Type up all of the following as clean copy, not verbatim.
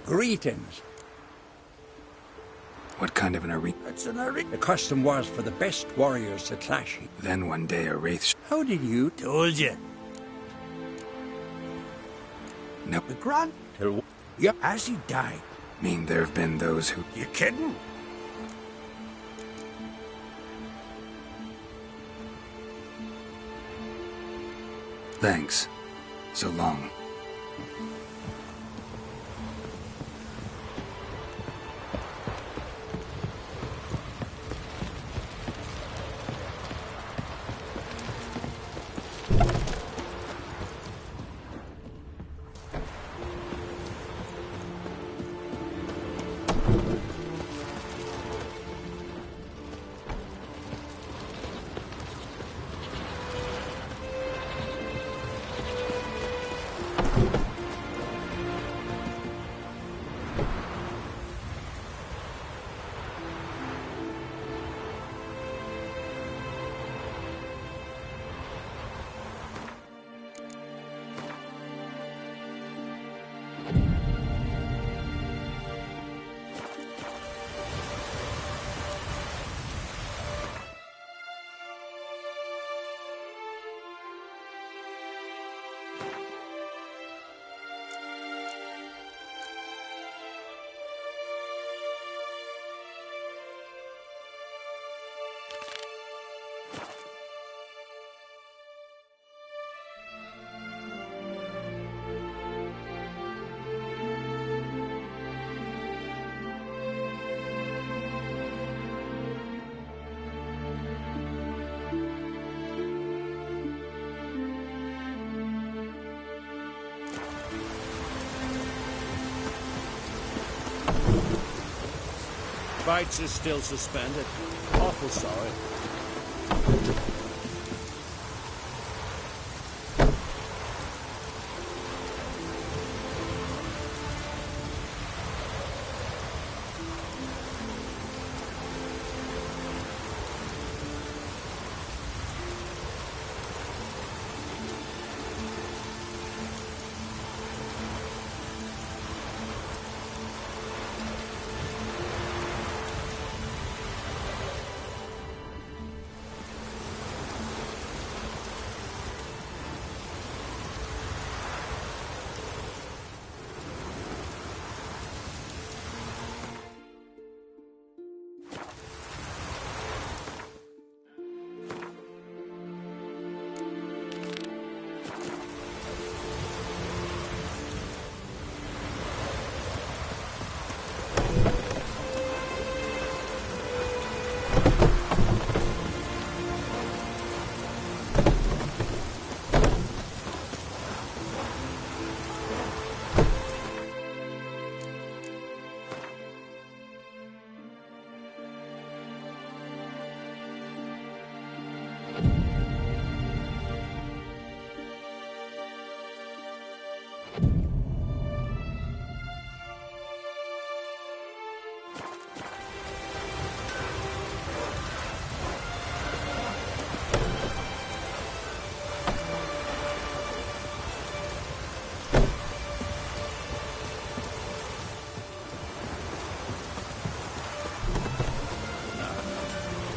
Greetings. What kind of an arena? It's an arena. The custom was for the best warriors to clash. Then one day a wraith... How did you? Told you. No. The Grand... Yep, as he died. Mean there have been those who... You kidding? Thanks. So long. Fights is still suspended. Awful sorry.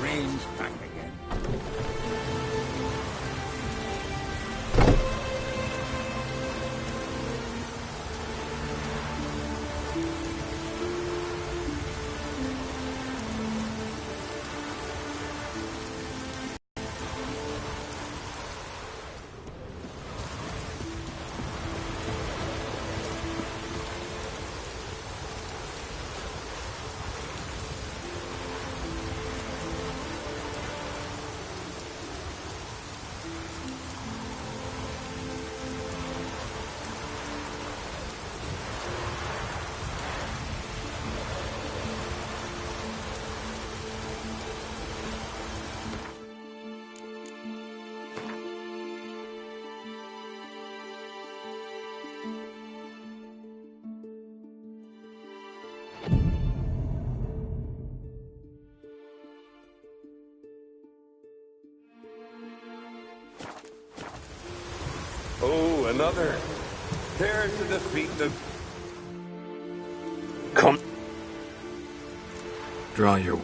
Rain's back again. Oh, another. There to defeat the... Draw your...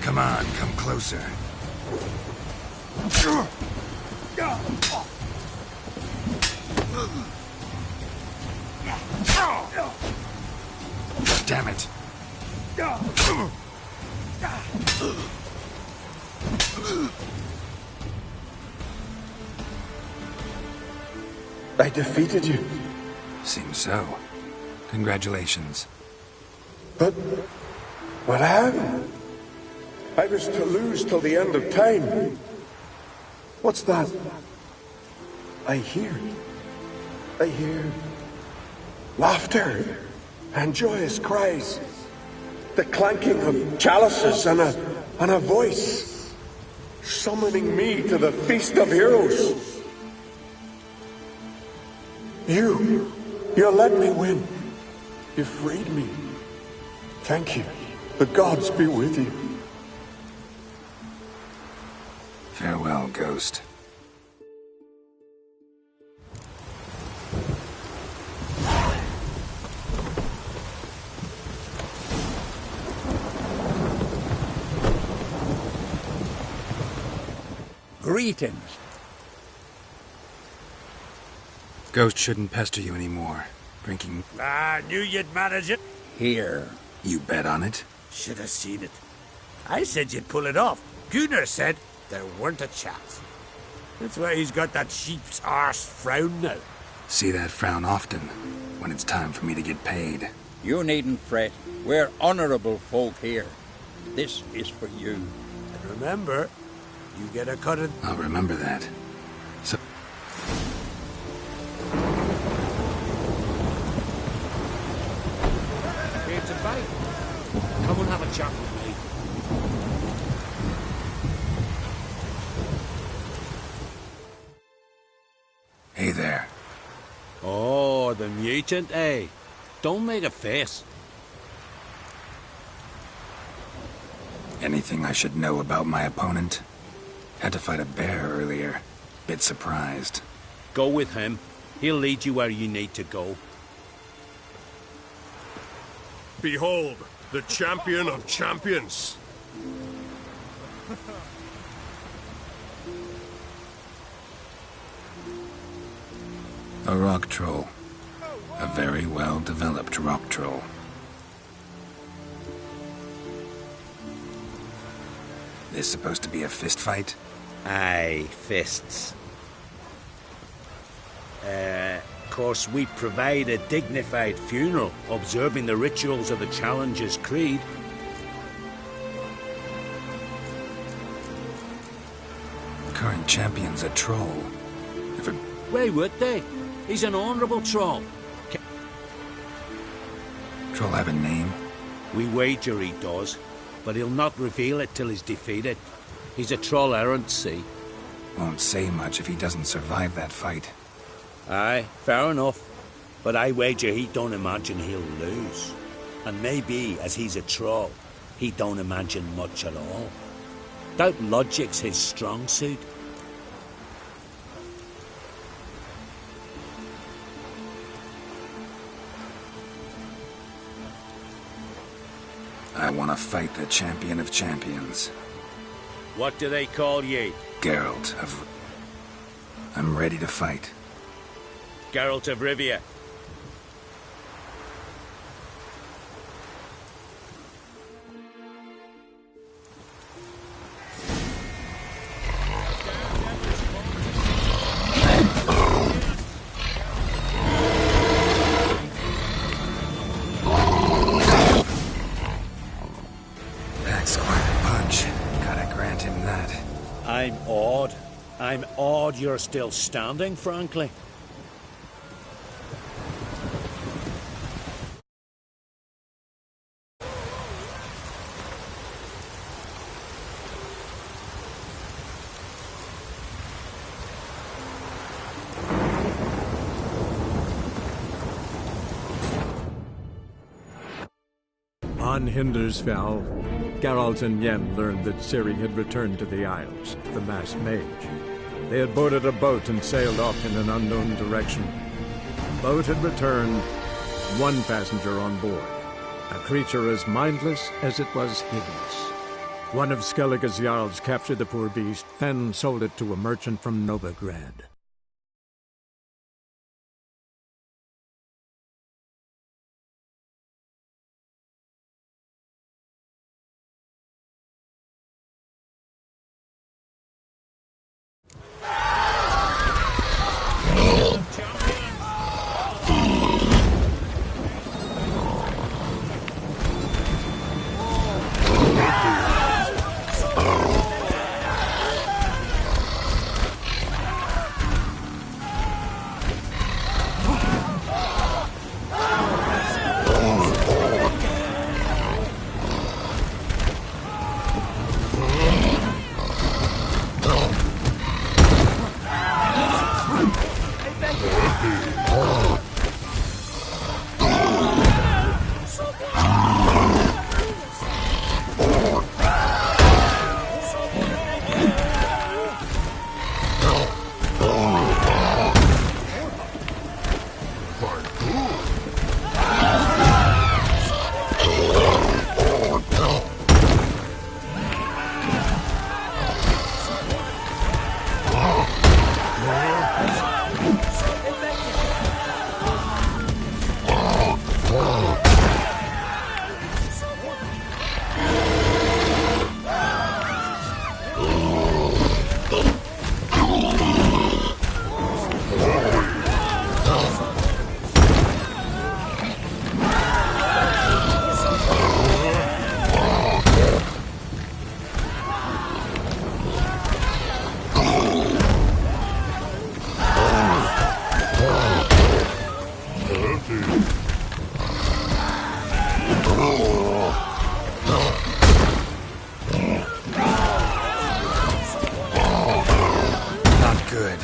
Come on, come closer. Damn it. I defeated you. Seems so. Congratulations. But what happened? I was to lose till the end of time. What's that? I hear laughter and joyous cries. The clanking of chalices and a voice summoning me to the feast of heroes. You let me win. You freed me. Thank you. The gods be with you. Farewell, Ghost. Greetings. Ghost shouldn't pester you anymore. Drinking... I knew you'd manage it. Here. You bet on it? Should have seen it. I said you'd pull it off. Gunnar said there weren't a chance. That's why he's got that sheep's arse frown now. See that frown often, when it's time for me to get paid. You needn't fret. We're honorable folk here. This is for you. And remember, you get a cut of... I'll remember that. So... It's a bite. Come and have a chat with me. Hey there. Oh, the mutant, eh? Don't make a face. Anything I should know about my opponent? Had to fight a bear earlier. Bit surprised. Go with him. He'll lead you where you need to go. Behold, the champion of champions. A rock troll. A very well-developed rock troll. This supposed to be a fist fight? Aye, fists. Of course, we provide a dignified funeral, observing the rituals of the Challenger's Creed. Current champion's a troll. If a... Why would they? He's an honourable troll. troll have a name? We wager he does, but he'll not reveal it till he's defeated. He's a troll errant, see? Won't say much if he doesn't survive that fight. Aye, fair enough. But I wager he don't imagine he'll lose. And maybe, as he's a troll, he don't imagine much at all. Doubt logic's his strong suit. I want to fight the champion of champions. What do they call ye? Geralt of... I'm ready to fight. Geralt of Rivia. That's quite a punch. Gotta grant him that. I'm awed you're still standing, frankly. On Hindersfell, Geralt and Yen learned that Ciri had returned to the Isles, the masked mage. They had boarded a boat and sailed off in an unknown direction. The boat had returned, one passenger on board. a creature as mindless as it was hideous. One of Skellige's Jarls captured the poor beast, then sold it to a merchant from Novigrad. Not good.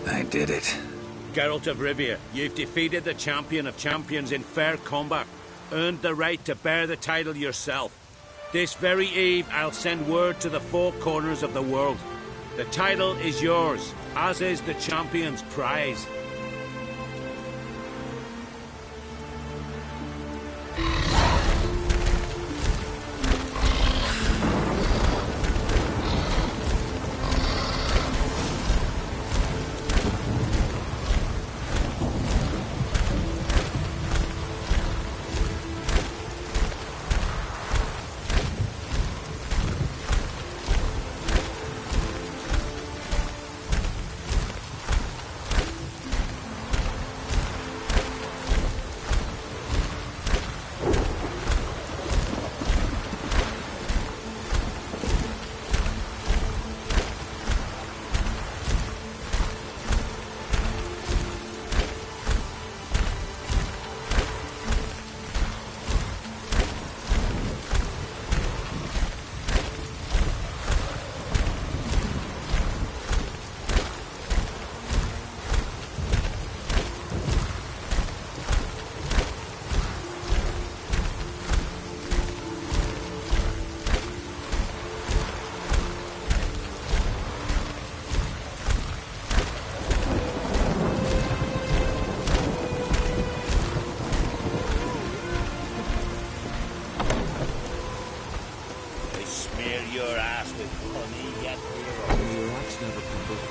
I did it. Geralt of Rivia, you've defeated the champion of champions in fair combat, earned the right to bear the title yourself. This very eve, I'll send word to the four corners of the world. The title is yours, as is the champion's prize. Your ass with honey yet, hero. Your axe never crumbled.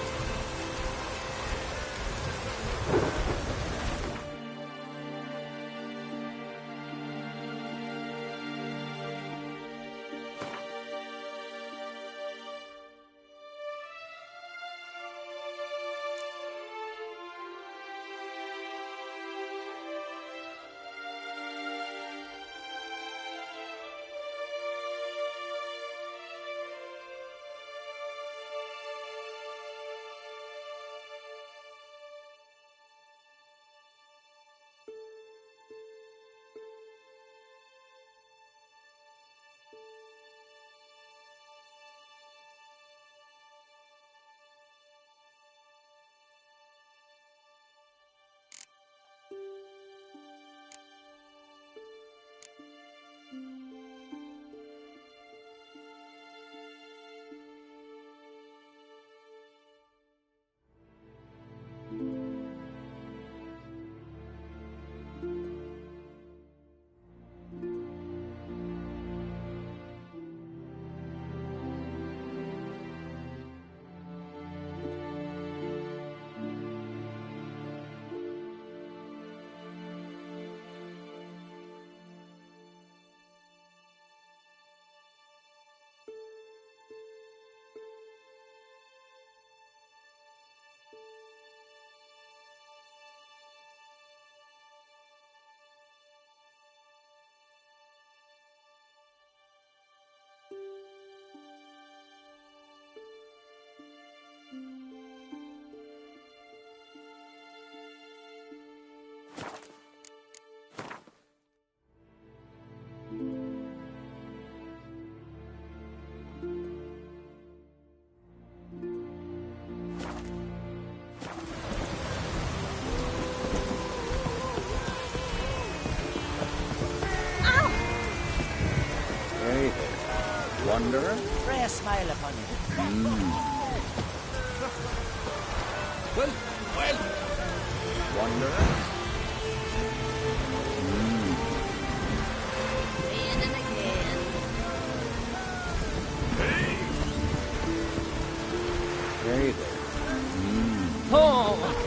Wanderer? Try a smile upon it. Well. Wanderer? Again and again. Hey there. Oh!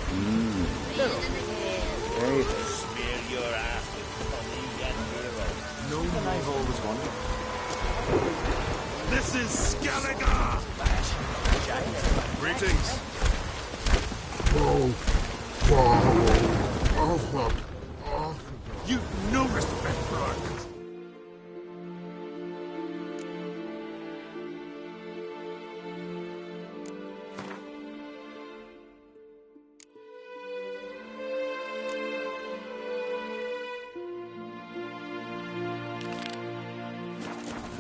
Mm. way. Smear your ass with Tommy and Hero. No, I've always wondered. This is Skelliger! Greetings. You've no respect for Arthur.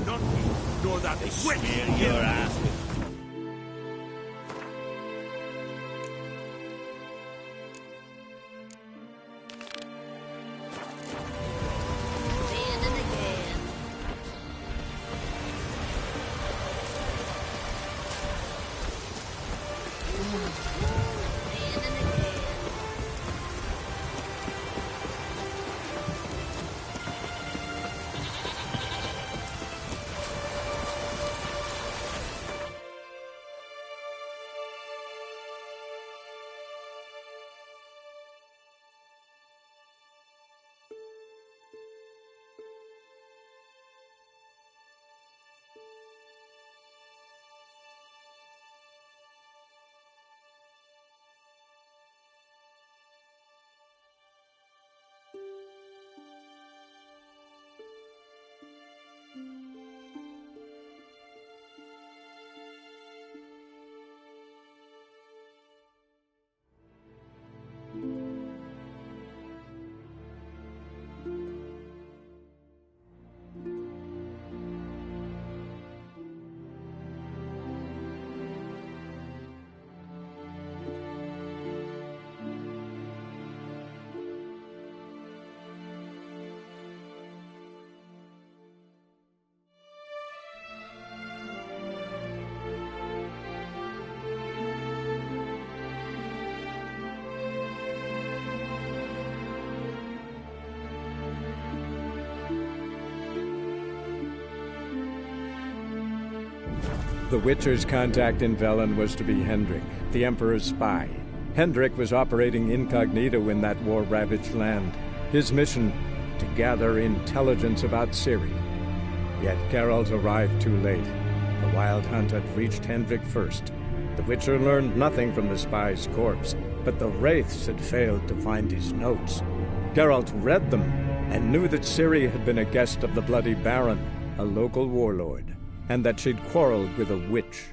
Not me, nor that witch. Smear your ass with Again and again. Again and again. The Witcher's contact in Velen was to be Hendrik, the Emperor's spy. Hendrik was operating incognito in that war-ravaged land. His mission, to gather intelligence about Ciri. Yet Geralt arrived too late. The Wild Hunt had reached Hendrik first. The Witcher learned nothing from the spy's corpse, but the Wraiths had failed to find his notes. Geralt read them and knew that Ciri had been a guest of the Bloody Baron, a local warlord, and that she'd quarreled with a witch.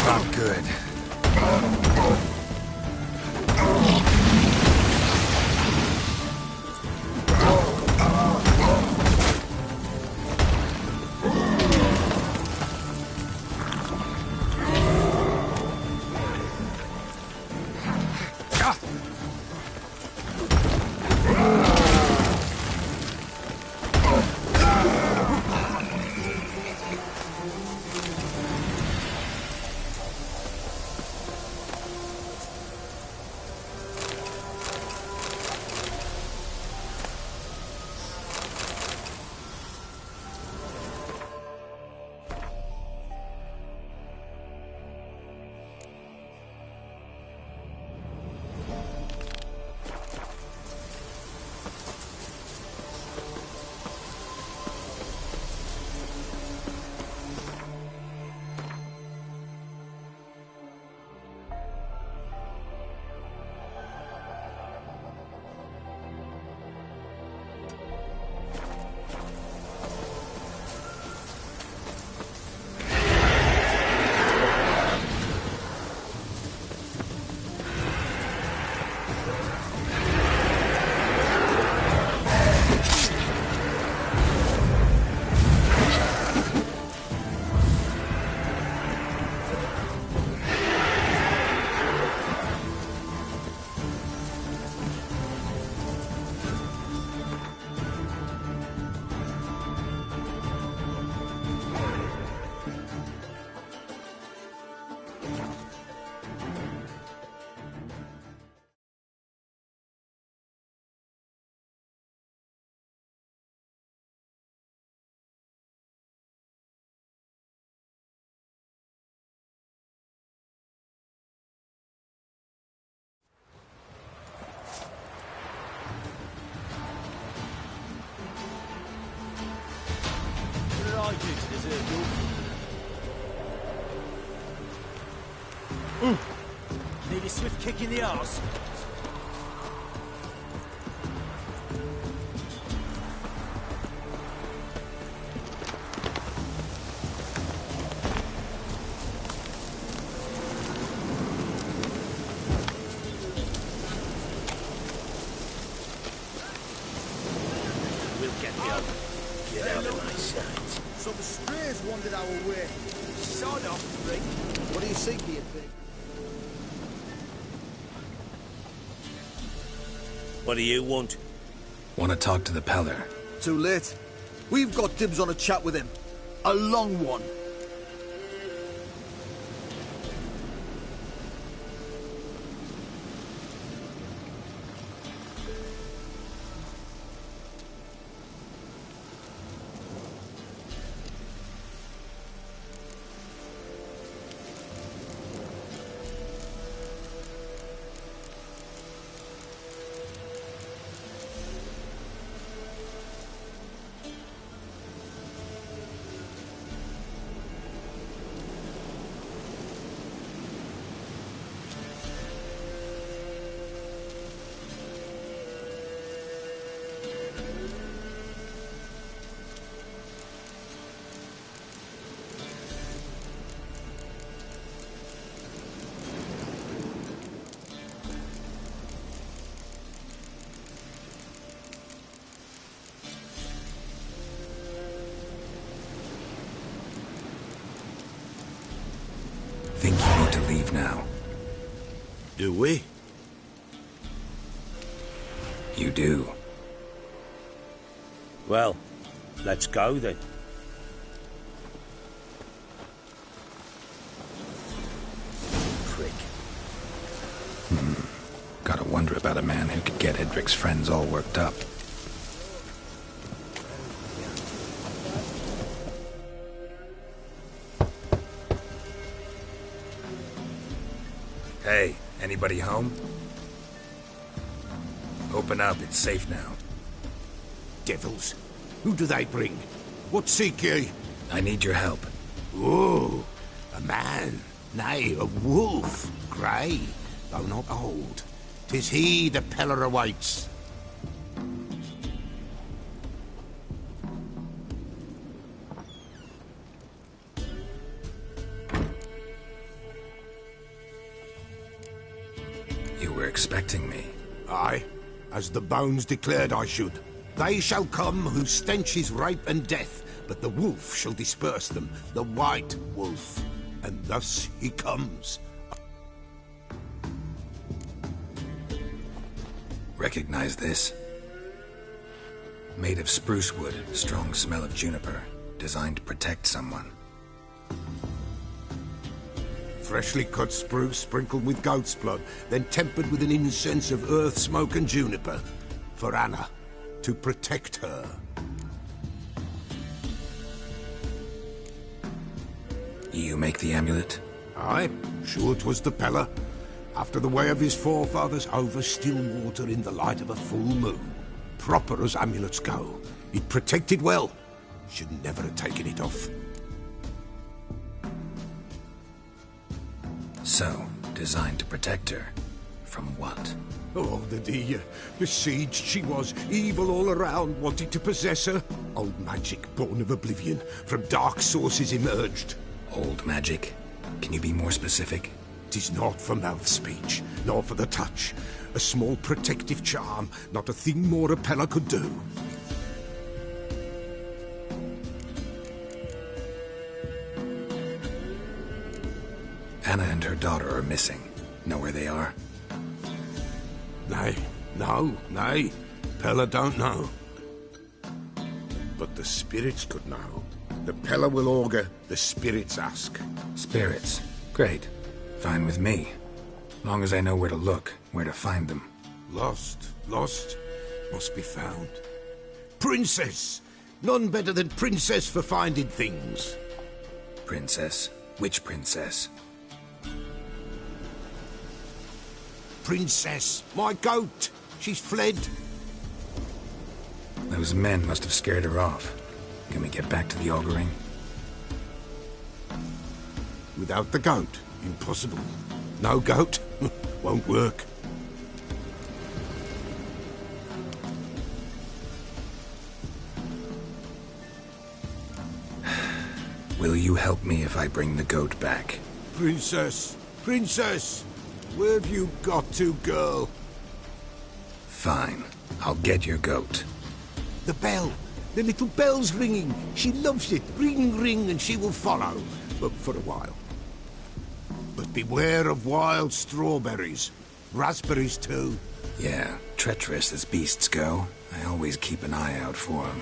Not good. I do to deserve your... Need a swift kick in the arse. We'll get the other. Get out of my sight. So the strays wandered our way. Sod off, Rick. What do you seek, do you think? What do you want? Want to talk to the Peller. Too late. We've got dibs on a chat with him. A long one. Think you need to leave now. Do we? You do. Well, let's go then. Prick. Gotta wonder about a man who could get Edric's friends all worked up. Hey, anybody home? Open up, it's safe now. Devils. Who do they bring? What seek ye? I need your help. Oh, a man. Nay, a wolf. Grey, though not old. 'Tis he the Peller awaits. expecting me. Aye, as the bones declared I should. They shall come whose stench is rape and death, but the wolf shall disperse them, the white wolf. And thus he comes. Recognize this? Made of spruce wood, strong smell of juniper, designed to protect someone. Freshly cut spruce sprinkled with goat's blood, then tempered with an incense of earth, smoke and juniper. For Anna, to protect her. You make the amulet? Aye, sure 'twas the Peller. After the way of his forefathers, over still water in the light of a full moon. Proper as amulets go. It protected well. Should never have taken it off. So, designed to protect her. From what? Oh, the besieged she was, evil all around, wanted to possess her. Old magic, born of oblivion, from dark sources emerged. Old magic? Can you be more specific? 'Tis not for mouth speech, nor for the touch. A small protective charm, not a thing more a Peller could do. Anna and her daughter are missing. Know where they are? Nay, nay. Peller don't know. But the spirits could know. The Peller will augur, the spirits ask. Spirits? Great. Fine with me. Long as I know where to look, where to find them. Lost, must be found. Princess! None better than Princess for finding things. Princess? Which princess? Princess, my goat! She's fled. Those men must have scared her off. Can we get back to the auguring? Without the goat, impossible. No goat, won't work. Will you help me if I bring the goat back? Princess! Where have you got to, girl? Fine. I'll get your goat. The bell! The little bell's ringing. She loves it. Ring, ring, and she will follow. But for a while. But beware of wild strawberries. Raspberries, too. Yeah, treacherous as beasts go. I always keep an eye out for them.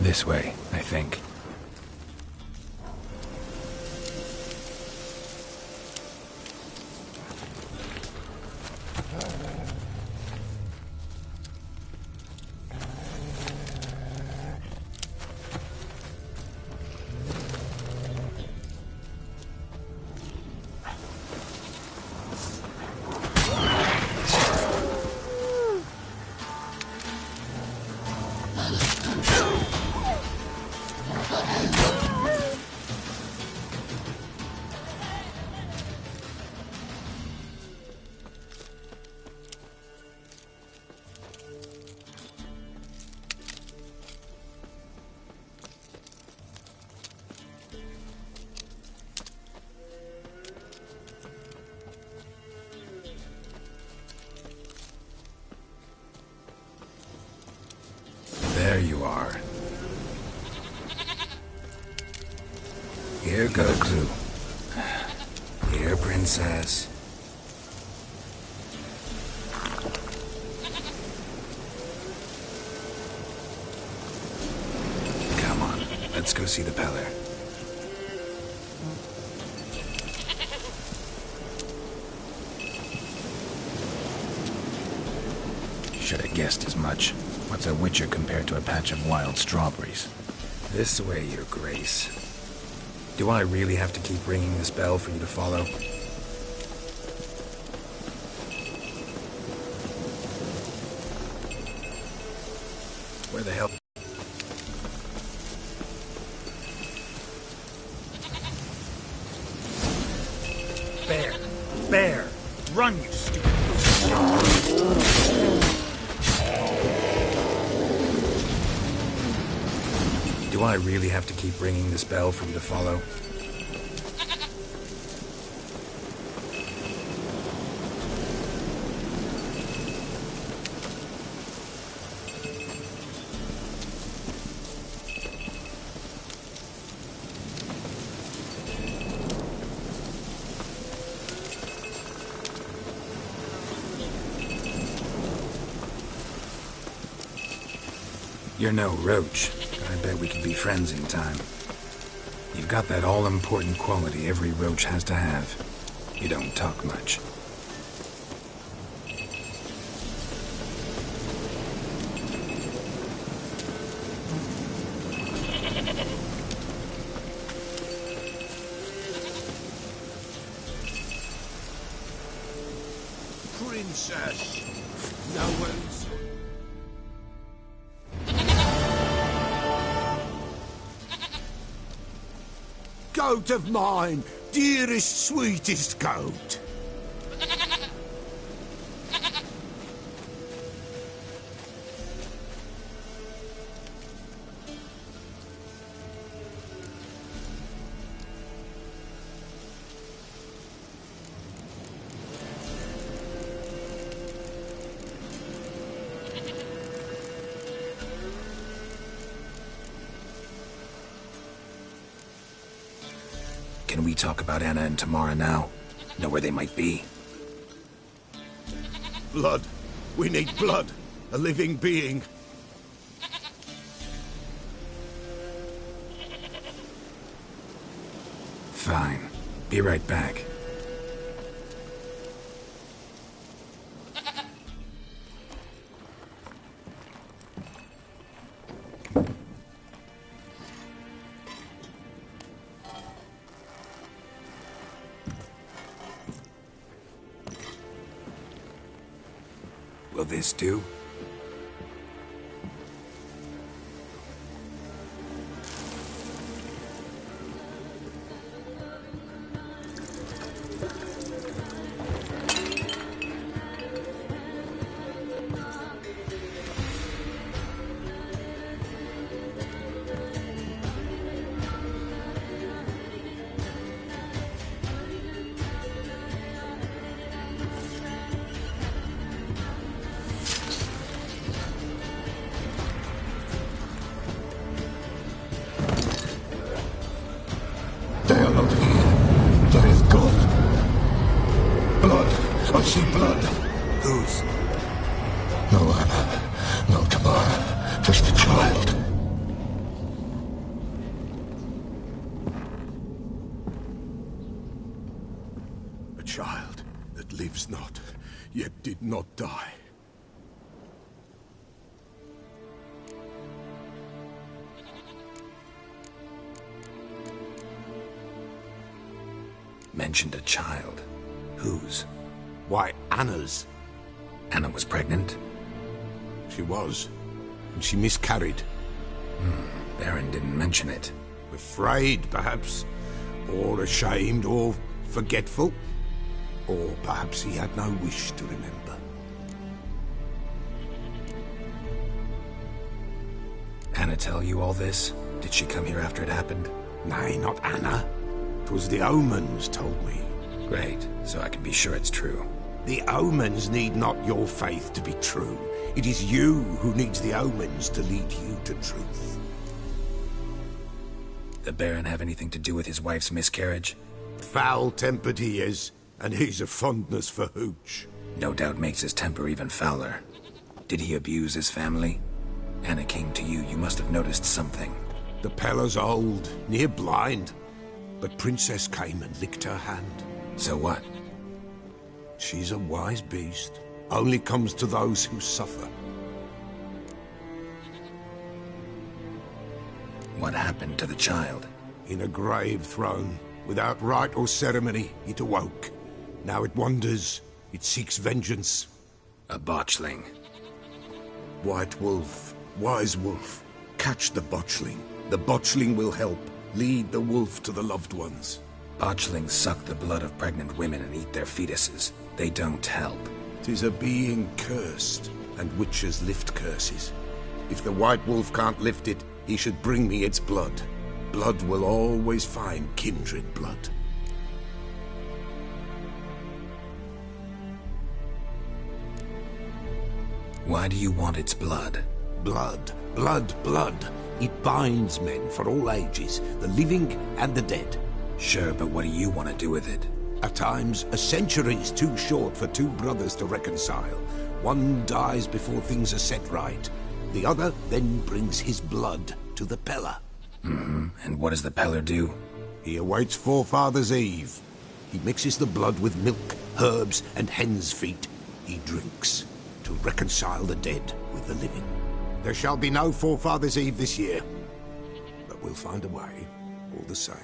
This way, I think. There you are. Here goes. Here, princess. Come on, let's go see the Peller. Should have guessed as much. What's a witcher compared to a patch of wild strawberries? This way, your grace. Do I really have to keep ringing this bell for you to follow? Where the hell? Bear! Bear! Run, you stupid... Do I really have to keep ringing this bell for you to follow? You're no roach. I bet we could be friends in time. You've got that all-important quality every roach has to have. You don't talk much. Princess, no one's... Goat of mine, dearest, sweetest goat. Can we talk about Anna and Tamara now? Know where they might be? Blood. We need blood. A living being. Fine. Be right back. Will this do? They are not here. There is God. Blood. I see blood. Whose? No Anna. No Tamara. Just a child. A child that lives not, yet did not die. Mentioned a child. Whose? Why, Anna's. Anna was pregnant? She was. And she miscarried. Baron didn't mention it. Afraid, perhaps. Or ashamed, or forgetful. Or perhaps he had no wish to remember. Anna tell you all this? Did she come here after it happened? Nay, not Anna. 'Twas the omens told me. Great, so I can be sure it's true. The omens need not your faith to be true. It is you who needs the omens to lead you to truth. The Baron have anything to do with his wife's miscarriage? Foul-tempered he is, and he's a fondness for hooch. No doubt makes his temper even fouler. Did he abuse his family? Anna came to you, you must have noticed something. The Pella's old, near blind, but Princess came and licked her hand. So what? She's a wise beast. Only comes to those who suffer. What happened to the child? In a grave thrown. Without rite or ceremony, it awoke. Now it wanders. It seeks vengeance. A botchling. White Wolf, Wise Wolf, catch the botchling. The botchling will help. Lead the wolf to the loved ones. Botchlings suck the blood of pregnant women and eat their fetuses. They don't help. 'Tis a being cursed, and witches lift curses. If the White Wolf can't lift it, he should bring me its blood. Blood will always find kindred blood. Why do you want its blood? Blood, blood, blood. It binds men for all ages, the living and the dead. Sure, but what do you want to do with it? At times, a century is too short for two brothers to reconcile. One dies before things are set right. The other then brings his blood to the Pella. And what does the Peller do? He awaits Forefathers' Eve. He mixes the blood with milk, herbs, and hen's feet. He drinks to reconcile the dead with the living. There shall be no Forefathers' Eve this year, but we'll find a way, all the same.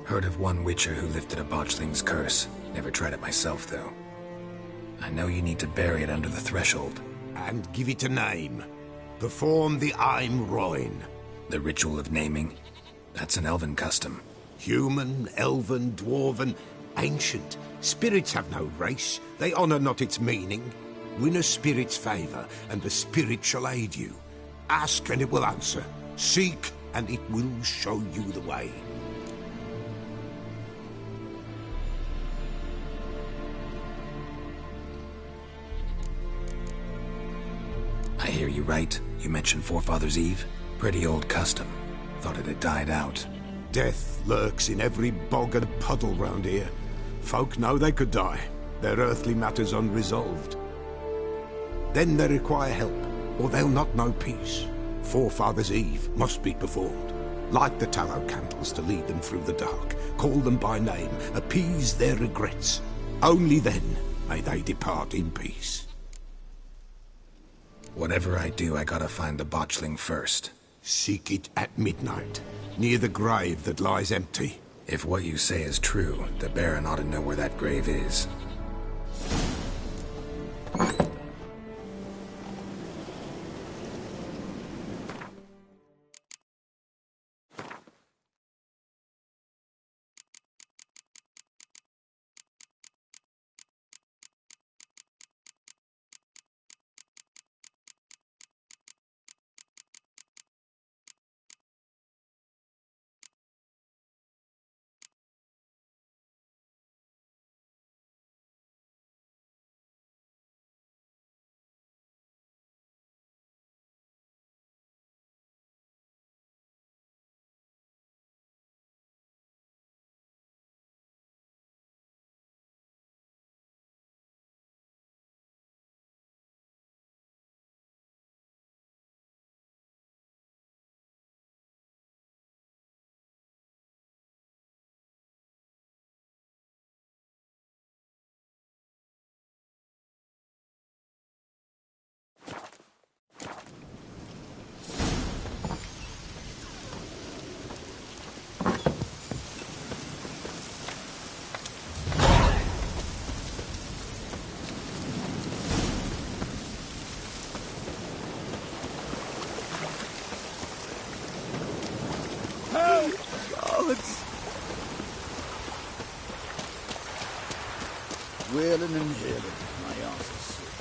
Heard of one witcher who lifted a botchling's curse. Never tried it myself, though. I know you need to bury it under the threshold. And give it a name. Perform the Aim Roin. The ritual of naming? That's an elven custom. Human, elven, dwarven, ancient. Spirits have no race. They honor not its meaning. Win a spirit's favor, and the spirit shall aid you. Ask, and it will answer. Seek, and it will show you the way. I hear you right. You mentioned Forefathers' Eve? Pretty old custom. Thought it had died out. Death lurks in every bog and puddle round here. Folk know they could die, their earthly matters unresolved. Then they require help, or they'll not know peace. Forefathers' Eve must be performed. Light the tallow candles to lead them through the dark. Call them by name, appease their regrets. Only then may they depart in peace. Whatever I do, I gotta find the botchling first. Seek it at midnight, near the grave that lies empty. If what you say is true, the Baron ought to know where that grave is. Wailing and hailing, my arse is sick.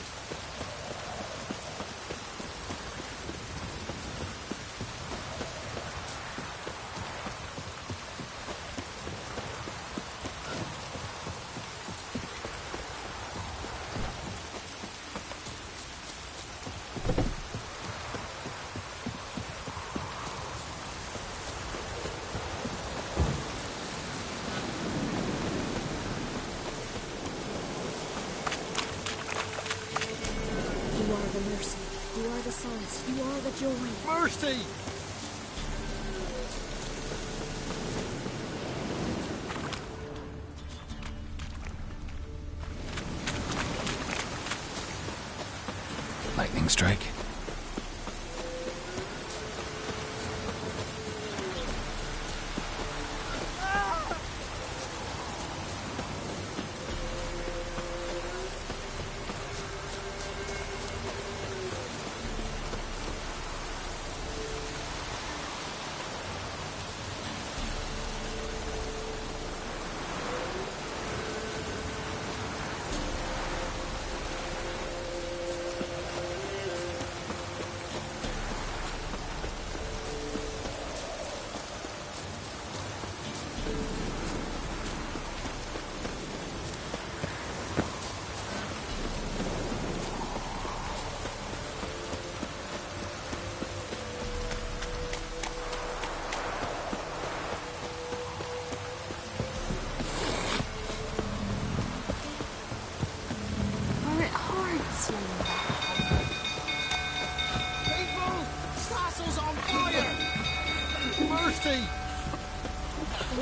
You are the solace. You are the joy. Mercy! Lightning strike.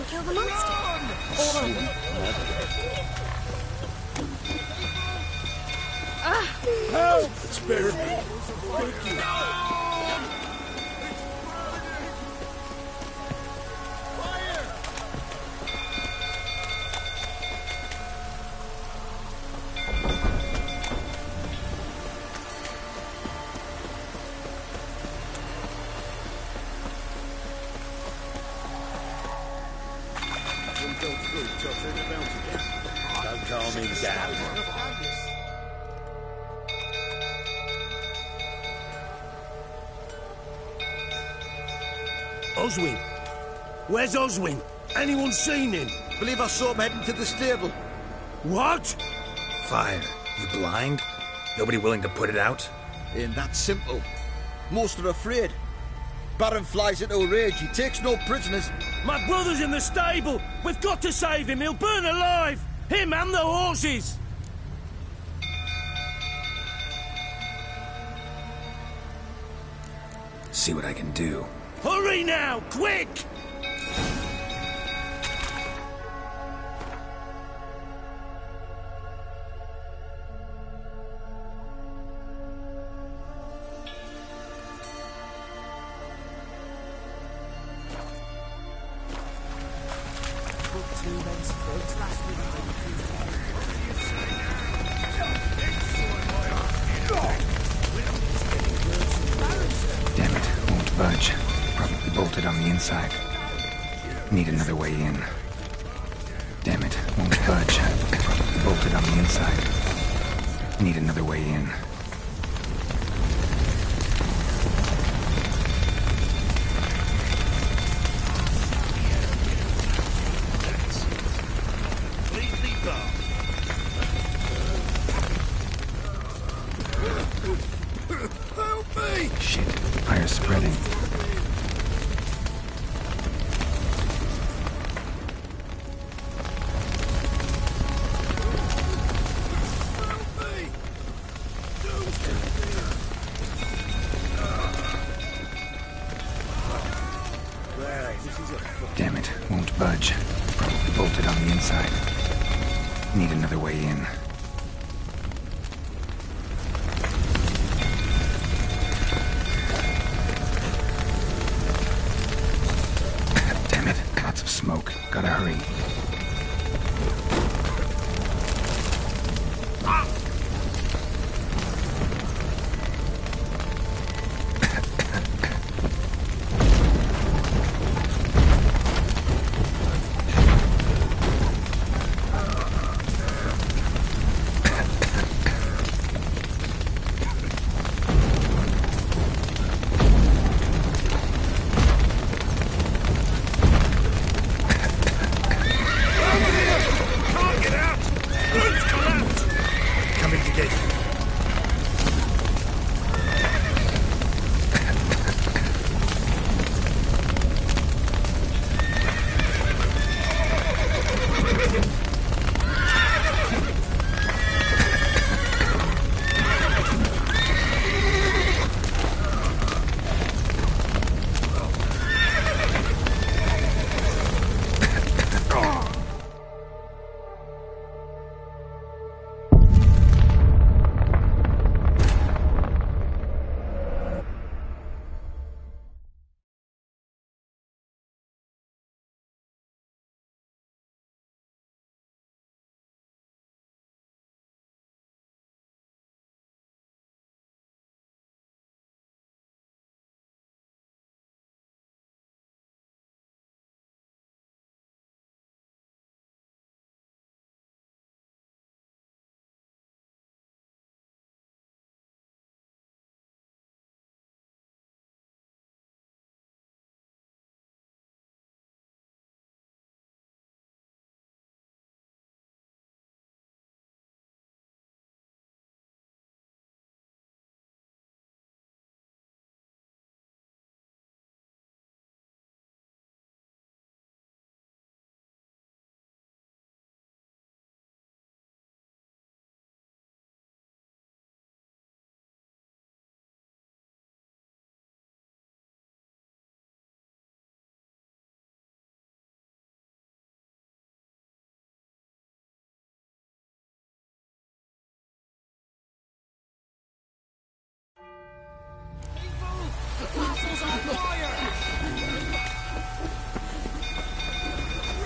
Kill the monster. Or... Help! Spare me. Thank you. Don't calm him down. Oswin? Where's Oswin? Anyone seen him? Believe I saw him heading to the stable. What? Fire. You blind? Nobody willing to put it out? Ain't that simple. Most are afraid. Baron flies into a rage. He takes no prisoners. My brother's in the stable. We've got to save him. He'll burn alive. Him and the horses. See what I can do. Hurry now, quick! Damn it, won't budge. Probably bolted on the inside. Need another way in. Damn it, won't budge. Probably bolted on the inside. Need another way in. Help me! Shit, fire's spreading. Damn it, won't budge. Probably bolted on the inside. Need another way in. Damn it, lots of smoke. Gotta hurry.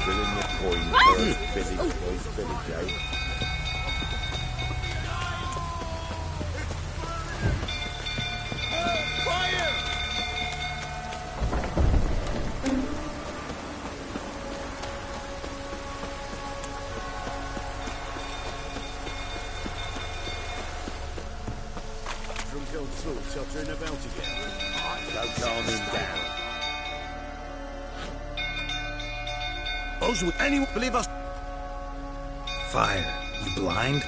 Filling your coin purse, Billy Boy, Billy Joe. Sheltering about again. Don't calm him down. Oz, would anyone believe us? Fire. You blind?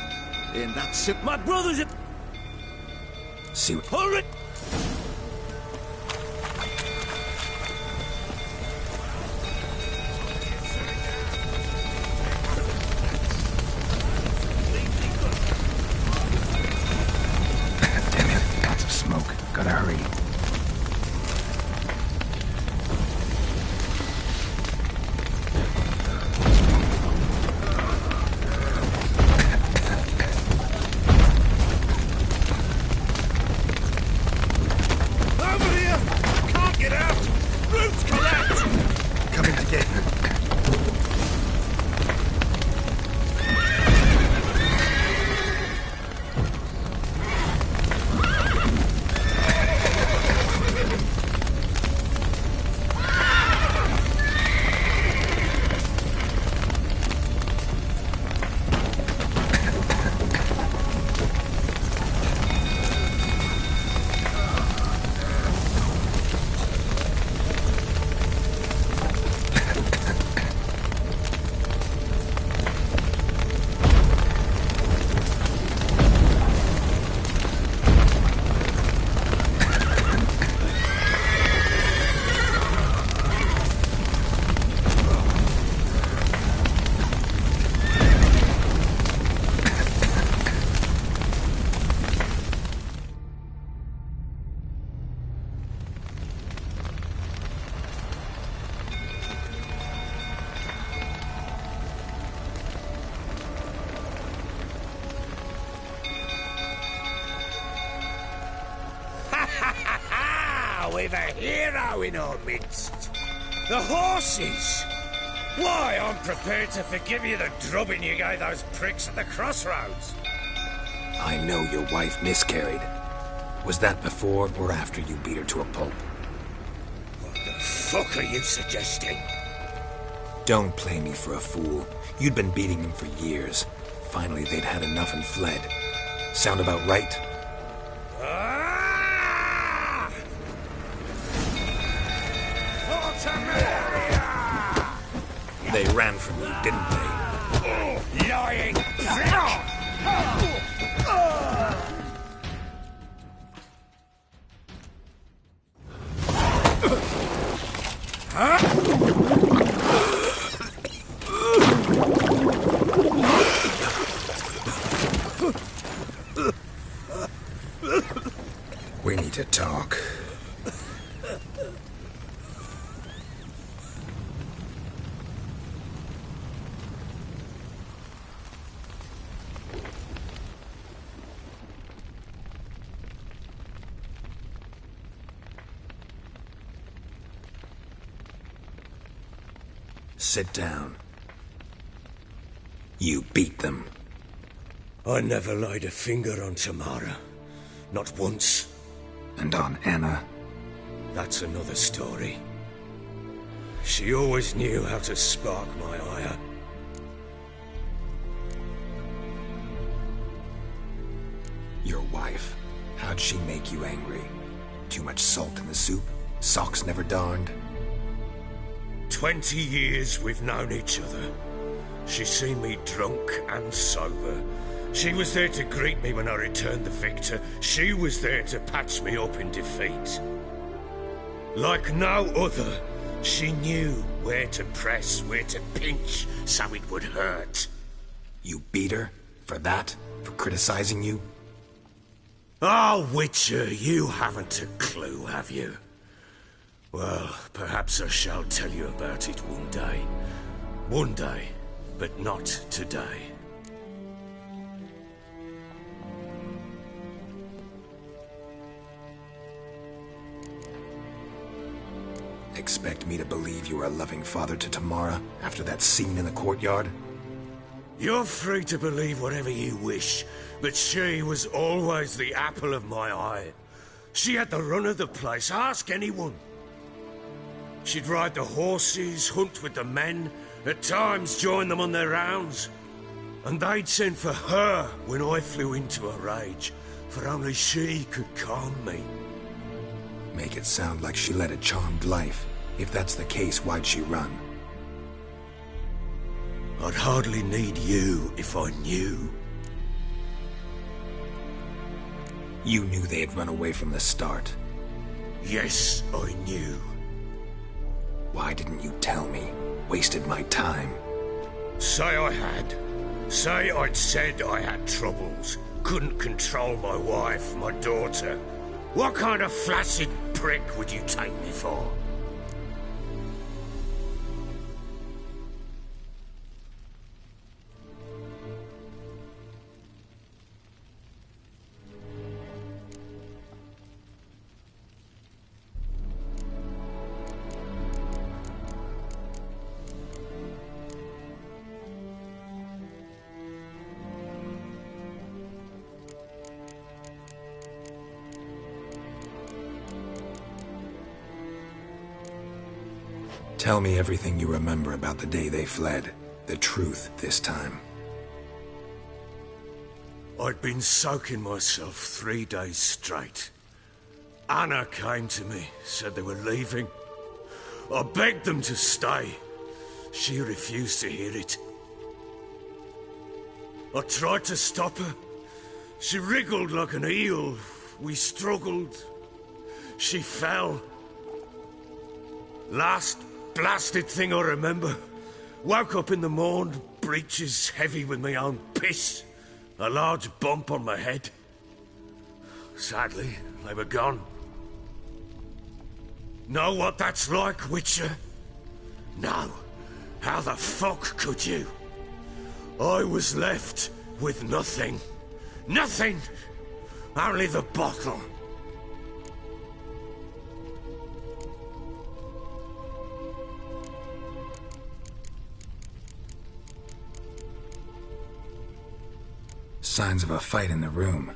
Ain't that simple? My brother's at... See what... Hurry! Damn it. Lots of smoke. Gotta hurry. Over here! Can't get out! Roots collapse! Coming to get you. We've a hero in our midst. The horses. Why, I'm prepared to forgive you the drubbing you gave those pricks at the crossroads. I know your wife miscarried. Was that before or after you beat her to a pulp? What the fuck are you suggesting? Don't play me for a fool. You'd been beating them for years. Finally, they'd had enough and fled. Sound about right? They ran from you, didn't they? Lying prick! We need to talk. Sit down. You beat them. I never laid a finger on Tamara. Not once. And on Anna? That's another story. She always knew how to spark my ire. Your wife. How'd she make you angry? Too much salt in the soup? Socks never darned? 20 years we've known each other. She's seen me drunk and sober. She was there to greet me when I returned the victor. She was there to patch me up in defeat. Like no other, she knew where to press, where to pinch, so it would hurt. You beat her? For that? For criticizing you? Oh, Witcher, you haven't a clue, have you? Well, perhaps I shall tell you about it one day. One day, but not today. Expect me to believe you were a loving father to Tamara after that scene in the courtyard? You're free to believe whatever you wish, but she was always the apple of my eye. She had the run of the place, ask anyone. She'd ride the horses, hunt with the men, at times join them on their rounds. And they'd send for her when I flew into a rage, for only she could calm me. Make it sound like she led a charmed life. If that's the case, why'd she run? I'd hardly need you if I knew. You knew they had run away from the start. Yes, I knew. Why didn't you tell me? Wasted my time. Say I had. Say I'd said I had troubles. Couldn't control my wife, my daughter. What kind of flaccid prick would you take me for? Tell me everything you remember about the day they fled. The truth this time. I'd been soaking myself 3 days straight. Anna came to me, said they were leaving. I begged them to stay. She refused to hear it. I tried to stop her. She wriggled like an eel. We struggled. She fell. Last blasted thing I remember. Woke up in the morn, breeches heavy with my own piss. A large bump on my head. Sadly, they were gone. Know what that's like, Witcher? No. How the fuck could you? I was left with nothing. Nothing! Only the bottle. Signs of a fight in the room.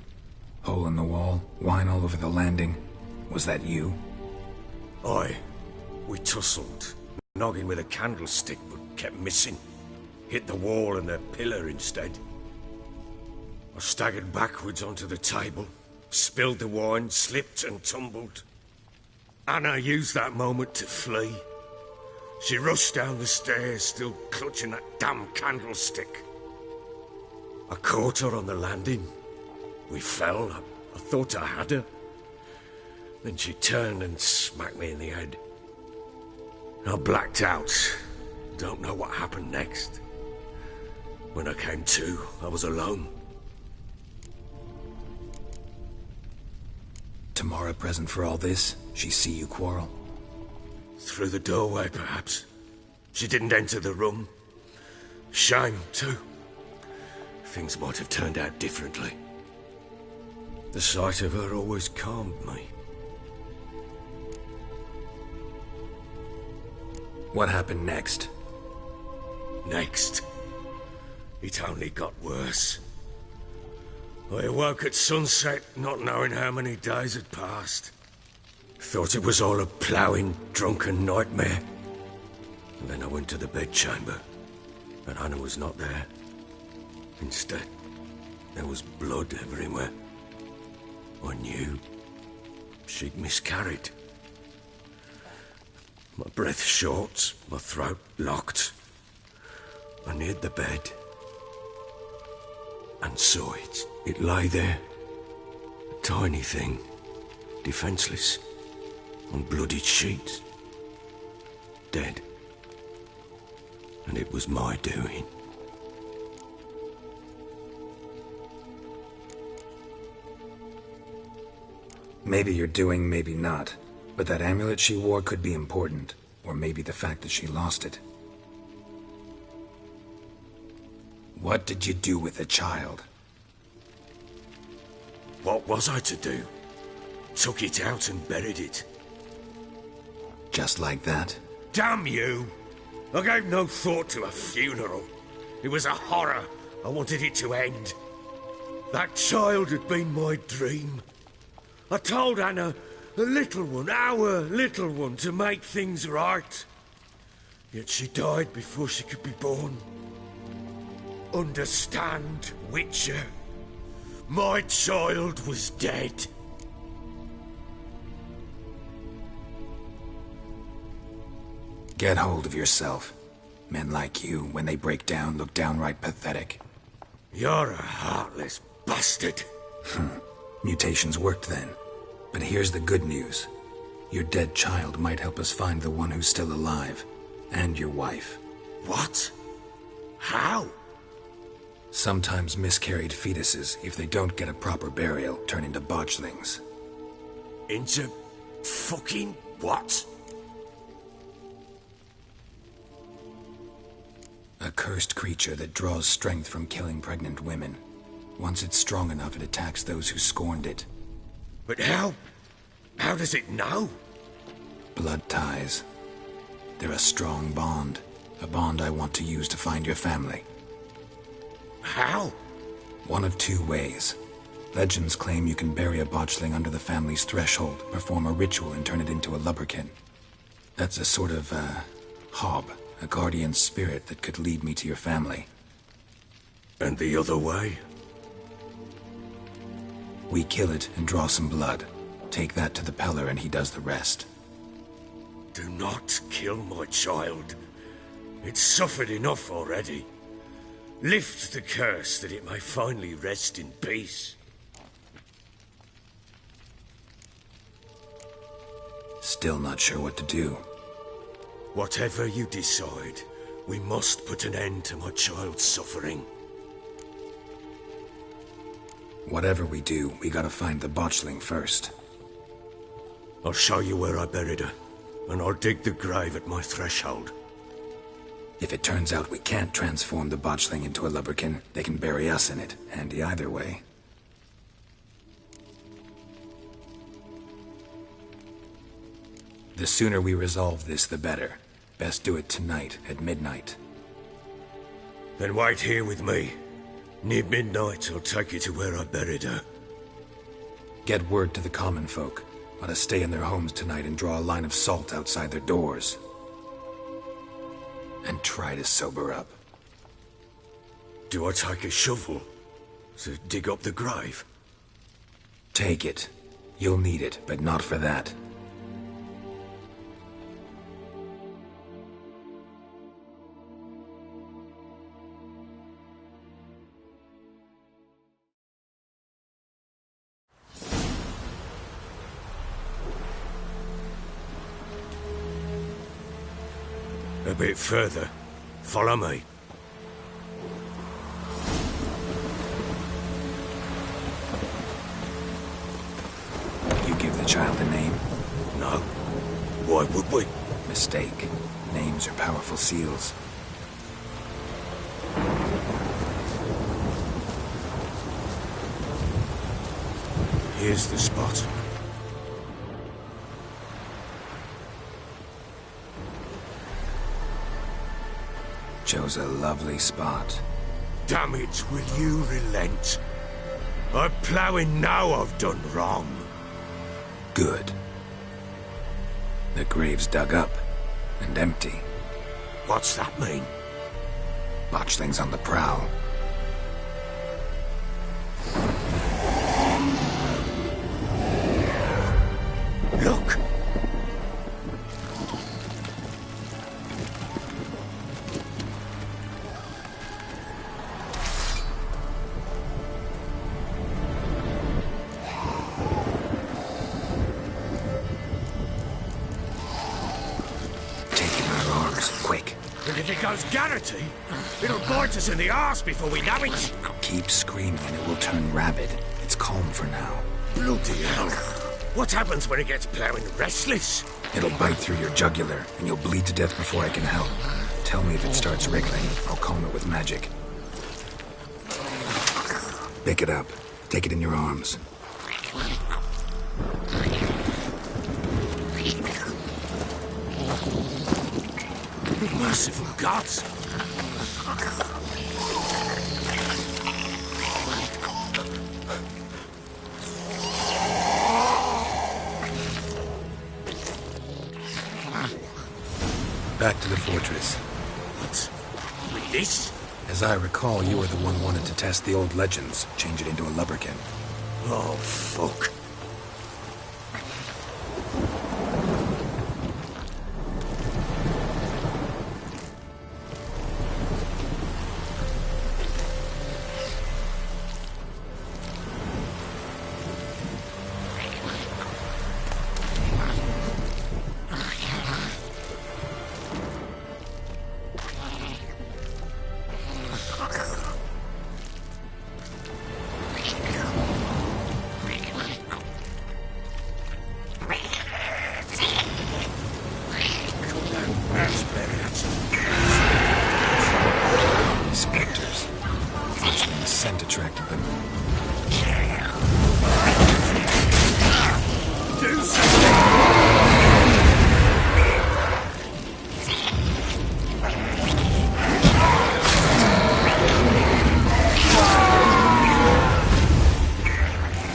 Hole in the wall, wine all over the landing. Was that you? Aye. We tussled. Noggin with a candlestick, but kept missing. Hit the wall and the pillar instead. I staggered backwards onto the table, spilled the wine, slipped and tumbled. Anna used that moment to flee. She rushed down the stairs, still clutching that damn candlestick. I caught her on the landing. We fell. I thought I had her. Then she turned and smacked me in the head. I blacked out. Don't know what happened next. When I came to, I was alone. Tamara present for all this? She see you quarrel? Through the doorway, perhaps. She didn't enter the room. Shame, too. Things might have turned out differently. The sight of her always calmed me. What happened next? Next? It only got worse. I awoke at sunset, not knowing how many days had passed. Thought it was all a ploughing, drunken nightmare. And then I went to the bedchamber, and Anna was not there. Instead, there was blood everywhere. I knew she'd miscarried. My breath short, my throat locked. I neared the bed and saw it. It lay there, a tiny thing, defenseless, on bloodied sheets, dead. And it was my doing. Maybe you're doing, maybe not. But that amulet she wore could be important. Or maybe the fact that she lost it. What did you do with the child? What was I to do? Took it out and buried it. Just like that? Damn you! I gave no thought to a funeral. It was a horror. I wanted it to end. That child had been my dream. I told Anna, the little one, our little one, to make things right. Yet she died before she could be born. Understand, Witcher? My child was dead. Get hold of yourself. Men like you, when they break down, look downright pathetic. You're a heartless bastard. Mutations worked then. But here's the good news. Your dead child might help us find the one who's still alive. And your wife. What? How? Sometimes miscarried fetuses, if they don't get a proper burial, turn into botchlings. Into fucking what? A cursed creature that draws strength from killing pregnant women. Once it's strong enough, it attacks those who scorned it. But how? How does it know? Blood ties. They're a strong bond. A bond I want to use to find your family. How? One of two ways. Legends claim you can bury a botchling under the family's threshold, perform a ritual, and turn it into a lubberkin. That's a sort of, hob. A guardian spirit that could lead me to your family. And the other way? We kill it and draw some blood. Take that to the Peller and he does the rest. Do not kill my child. It's suffered enough already. Lift the curse that it may finally rest in peace. Still not sure what to do. Whatever you decide, we must put an end to my child's suffering. Whatever we do, we gotta find the botchling first. I'll show you where I buried her, and I'll dig the grave at my threshold. If it turns out we can't transform the botchling into a lubberkin, they can bury us in it. Handy either way. The sooner we resolve this, the better. Best do it tonight, at midnight. Then wait here with me. Near midnight, I'll take you to where I buried her. Get word to the common folk. Let us stay in their homes tonight and draw a line of salt outside their doors. And try to sober up. Do I take a shovel to dig up the grave? Take it. You'll need it, but not for that. A bit further. Follow me. You give the child a name? No. Why would we? Mistake. Names are powerful seals. Here's the spot. Chose a lovely spot. Damn it, will you relent? I'm ploughing now I've done wrong. Good. The grave's dug up and empty. What's that mean? Botchling's on the prowl. Look! And if it goes Garrity, it'll bite us in the arse before we know it. Keep screaming and it will turn rabid. It's calm for now. Bloody hell. What happens when it gets ploughing restless? It'll bite through your jugular, and you'll bleed to death before I can help. Tell me if it starts wriggling. I'll calm it with magic. Pick it up. Take it in your arms. Merciful gods! Back to the fortress. What? With this? As I recall, you were the one wanted to test the old legends, change it into a lubberkin. Oh, fuck. Spectres. Fledgling scent attracted them. Do something!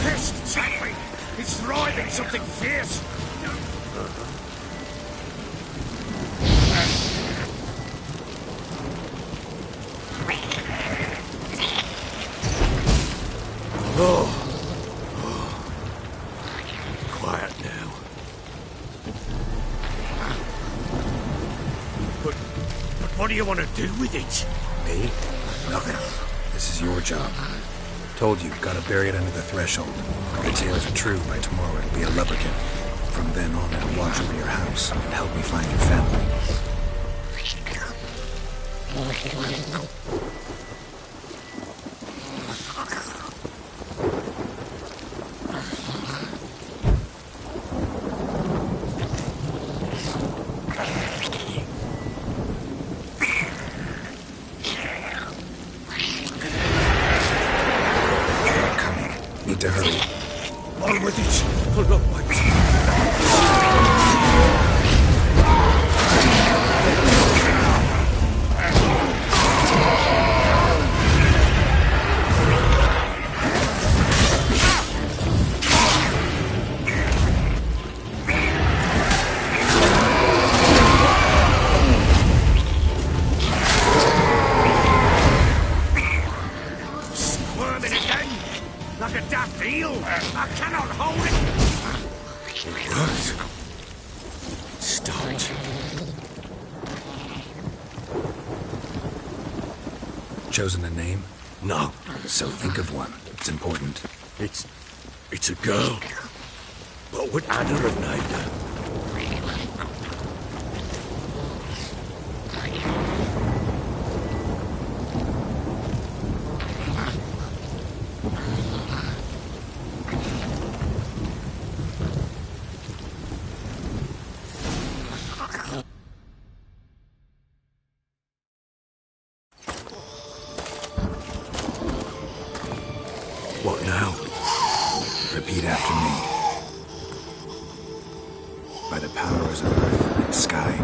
Pest, take me! It's thriving something fierce! Quiet now. But what do you want to do with it? Me? Nothing. This is your job. Told you, gotta bury it under the threshold. If the tales are true, by tomorrow it'll be a lubberkin. From then on, I'll watch over your house and help me find your family. Need to hurry. On with it! I'll not wait. Squirming again! Like a daft eel! I cannot hold it! It worked. Stopped. Chosen a name? No. So think of one. It's important. It's a girl. What would Anna have named her? What now? Repeat after me. By the powers of earth and sky.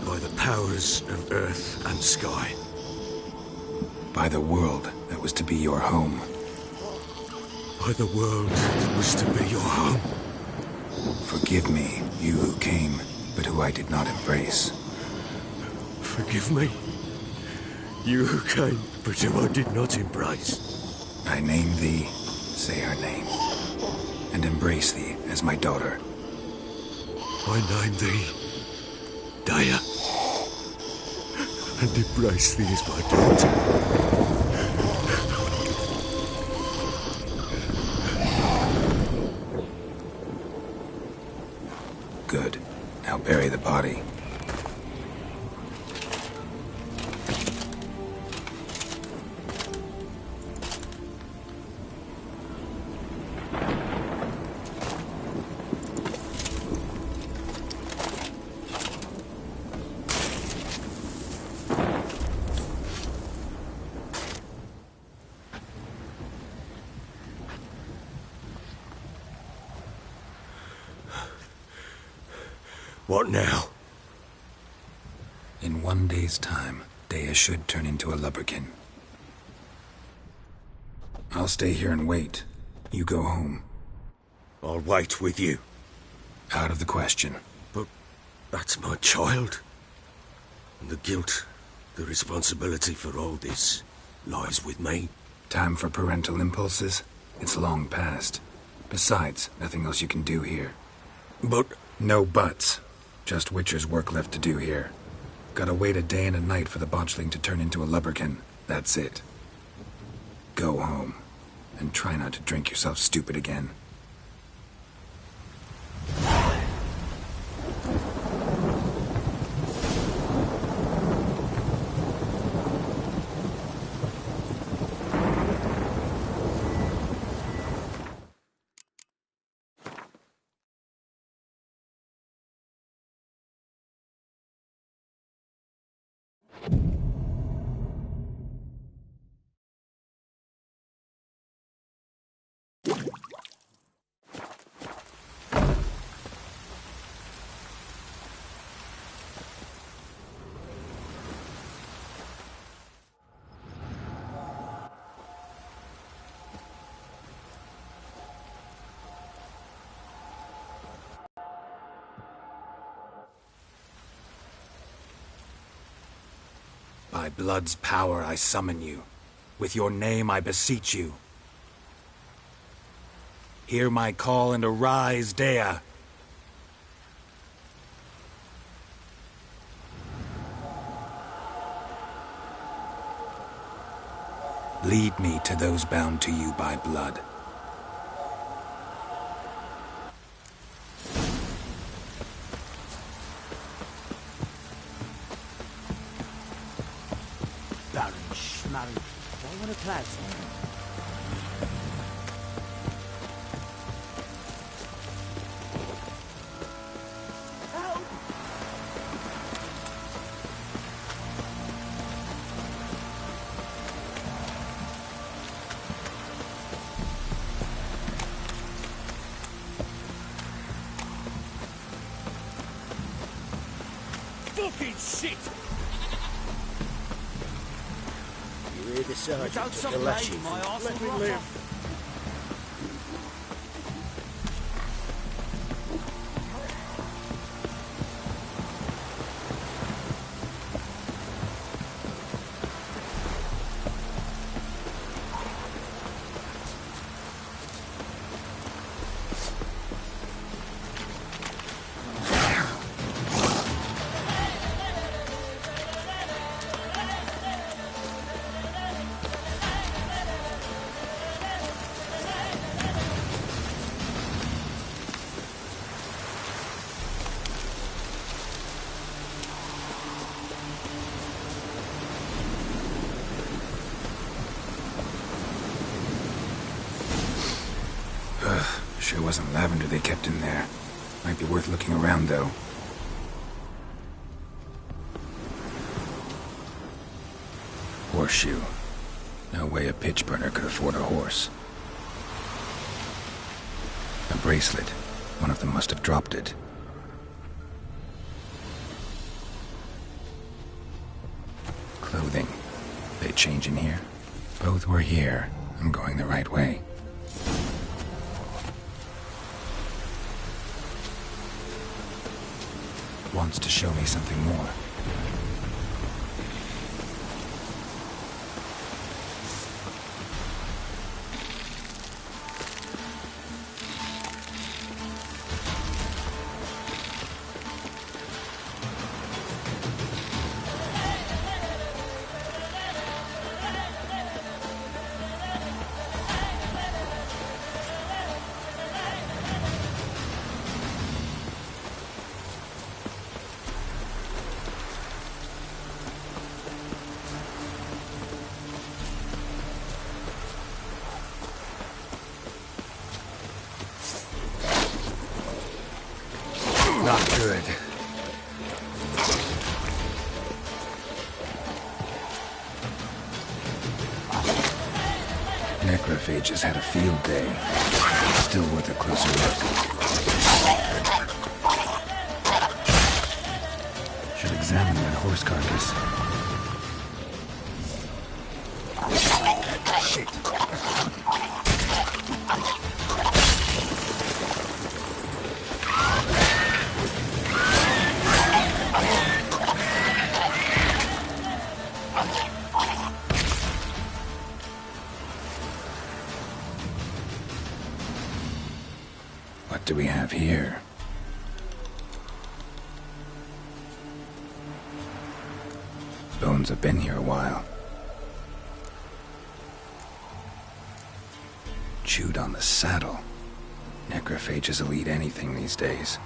By the powers of earth and sky. By the world that was to be your home. By the world that was to be your home. Forgive me, you who came, but who I did not embrace. Forgive me. You who came, but who I did not embrace. I name thee, say her name, and embrace thee as my daughter. I name thee Daya, and embrace thee as my daughter. Good. Now bury the body. What now? 1 day's time, Dea should turn into a lubberkin. I'll stay here and wait. You go home. I'll wait with you. Out of the question. But that's my child. And the guilt, the responsibility for all this lies with me. Time for parental impulses? It's long past. Besides, nothing else you can do here. But... No buts. Just Witcher's work left to do here. Gotta wait a day and a night for the botchling to turn into a lubberkin. That's it. Go home. And try not to drink yourself stupid again. By blood's power I summon you. With your name I beseech you. Hear my call and arise, Dea. Lead me to those bound to you by blood. Baron Schmarry. I want to play something. Fucking shit! You hear the sergeant Don't took stop the lashing. laying, my arse Let will me rot live. off. Sure wasn't lavender they kept in there. Might be worth looking around, though. Horseshoe. No way a pitch burner could afford a horse. A bracelet. One of them must have dropped it. Clothing. They change in here? Both were here. I'm going the right way. Wants to show me something more. Not good. Necrophages had a field day. Still worth a closer look. Should examine that horse carcass. Shit. What do we have here? Bones have been here a while. Chewed on the saddle. Necrophages will eat anything these days.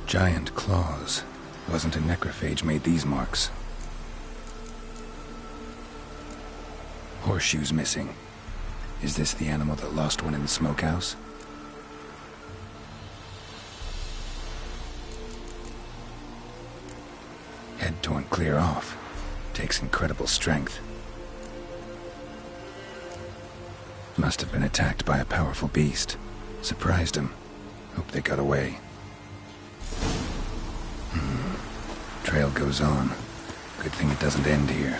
Giant claws. Wasn't a necrophage made these marks. Horseshoes missing. Is this the animal that lost one in the smokehouse? Head torn clear off. Takes incredible strength. Must have been attacked by a powerful beast. Surprised him. Hope they got away. Trail goes on. Good thing it doesn't end here.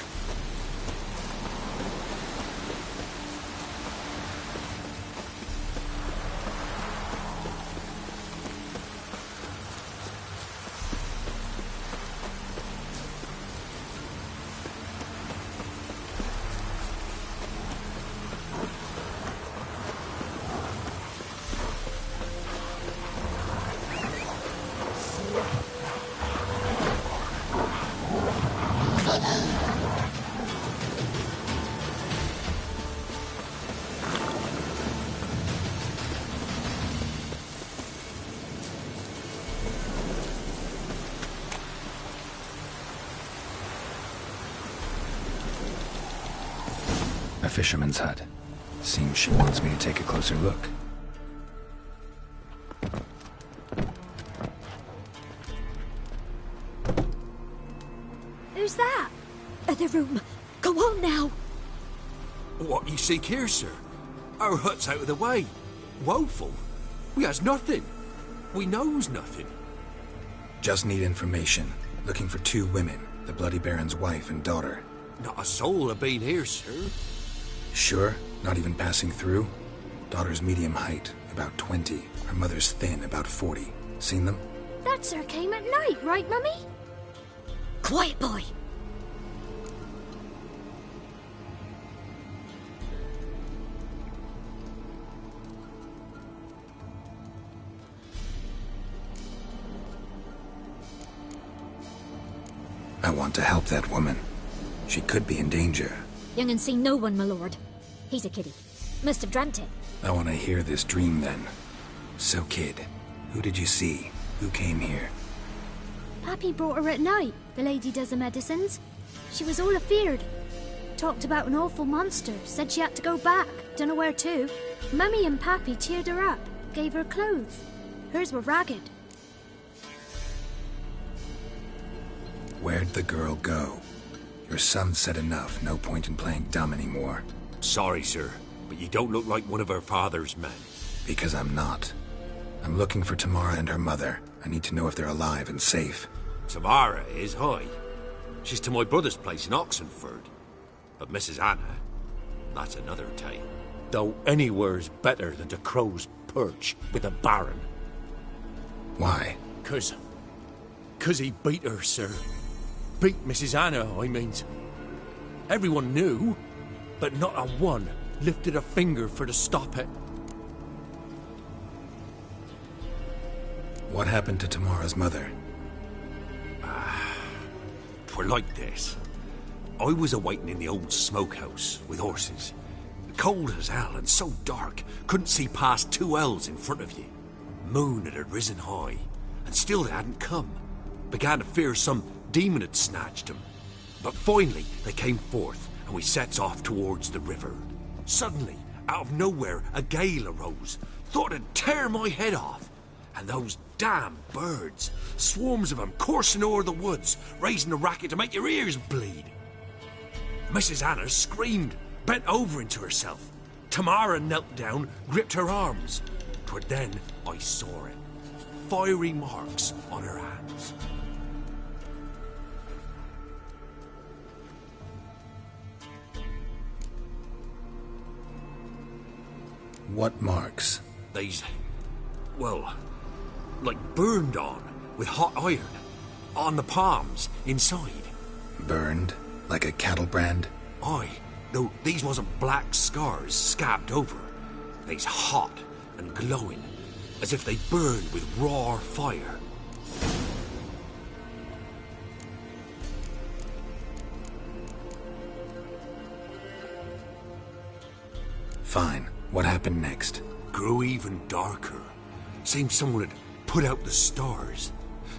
A fisherman's hut. Seems she wants me to take a closer look. Who's that? Other room. Go on now. What you seek here, sir? Our hut's out of the way. Woeful. We has nothing. We knows nothing. Just need information. Looking for 2 women. The Bloody Baron's wife and daughter. Not a soul have been here, sir. Sure? Not even passing through? Daughter's medium height, about 20. Her mother's thin, about 40. Seen them? That sir came at night, right, Mummy? Quiet, boy. I want to help that woman. She could be in danger. Young and seen no one, my lord. He's a kiddie. Must have dreamt it. I want to hear this dream then. So, kid, who did you see? Who came here? Pappy brought her at night. The lady does the medicines. She was all afeared. Talked about an awful monster. Said she had to go back. Dunno where to. Mummy and Pappy cheered her up. Gave her clothes. Hers were ragged. Where'd the girl go? Your son said enough. No point in playing dumb anymore. Sorry, sir, but you don't look like one of our father's men. Because I'm not. I'm looking for Tamara and her mother. I need to know if they're alive and safe. Tamara is high. She's to my brother's place in Oxenford. But Mrs. Anna, that's another tale. Though anywhere's better than to Crow's Perch with a baron. Why? 'Cause he beat her, sir. Beat Mrs. Anna, I means. Everyone knew, but not a one lifted a finger for to stop it. What happened to Tamara's mother? 'Twere like this. I was awaiting in the old smokehouse with horses. Cold as hell and so dark, couldn't see past 2 ells in front of you. Moon had risen high, and still they hadn't come. Began to fear some demon had snatched them. But finally they came forth, and we sets off towards the river. Suddenly, out of nowhere, a gale arose. Thought it'd tear my head off. And those damn birds, swarms of them coursing o'er the woods, raising a racket to make your ears bleed. Mrs. Anna screamed, bent over into herself. Tamara knelt down, gripped her arms. 'Twere then I saw it. fiery marks on her hands. What marks? These, well, like burned on with hot iron. On the palms, inside. Burned? Like a cattle brand? Aye, though these wasn't black scars scabbed over. They's hot and glowing, as if they burned with raw fire. Fine. What happened next? Grew even darker. Seemed someone had put out the stars.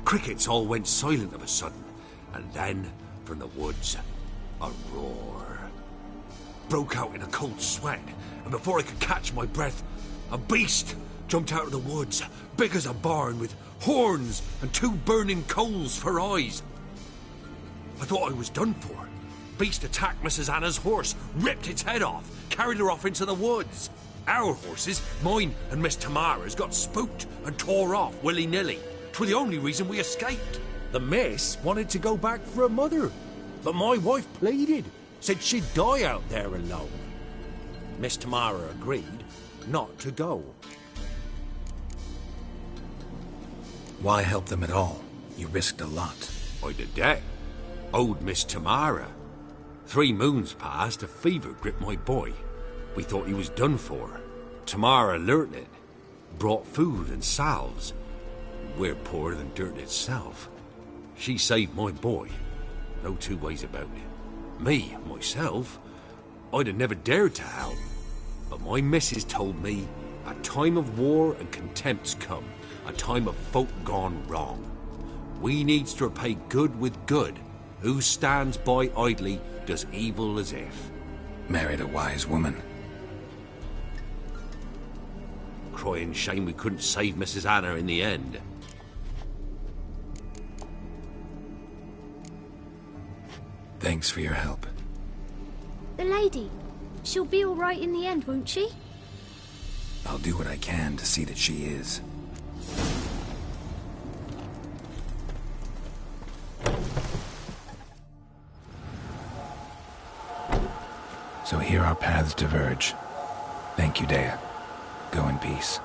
Crickets all went silent of a sudden, and then, from the woods, a roar. Broke out in a cold sweat, and before I could catch my breath, a beast jumped out of the woods, big as a barn, with horns and 2 burning coals for eyes. I thought I was done for. Beast attacked Mrs. Anna's horse, ripped its head off, carried her off into the woods. Our horses, mine and Miss Tamara's, got spooked and tore off willy-nilly. 'Twere the only reason we escaped. The miss wanted to go back for her mother, but my wife pleaded, said she'd die out there alone. Miss Tamara agreed not to go. Why help them at all? You risked a lot. I did that. Owed Miss Tamara. 3 moons passed, a fever gripped my boy. We thought he was done for. Tamara learnt it. Brought food and salves. We're poorer than dirt itself. She saved my boy. No 2 ways about it. Me, myself, I'd have never dared to help. But my missus told me a time of war and contempt's come. A time of folk gone wrong. We needs to repay good with good. Who stands by idly does evil as if. Married a wise woman. Crying shame we couldn't save Mrs. Anna in the end. Thanks for your help. The lady. She'll be all right in the end, won't she? I'll do what I can to see that she is. So here our paths diverge. Thank you, Dea. Go in peace.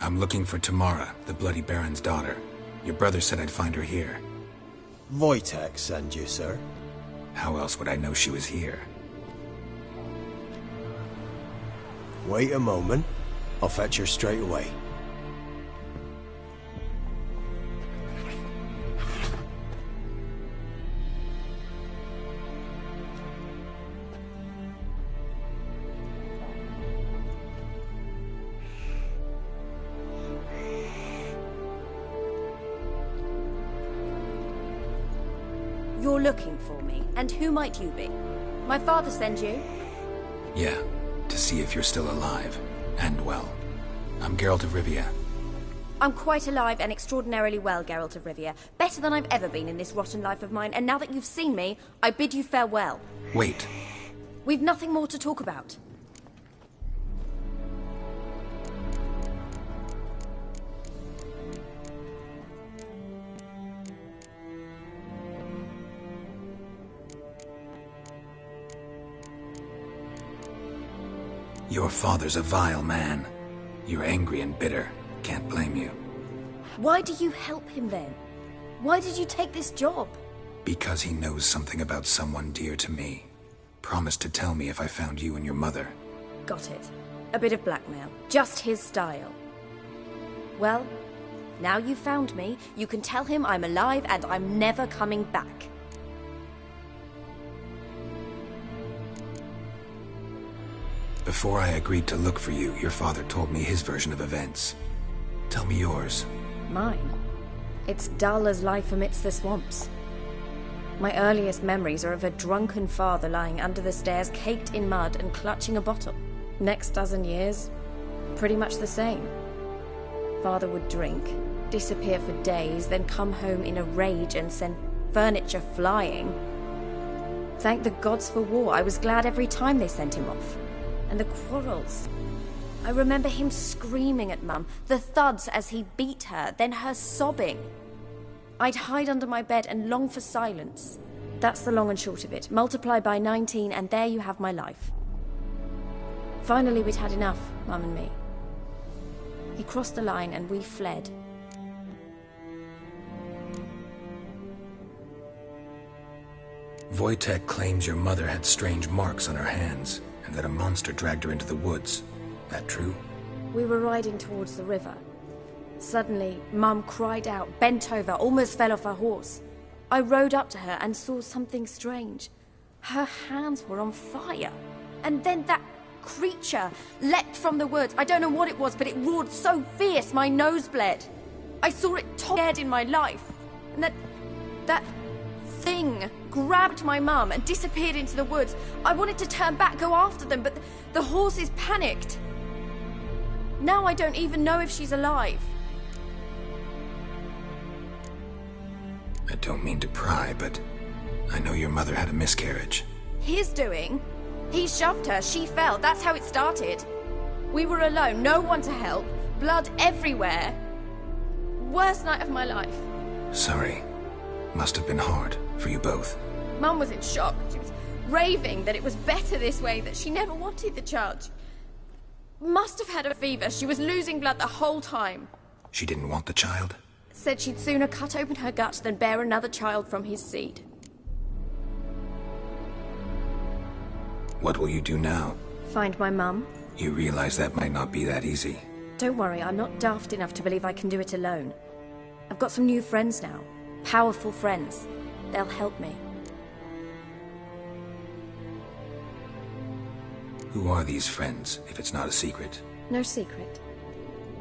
I'm looking for Tamara, the Bloody Baron's daughter. Your brother said I'd find her here. Wojtek send you, sir. How else would I know she was here? Wait a moment. I'll fetch her straight away. You're looking for me, and who might you be? My father sent you? Yeah, to see if you're still alive. And well. I'm Geralt of Rivia. I'm quite alive and extraordinarily well, Geralt of Rivia. Better than I've ever been in this rotten life of mine, and now that you've seen me, I bid you farewell. Wait. We've nothing more to talk about. Your father's a vile man. You're angry and bitter. Can't blame you. Why do you help him then? Why did you take this job? Because he knows something about someone dear to me. Promised to tell me if I found you and your mother. Got it. A bit of blackmail. Just his style. Well, now you've found me, you can tell him I'm alive and I'm never coming back. Before I agreed to look for you, your father told me his version of events. Tell me yours. Mine? It's dull as life amidst the swamps. My earliest memories are of a drunken father lying under the stairs, caked in mud and clutching a bottle. Next dozen years, pretty much the same. Father would drink, disappear for days, then come home in a rage and send furniture flying. Thank the gods for war. I was glad every time they sent him off. And the quarrels. I remember him screaming at Mum, the thuds as he beat her, then her sobbing. I'd hide under my bed and long for silence. That's the long and short of it. Multiply by 19 and there you have my life. Finally we'd had enough, Mum and me. He crossed the line and we fled. Wojtek claims your mother had strange marks on her hands, and that a monster dragged her into the woods. That true? We were riding towards the river. Suddenly, Mum cried out, bent over, almost fell off her horse. I rode up to her and saw something strange. Her hands were on fire. And then that creature leapt from the woods. I don't know what it was, but it roared so fierce my nose bled. I saw it top dead in my life. And that thing grabbed my mum and disappeared into the woods. I wanted to turn back, go after them, but the horses panicked. Now I don't even know if she's alive. I don't mean to pry, but I know your mother had a miscarriage. His doing? He shoved her, she fell, that's how it started. We were alone, no one to help, blood everywhere. Worst night of my life. Sorry. Must have been hard for you both. Mum was in shock. She was raving that it was better this way, that she never wanted the child. Must have had a fever. She was losing blood the whole time. She didn't want the child? Said she'd sooner cut open her gut than bear another child from his seed. What will you do now? Find my mum. You realize that might not be that easy. Don't worry, I'm not daft enough to believe I can do it alone. I've got some new friends now. Powerful friends. They'll help me. Who are these friends, if it's not a secret? No secret.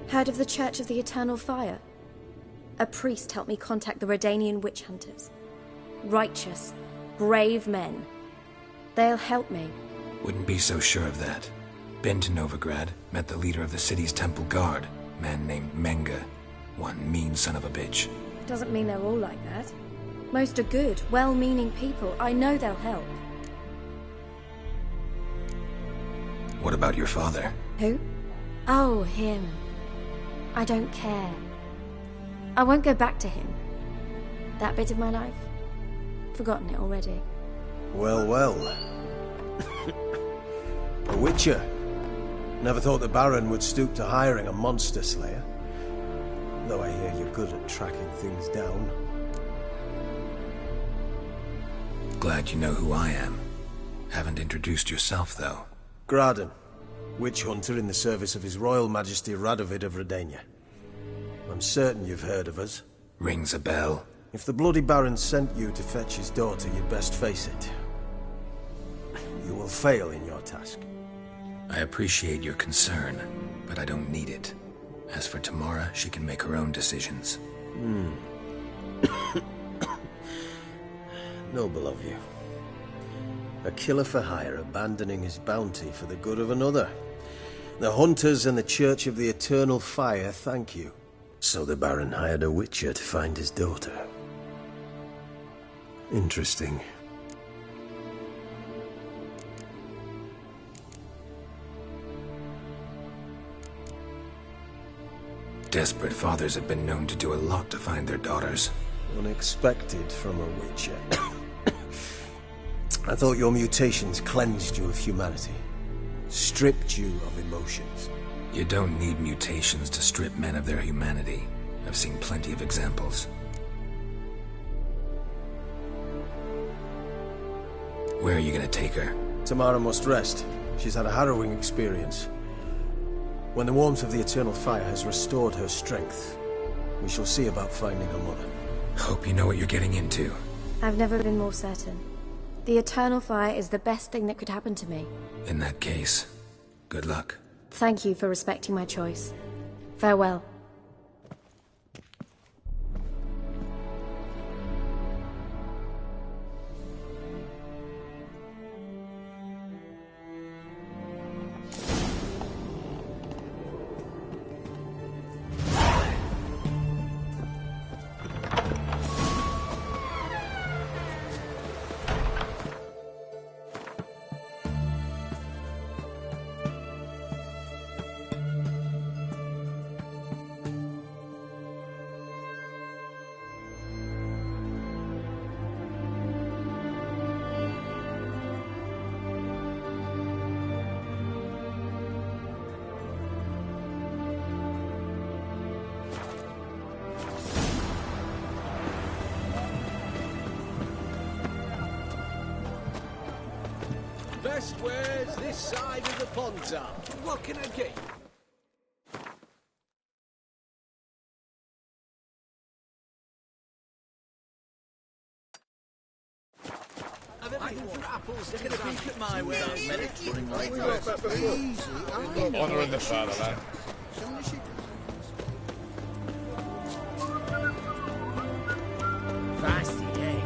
Heard of the Church of the Eternal Fire? A priest helped me contact the Redanian witch hunters. Righteous, brave men. They'll help me. Wouldn't be so sure of that. Been to Novigrad, met the leader of the city's temple guard, man named Menga. One mean son of a bitch. Doesn't mean they're all like that. Most are good, well-meaning people. I know they'll help. What about your father? Who? Oh, him. I don't care. I won't go back to him. That bit of my life? Forgotten it already. Well, well. A witcher. Never thought the Baron would stoop to hiring a monster slayer. though I hear you're good at tracking things down. Glad you know who I am. Haven't introduced yourself, though. Graden, witch hunter in the service of His Royal Majesty Radovid of Redania. I'm certain you've heard of us. Rings a bell. If the Bloody Baron sent you to fetch his daughter, you'd best face it. You will fail in your task. I appreciate your concern, but I don't need it. As for Tamara, she can make her own decisions. Noble of you. A killer for hire abandoning his bounty for the good of another. The hunters and the Church of the Eternal Fire thank you. So the Baron hired a witcher to find his daughter. Interesting. Desperate fathers have been known to do a lot to find their daughters. Unexpected from a witcher. I thought your mutations cleansed you of humanity. Stripped you of emotions. You don't need mutations to strip men of their humanity. I've seen plenty of examples. Where are you gonna take her? Tamara must rest. She's had a harrowing experience. When the warmth of the Eternal Fire has restored her strength, we shall see about finding her mother. Hope you know what you're getting into. I've never been more certain. The Eternal Fire is the best thing that could happen to me. In that case, good luck. Thank you for respecting my choice. Farewell. Best wares this side of the Pontar. What can I get? Apples, take a peek at my wares. Honour in the fatherland. Feisty, eh?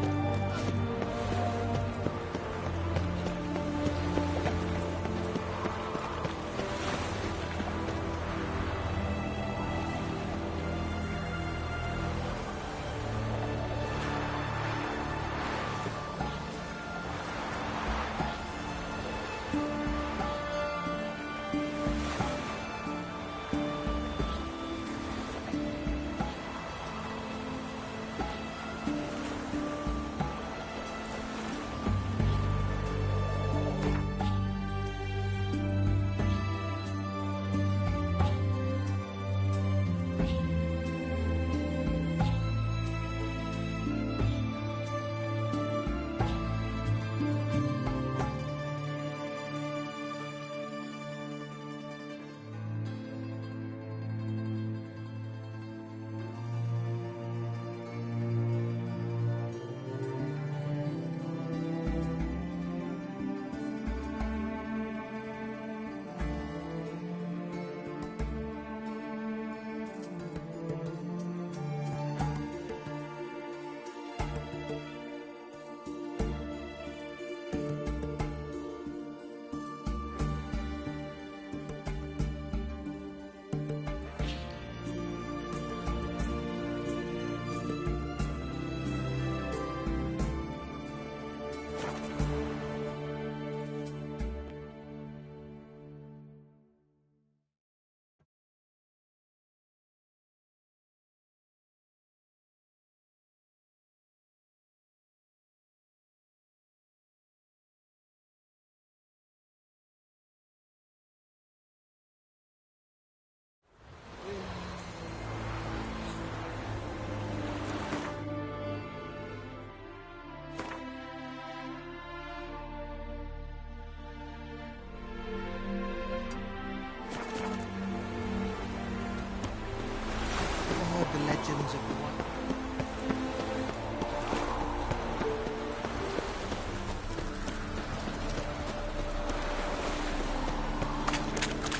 Greetings, everyone.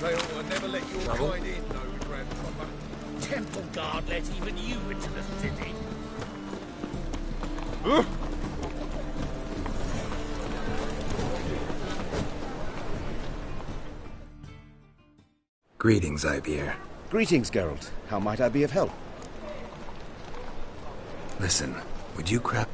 They ought to never let your Trouble? kind in, though, Grandpapa. Temple Guard let even you into the city. Greetings, Ibeer. Greetings, Geralt. How might I be of help? Listen, would you crap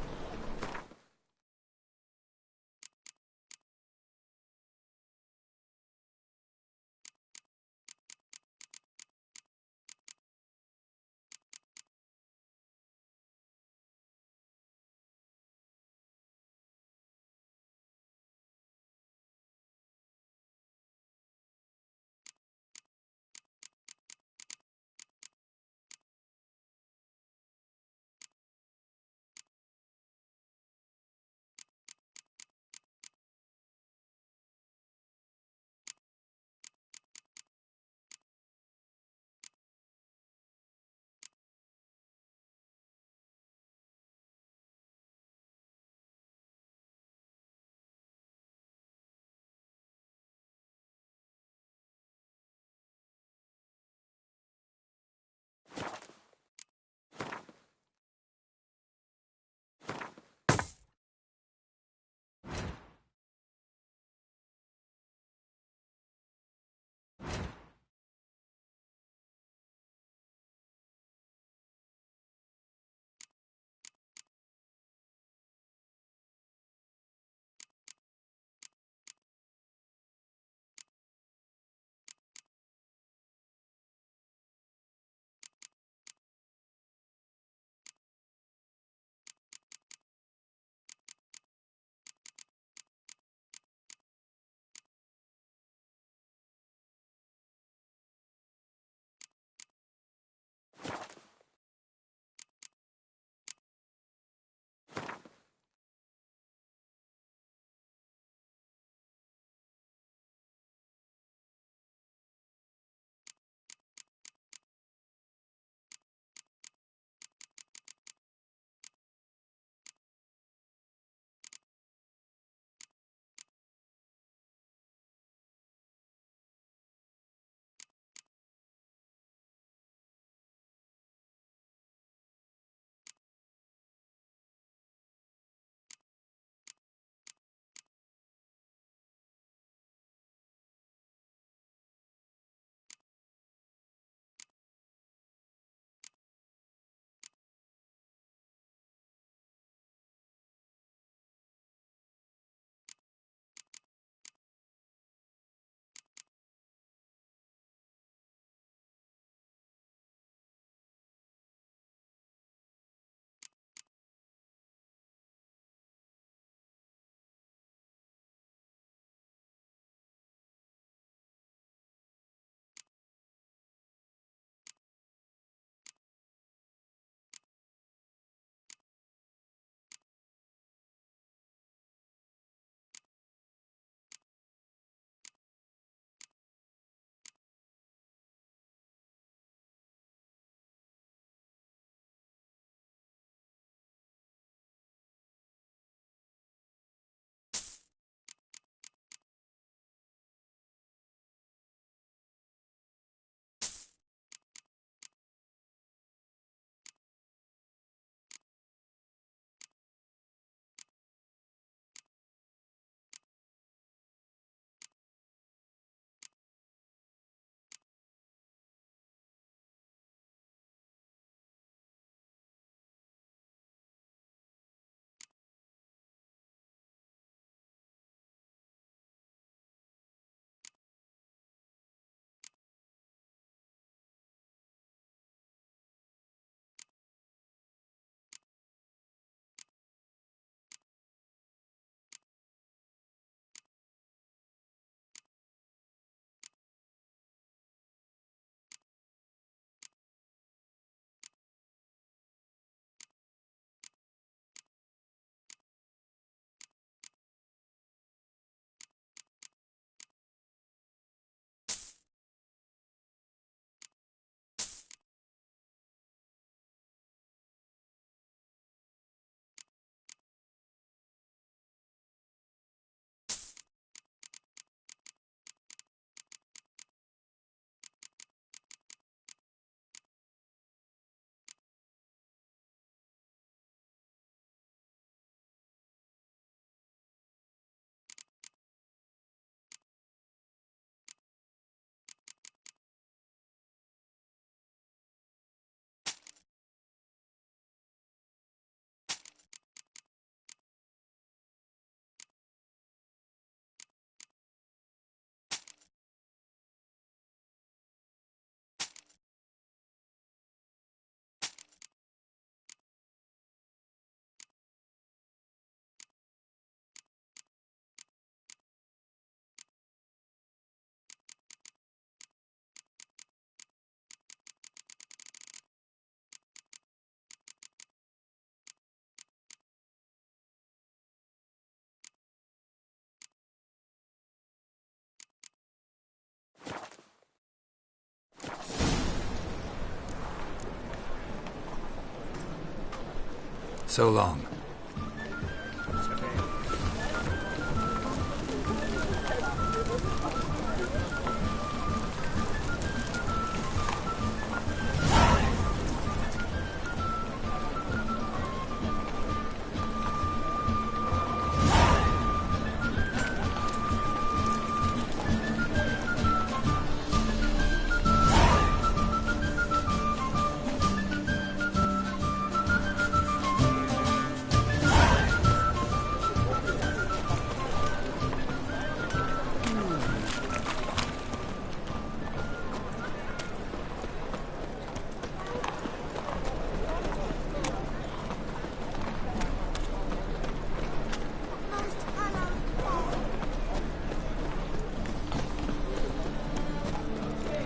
So long.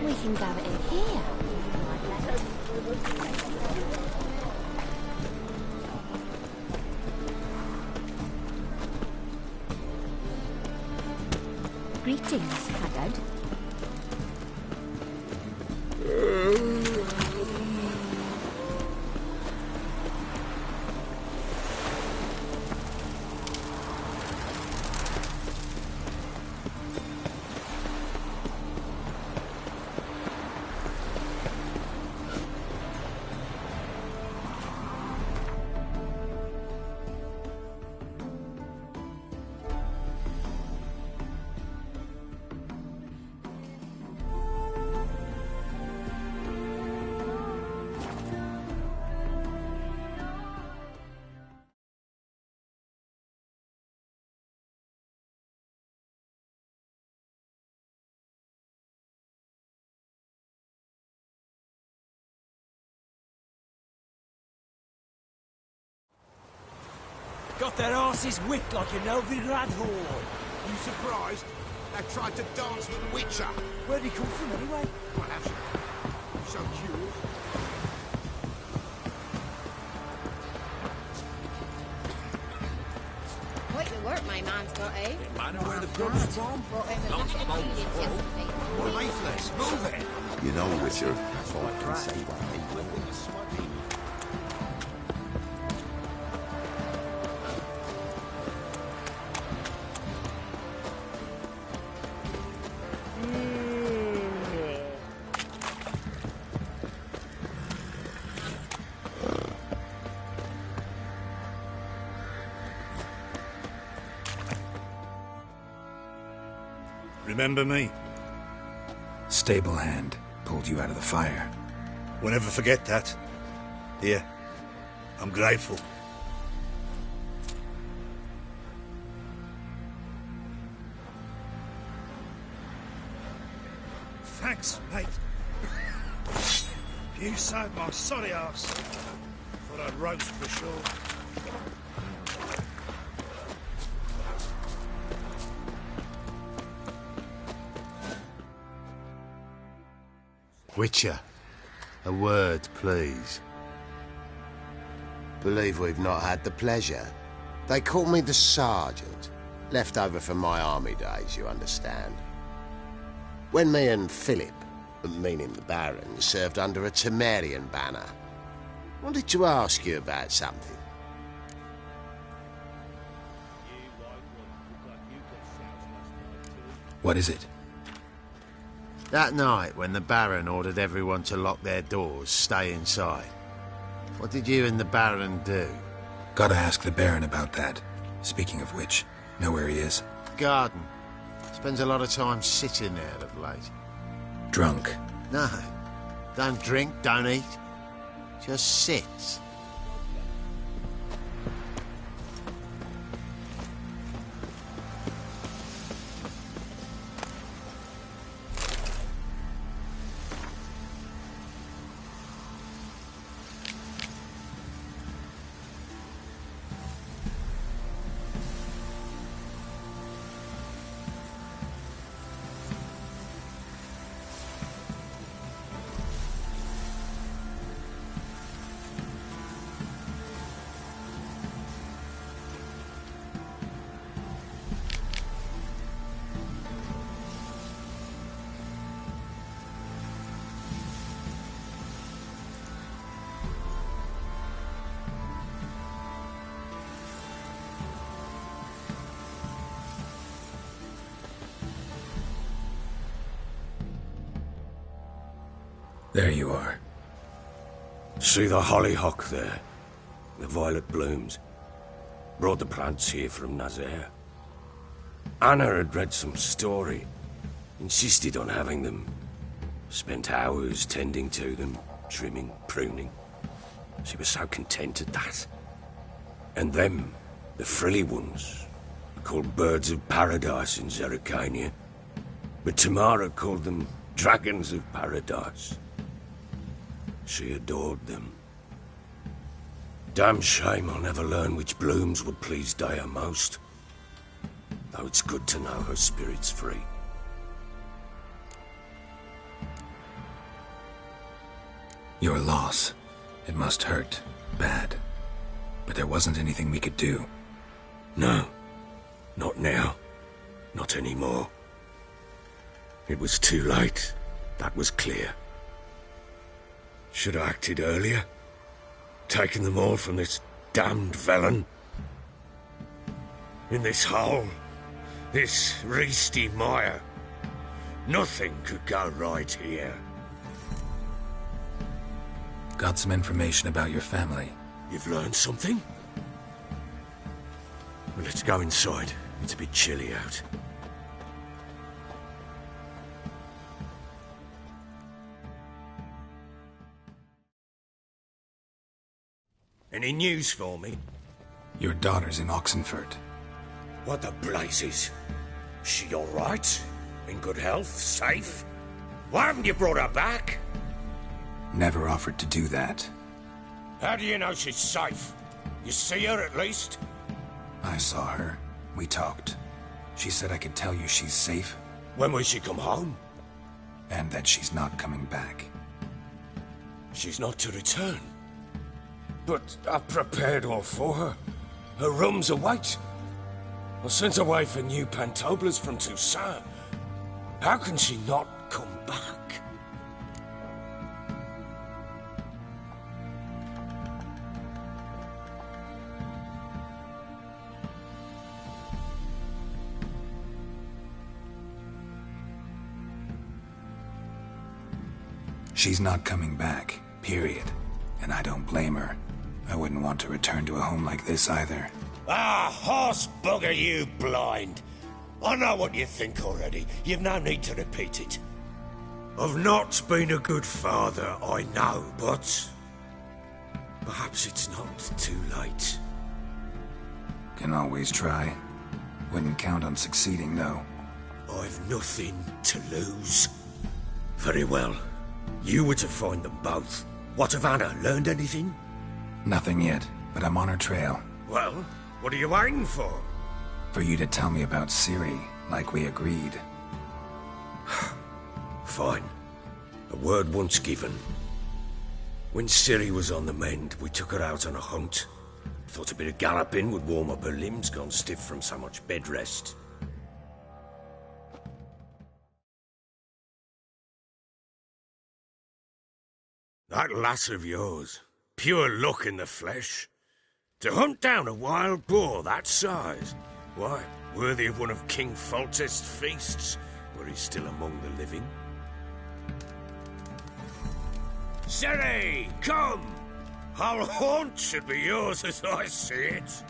We can go in here. Greetings, Haggard. Got their asses whipped like a Novigrad whore. You surprised? They tried to dance with Witcher. Where'd he come from anyway? Well, have you? So curious. Quite the work my man's got, eh? Man, where the blood's from? Lots of old folk. More lifeless. Move it. You know, Richard, so I can say what I mean. Remember me? Stable hand pulled you out of the fire. We'll never forget that. Here, I'm grateful. Thanks, mate. You saved my sorry ass. Thought I'd roast for sure. Witcher, a word, please. Believe we've not had the pleasure. They call me the Sergeant. Left over from my army days, you understand. When me and Philip, meaning the Baron, served under a Temerian banner, wanted to ask you about something. What is it? That night, when the Baron ordered everyone to lock their doors, stay inside, what did you and the Baron do? Gotta ask the Baron about that. Speaking of which, know where he is? Garden. Spends a lot of time sitting there of late. Drunk. No. Don't drink, don't eat. Just sits. There you are. See the hollyhock there? The violet blooms. Brought the plants here from Nazaire. Anna had read some story. Insisted on having them. Spent hours tending to them, trimming, pruning. She was so content at that. And them, the frilly ones, are called birds of paradise in Zerrikania. But Tamara called them dragons of paradise. She adored them. Damn shame I'll never learn which blooms would please Dea most. Though it's good to know her spirit's free. Your loss. It must hurt. Bad. But there wasn't anything we could do. No. Not now. Not anymore. It was too late. That was clear. Should have acted earlier. Taken them all from this damned Velen. In this hole. This Reesty mire. Nothing could go right here. Got some information about your family. You've learned something? Well, let's go inside. It's a bit chilly out. Any news for me? Your daughter's in Oxenfurt. What the blazes? She all right? In good health? Safe? Why haven't you brought her back? Never offered to do that. How do you know she's safe? You see her at least? I saw her. We talked. She said I could tell you she's safe. When will she come home? And that she's not coming back. She's not to return. But I've prepared all for her. Her rooms await. I sent away for new pantoblas from Toussaint. How can she not come back? She's not coming back, period. And I don't blame her. I wouldn't want to return to a home like this either. Ah, horse bugger you, blind. I know what you think already. You've no need to repeat it. I've not been a good father, I know, but... perhaps it's not too late. Can always try. Wouldn't count on succeeding, though. I've nothing to lose. Very well. You were to find them both. What of Anna? Learned anything? Nothing yet, but I'm on her trail. Well, what are you waiting for? For you to tell me about Ciri, like we agreed. Fine. A word once given. When Ciri was on the mend, we took her out on a hunt. Thought a bit of galloping would warm up her limbs, gone stiff from so much bed rest. That lass of yours, pure luck in the flesh. To hunt down a wild boar that size, why, worthy of one of King Foltest's feasts, where he's still among the living. Ciri, come! Our haunt should be yours as I see it.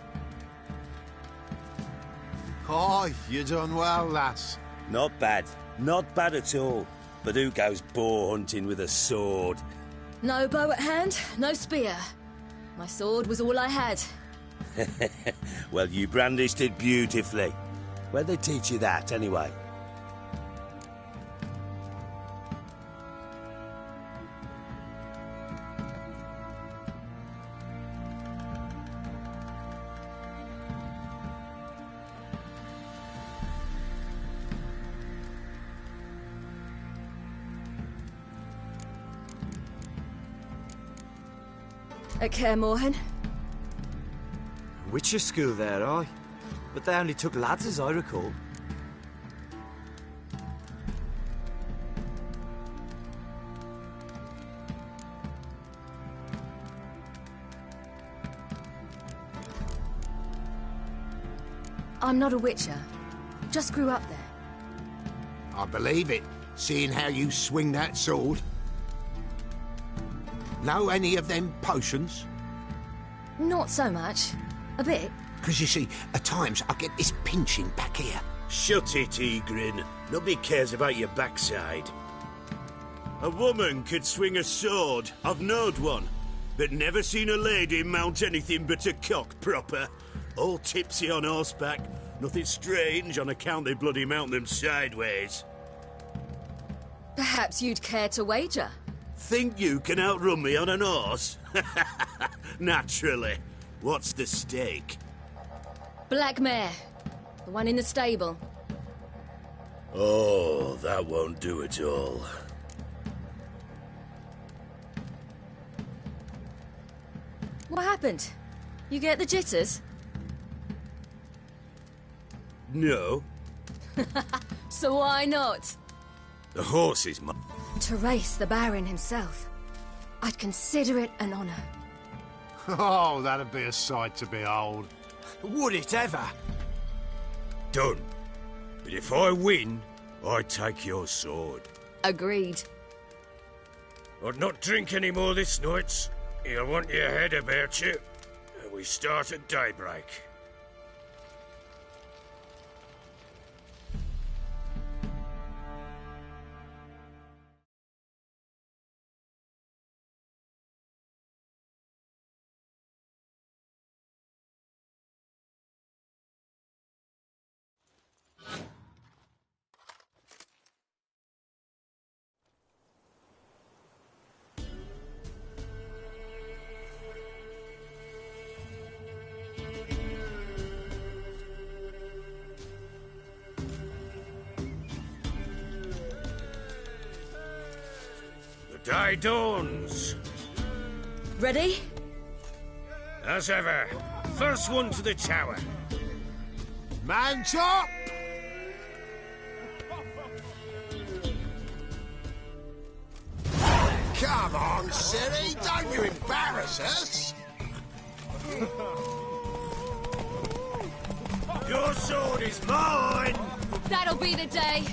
Aye, you done well, lass. Not bad. Not bad at all. But who goes boar hunting with a sword? No bow at hand, no spear. My sword was all I had. Well, you brandished it beautifully. Where'd they teach you that, anyway? At Kaer Morhen. Witcher school there, aye. But they only took lads, as I recall. I'm not a Witcher. Just grew up there. I believe it, seeing how you swing that sword. Know any of them potions? Not so much. A bit. Because you see, at times I get this pinching back here. Shut it, Egrin. Nobody cares about your backside. A woman could swing a sword. I've knowed one. But never seen a lady mount anything but a cock proper. All tipsy on horseback. Nothing strange on account they bloody mount them sideways. Perhaps you'd care to wager? Think you can outrun me on an horse? Naturally. What's the stake? Black mare. The one in the stable. Oh, that won't do at all. What happened? You get the jitters? No. So why not? The horse is mine. To race the Baron himself. I'd consider it an honor. Oh, that'd be a sight to behold. Would it ever? Done. But if I win, I take your sword. Agreed. I'd not drink any more this night. You'll want your head about you. And we start at daybreak. Day dawns. Ready? As ever. First one to the tower. Man chop! Come on, Siri, don't you embarrass us! Your sword is mine! That'll be the day.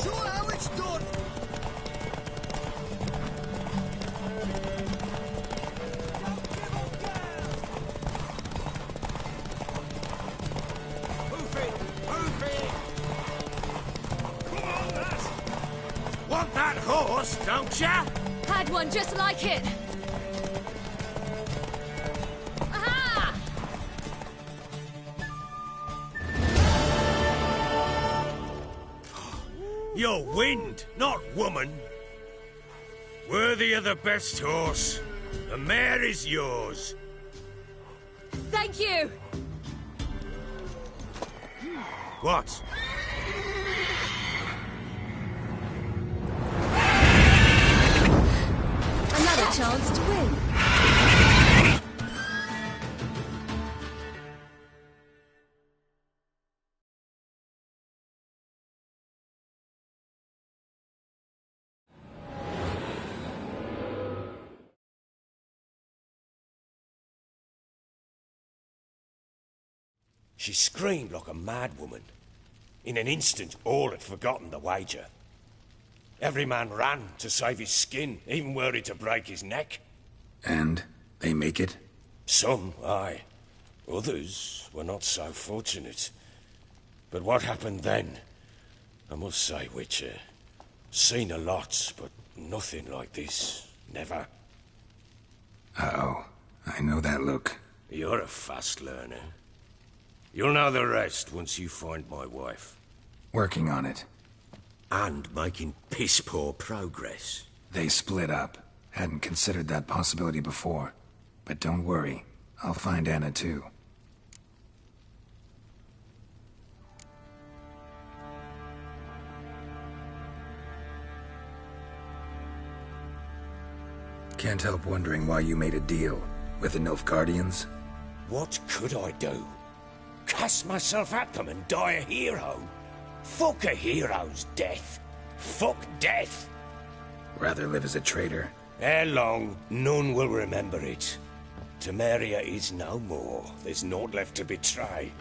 Sure how it's done! Move it! Move it! Come on, lads! Want that horse, don't ya? Had one just like it. Aha! You're wind, not woman. Worthy of the best horse. The mare is yours. Thank you. What? Another chance to win. She screamed like a mad woman. In an instant, all had forgotten the wager. Every man ran to save his skin, even worried to break his neck. And they make it? Some, aye. Others were not so fortunate. But what happened then? I must say, Witcher, seen a lot, but nothing like this. Never. Uh-oh. I know that look. You're a fast learner. You'll know the rest once you find my wife. Working on it. And making piss-poor progress. They split up. Hadn't considered that possibility before. But don't worry. I'll find Anna too. Can't help wondering why you made a deal with the Nilfgaardians. What could I do? Cast myself at them and die a hero? Fuck a hero's death. Fuck death. Rather live as a traitor. Ere long, none will remember it. Temeria is no more. There's naught left to betray.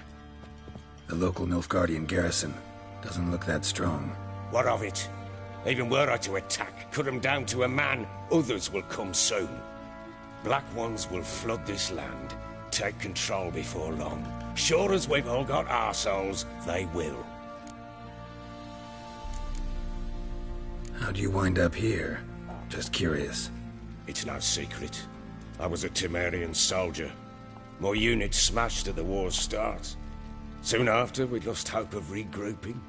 The local Nilfgaardian garrison doesn't look that strong. What of it? Even were I to attack, cut them down to a man, others will come soon. Black Ones will flood this land, take control before long. Sure as we've all got arseholes, they will. How'd you wind up here? Just curious. It's no secret. I was a Temerian soldier. My unit smashed at the war's start. Soon after, we lost hope of regrouping,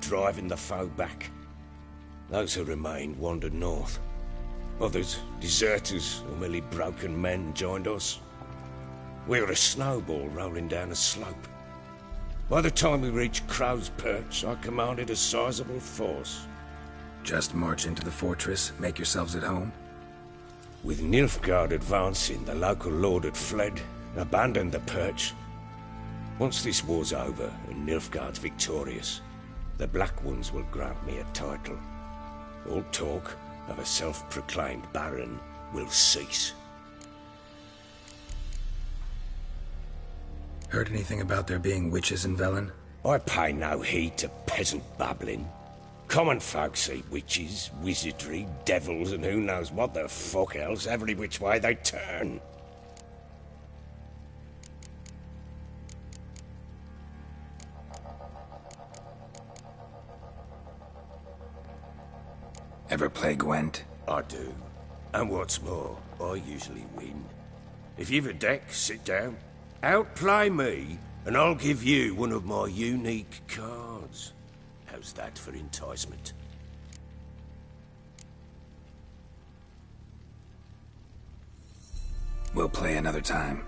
driving the foe back. Those who remained wandered north. Others, deserters or merely broken men, joined us. We were a snowball rolling down a slope. By the time we reached Crow's Perch, I commanded a sizable force. Just march into the fortress, make yourselves at home? With Nilfgaard advancing, the local lord had fled, abandoned the Perch. Once this war's over and Nilfgaard's victorious, the Black Ones will grant me a title. All talk of a self-proclaimed Baron will cease. Heard anything about there being witches in Velen? I pay no heed to peasant babbling. Common folk see witches, wizardry, devils, and who knows what the fuck else every which way they turn. Ever play Gwent? I do. And what's more, I usually win. If you've a deck, sit down. Outplay me, and I'll give you one of my unique cards. How's that for enticement? We'll play another time.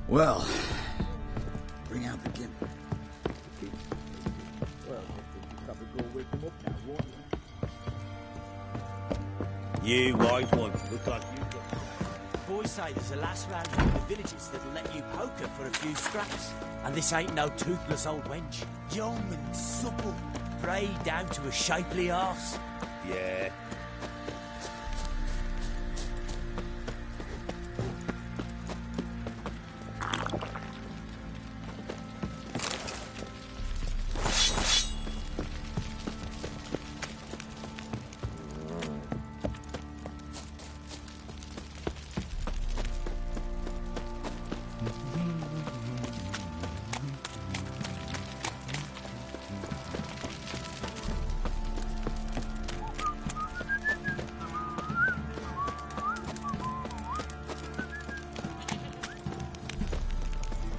Well, bring out the gimp. Well, you probably go wake them up now, won't you? You white one, look like you got... Boys say there's a lass round in the villages that'll let you poker for a few scraps. And this ain't no toothless old wench. Young and supple, grey down to a shapely arse. Yeah.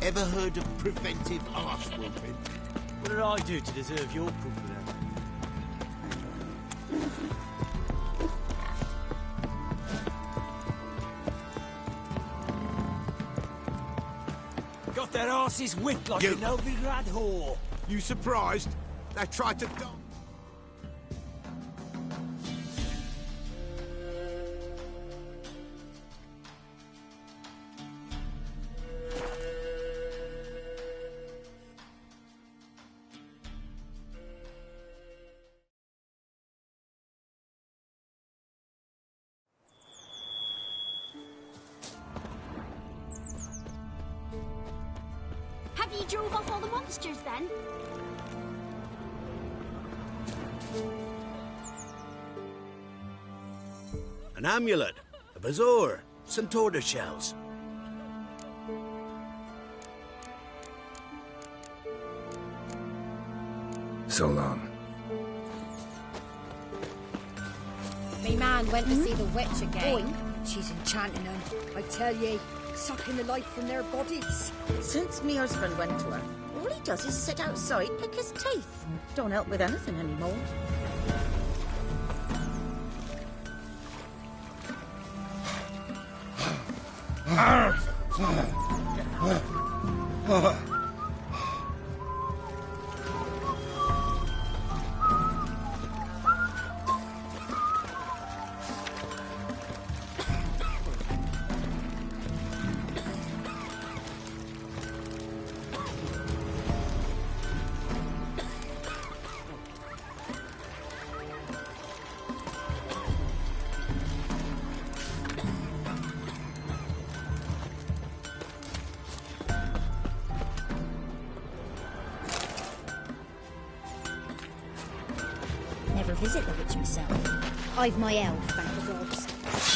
Ever heard of preventive arse whooping? What did I do to deserve your company? Got their asses whipped like a Novigrad whore. You surprised? They tried to dump. Have you drove off all the monsters then? An amulet, a bazaar, some tortoise shells. So long. Me man went to see the witch again. She's enchanting them, I tell ye, sucking the life from their bodies. Since me husband went to her, all he does is sit outside, pick his teeth. Don't help with anything anymore. Never visit the witch myself. I've my elf, thank the gods.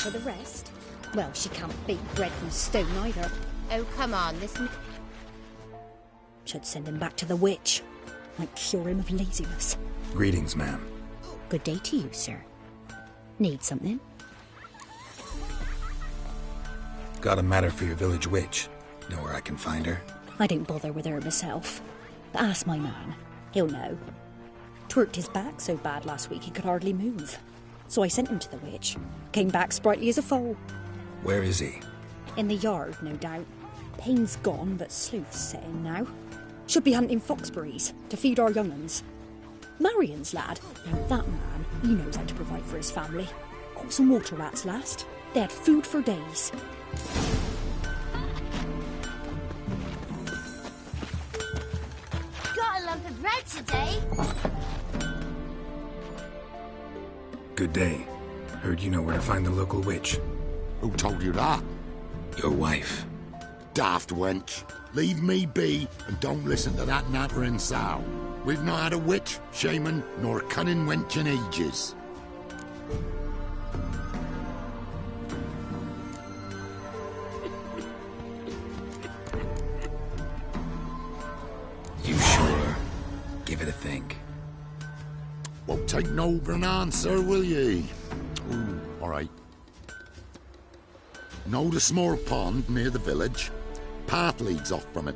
For the rest, well, she can't bake bread from stone either. Oh, come on, this... Should send him back to the witch. Might cure him of laziness. Greetings, ma'am. Good day to you, sir. Need something? Got a matter for your village witch. Know where I can find her? I don't bother with her myself. Ask my man. He'll know. Twerked his back so bad last week he could hardly move. So I sent him to the witch. Came back sprightly as a foal. Where is he? In the yard, no doubt. Pain's gone, but sleuth's set in now. Should be hunting foxberries to feed our young'uns. Marion's lad. Now that man, he knows how to provide for his family. Caught some water rats last. They had food for days. Got a lump of bread today. Good day. Heard you know where to find the local witch. Who told you that? Your wife. Daft wench. Leave me be and don't listen to that nattering sow. We've not had a witch, shaman, nor cunning wench in ages. You sure? Give it a think. Won't take no for an answer, will ye? Ooh, all right. Know the small pond near the village? Path leads off from it.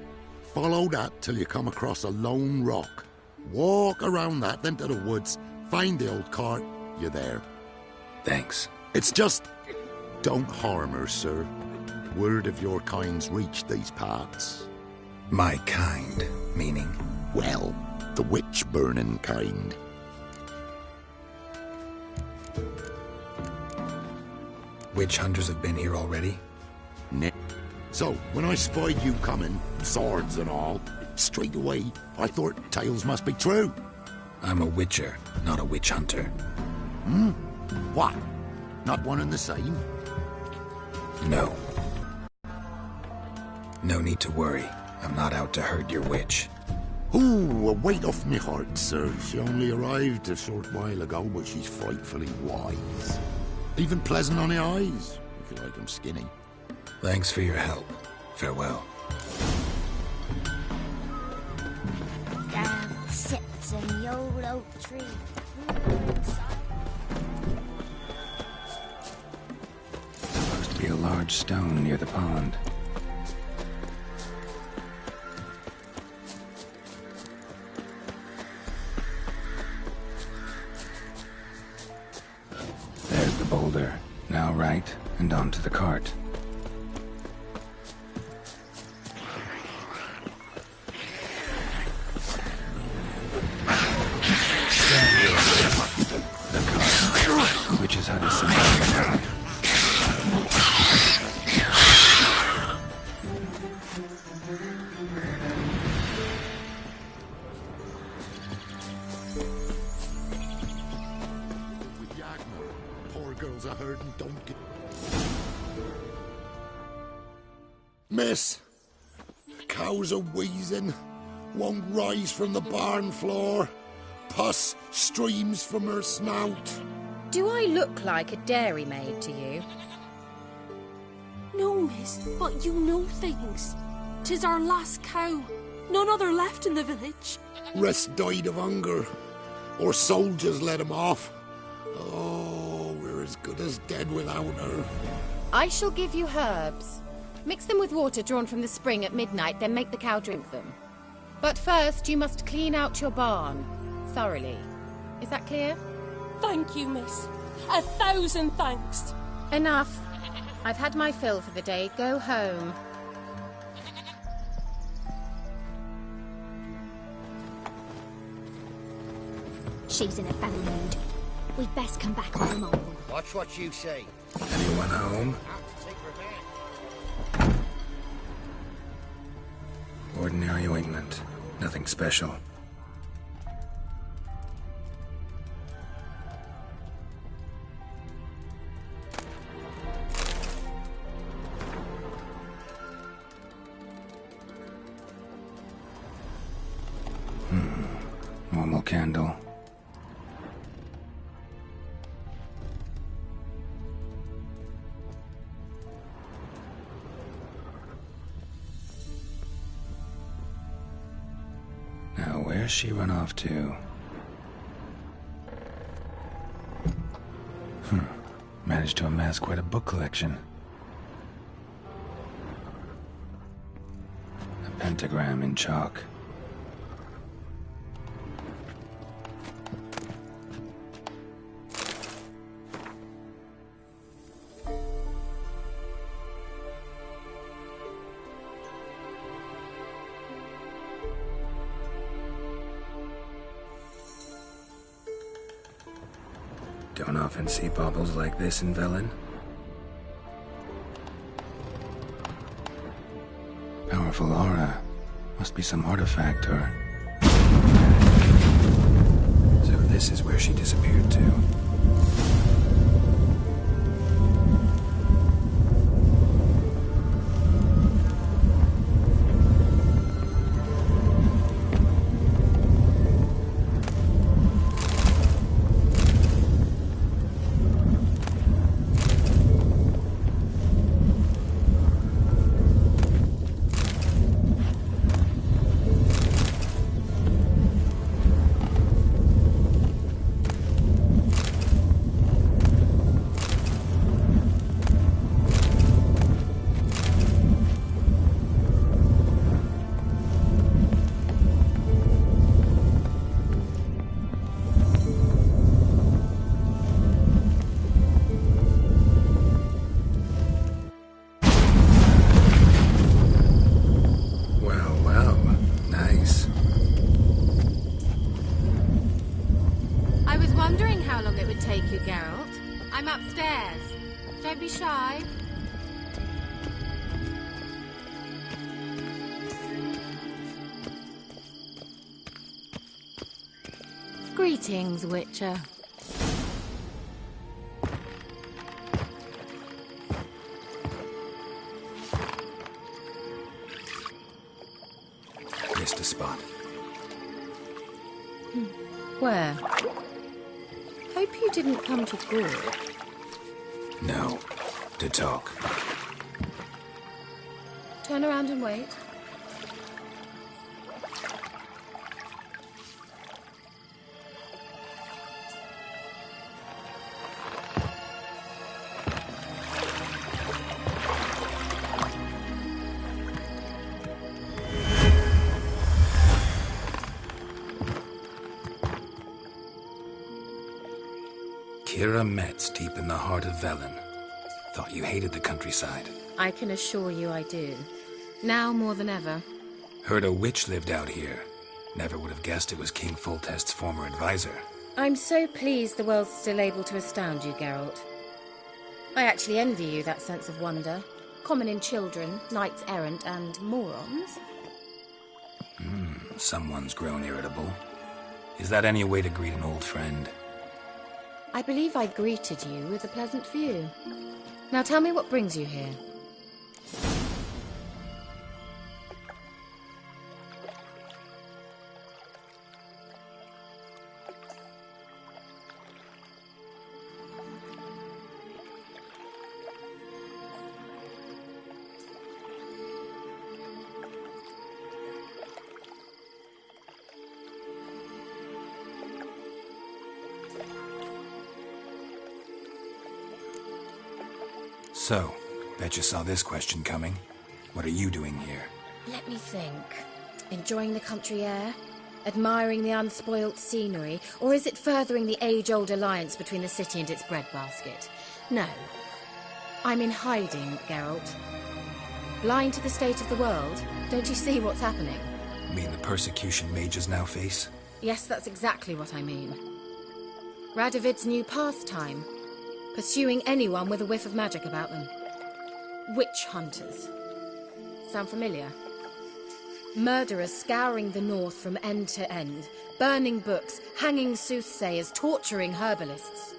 Follow that till you come across a lone rock. Walk around that, then to the woods. Find the old cart. You're there. Thanks. It's just... don't harm her, sir. Word of your kind's reached these parts. My kind, meaning? Well, the witch-burning kind. Witch hunters have been here already? Nick. So, when I spied you coming, swords and all, straight away, I thought tales must be true. I'm a witcher, not a witch hunter. Hmm? What? Not one and the same? No. No need to worry. I'm not out to hurt your witch. Ooh, a weight off me heart, sir. She only arrived a short while ago, but she's frightfully wise. Even pleasant on the eyes, if you like them skinny. Thanks for your help. Farewell. Down sits in the old oak tree. Supposed to be a large stone near the pond. There's the boulder. Now right, and onto the cart. Witch's hut is somewhere. With Yagna, poor girls are hurt and don't get... Miss, the cows are wheezing, won't rise from the barn floor. Pus streams from her snout. Do I look like a dairymaid to you? No, miss, but you know things. 'Tis our last cow. None other left in the village. Rest died of hunger, or soldiers let him off. Oh, we're as good as dead without her. I shall give you herbs. Mix them with water drawn from the spring at midnight, then make the cow drink them. But first, you must clean out your barn. Thoroughly. Is that clear? Thank you, miss. 1,000 thanks. Enough. I've had my fill for the day. Go home. She's in a funny mood. We'd best come back on the mole. Watch what you say. Anyone home? Have to take revenge. Ordinary ointment. Nothing special. Normal candle. Now, where's she run off to? Managed to amass quite a book collection. A pentagram in chalk. Don't often see baubles like this in Velen. Powerful aura. Must be some artifact or... So this is where she disappeared to. I'm upstairs. Don't be shy. Greetings, Witcher. Missed a spot. Where? Hope you didn't come to Gorg. No. To talk. Turn around and wait. Kira Metz, deep in the heart of Velen. Thought you hated the countryside. I can assure you I do. Now more than ever. Heard a witch lived out here. Never would have guessed it was King Foltest's former advisor. I'm so pleased the world's still able to astound you, Geralt. I actually envy you that sense of wonder. Common in children, knights errant, and morons. Someone's grown irritable. Is that any way to greet an old friend? I believe I greeted you with a pleasant view. Now tell me what brings you here. So, Bet you saw this question coming. What are you doing here? Let me think. Enjoying the country air? Admiring the unspoilt scenery? Or is it furthering the age-old alliance between the city and its breadbasket? No. I'm in hiding, Geralt. Blind to the state of the world? Don't you see what's happening? Mean the persecution mages now face? Yes, that's exactly what I mean. Radovid's new pastime. Pursuing anyone with a whiff of magic about them. Witch hunters. Sound familiar? Murderers scouring the north from end to end, burning books, hanging soothsayers, torturing herbalists.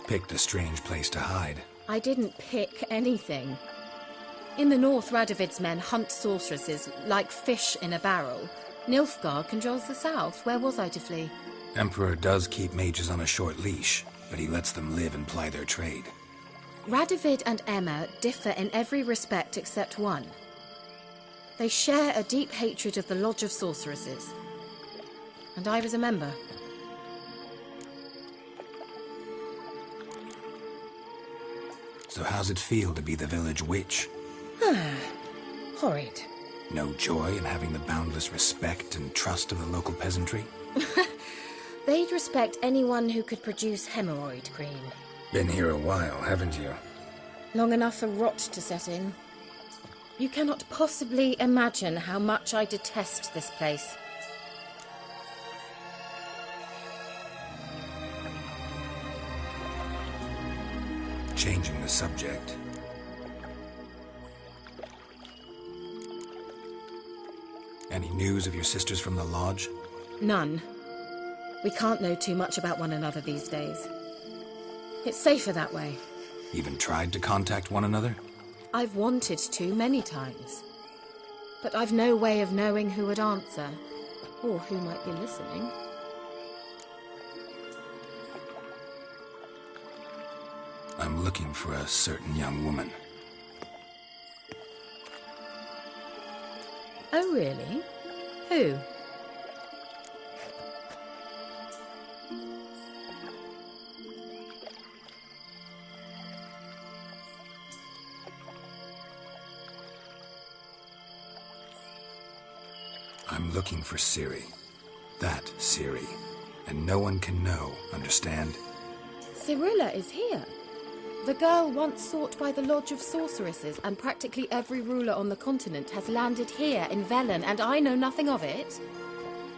Picked a strange place to hide. I didn't pick anything. In the north, Radovid's men hunt sorceresses like fish in a barrel. Nilfgaard controls the south. Where was I to flee? Emperor does keep mages on a short leash, but he lets them live and ply their trade. Radovid and Emma differ in every respect except one. They share a deep hatred of the Lodge of Sorceresses. And I was a member. So how's it feel to be the village witch? Horrid. No joy in having the boundless respect and trust of the local peasantry? They'd respect anyone who could produce hemorrhoid cream. Been here a while, haven't you? Long enough for rot to set in. You cannot possibly imagine how much I detest this place. Changing the subject. Any news of your sisters from the lodge? None. We can't know too much about one another these days. It's safer that way. Even tried to contact one another? I've wanted to many times. But I've no way of knowing who would answer, or who might be listening. I'm looking for a certain young woman. Oh, really? Who? I'm looking for Ciri. That Ciri. And no one can know, understand? Cirilla is here. The girl once sought by the Lodge of Sorceresses, and practically every ruler on the continent has landed here in Velen, and I know nothing of it.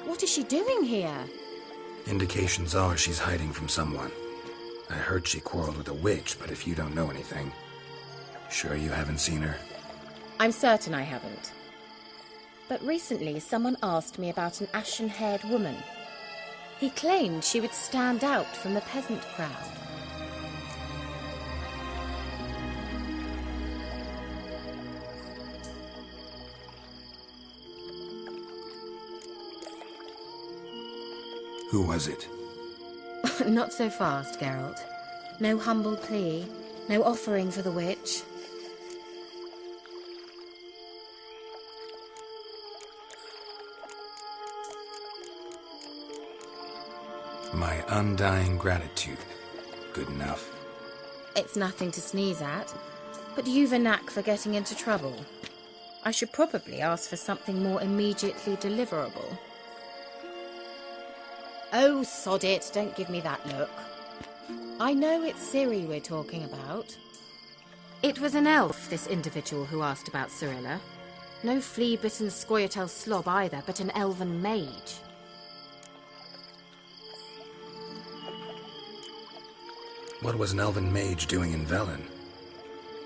What is she doing here? Indications are she's hiding from someone. I heard she quarreled with a witch, but if you don't know anything... Sure you haven't seen her? I'm certain I haven't. But recently someone asked me about an ashen-haired woman. He claimed she would stand out from the peasant crowd. Who was it? Not so fast, Geralt. No humble plea, no offering for the witch. My undying gratitude. Good enough. It's nothing to sneeze at, but you've a knack for getting into trouble. I should probably ask for something more immediately deliverable. Oh, sod it, don't give me that look. I know it's Ciri we're talking about. It was an elf, this individual who asked about Cirilla. No flea-bitten Scoia'tael slob either, but an elven mage. What was an elven mage doing in Velen?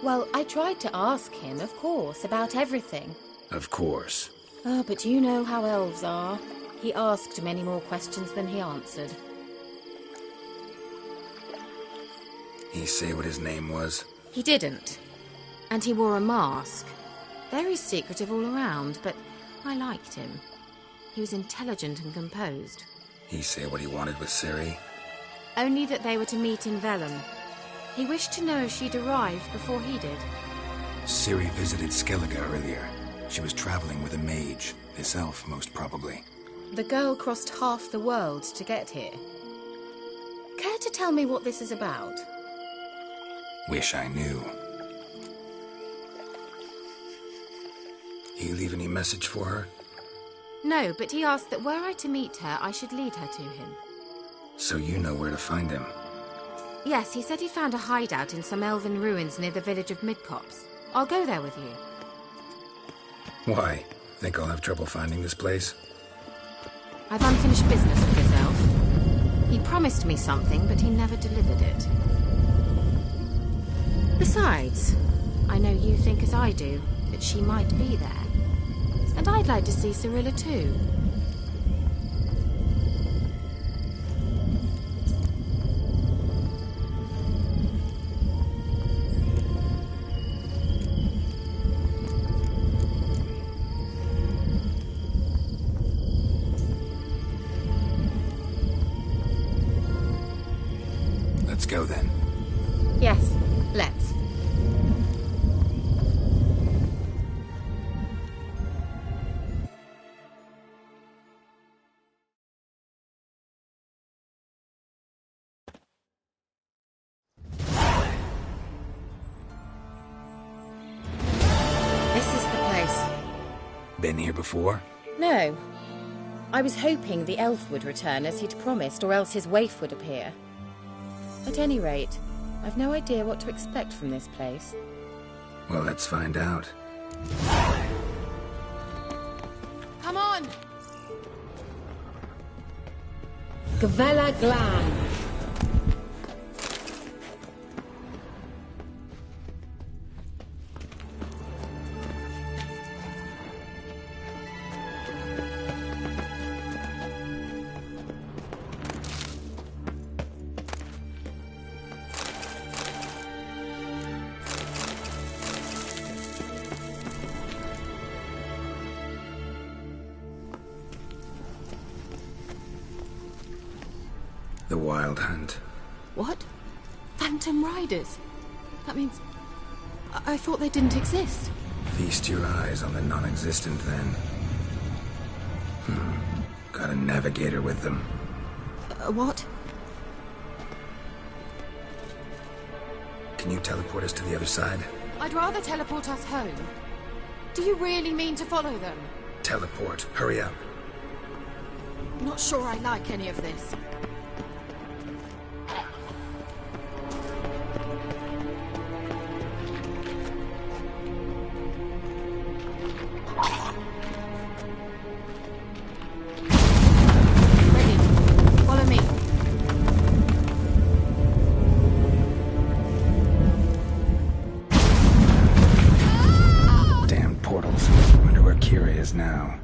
Well, I tried to ask him, of course, about everything. Of course. Oh, but you know how elves are. He asked many more questions than he answered. He say what his name was? He didn't. And he wore a mask. Very secretive all around, but I liked him. He was intelligent and composed. He say what he wanted with Ciri? Only that they were to meet in Velen. He wished to know if she'd arrived before he did. Ciri visited Skellige earlier. She was traveling with a mage. This elf, most probably. The girl crossed half the world to get here. Care to tell me what this is about? Wish I knew. You leave any message for her? No, but he asked that were I to meet her, I should lead her to him. So you know where to find him. Yes, he said he found a hideout in some elven ruins near the village of Midcopse. I'll go there with you. Why? Think I'll have trouble finding this place? I've unfinished business with this elf. He promised me something, but he never delivered it. Besides, I know you think as I do, that she might be there. And I'd like to see Cirilla too. Let's go then. Yes, let's. This is the place. Been here before? No. I was hoping the elf would return as he'd promised, or else his waif would appear. At any rate, I've no idea what to expect from this place. Well, let's find out. Come on! Gavella Glan. The Wild Hunt. What? Phantom Riders? That means... I thought they didn't exist. Feast your eyes on the non-existent, then. Got a navigator with them. What? Can you teleport us to the other side? I'd rather teleport us home. Do you really mean to follow them? Teleport. Hurry up. Not sure I like any of this. Now.